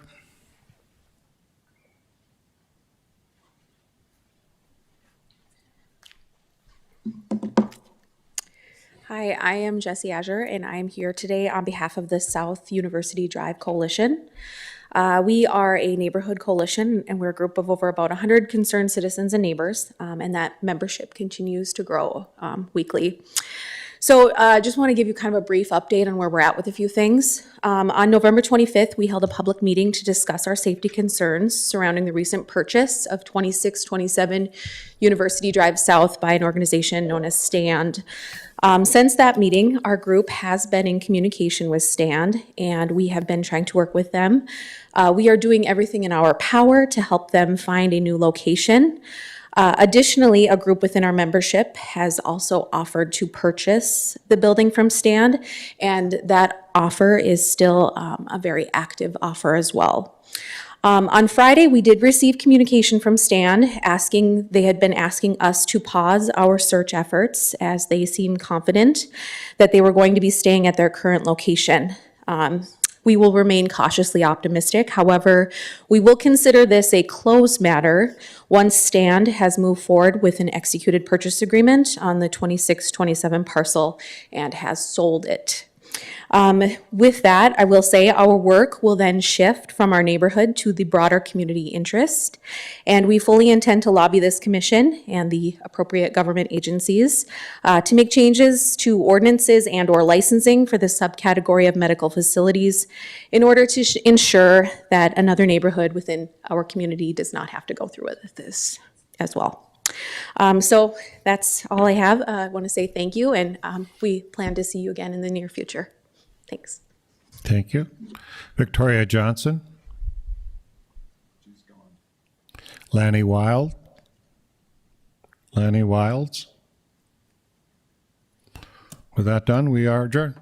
Hi, I am Jessie Azure, and I'm here today on behalf of the South University Drive Coalition. We are a neighborhood coalition, and we're a group of over about 100 concerned citizens and neighbors, and that membership continues to grow weekly. So I just want to give you kind of a brief update on where we're at with a few things. On November 25th, we held a public meeting to discuss our safety concerns surrounding the recent purchase of 2627 University Drive South by an organization known as STAND. Since that meeting, our group has been in communication with STAND, and we have been trying to work with them. We are doing everything in our power to help them find a new location. Additionally, a group within our membership has also offered to purchase the building from STAND, and that offer is still a very active offer as well. On Friday, we did receive communication from STAND they had been asking us to pause our search efforts as they seemed confident that they were going to be staying at their current location. we will remain cautiously optimistic. However, we will consider this a closed matter once Stand has moved forward with an executed purchase agreement on the 2627 parcel and has sold it. With that, I will say our work will then shift from our neighborhood to the broader community interest. And we fully intend to lobby this commission and the appropriate government agencies to make changes to ordinances and/or licensing for the subcategory of medical facilities in order to ensure that another neighborhood within our community does not have to go through with this as well. So that's all I have. I want to say thank you, and we plan to see you again in the near future. Thanks. Thank you. Victoria Johnson. Lanny Wild. Lanny Wilds. With that done, we are adjourned.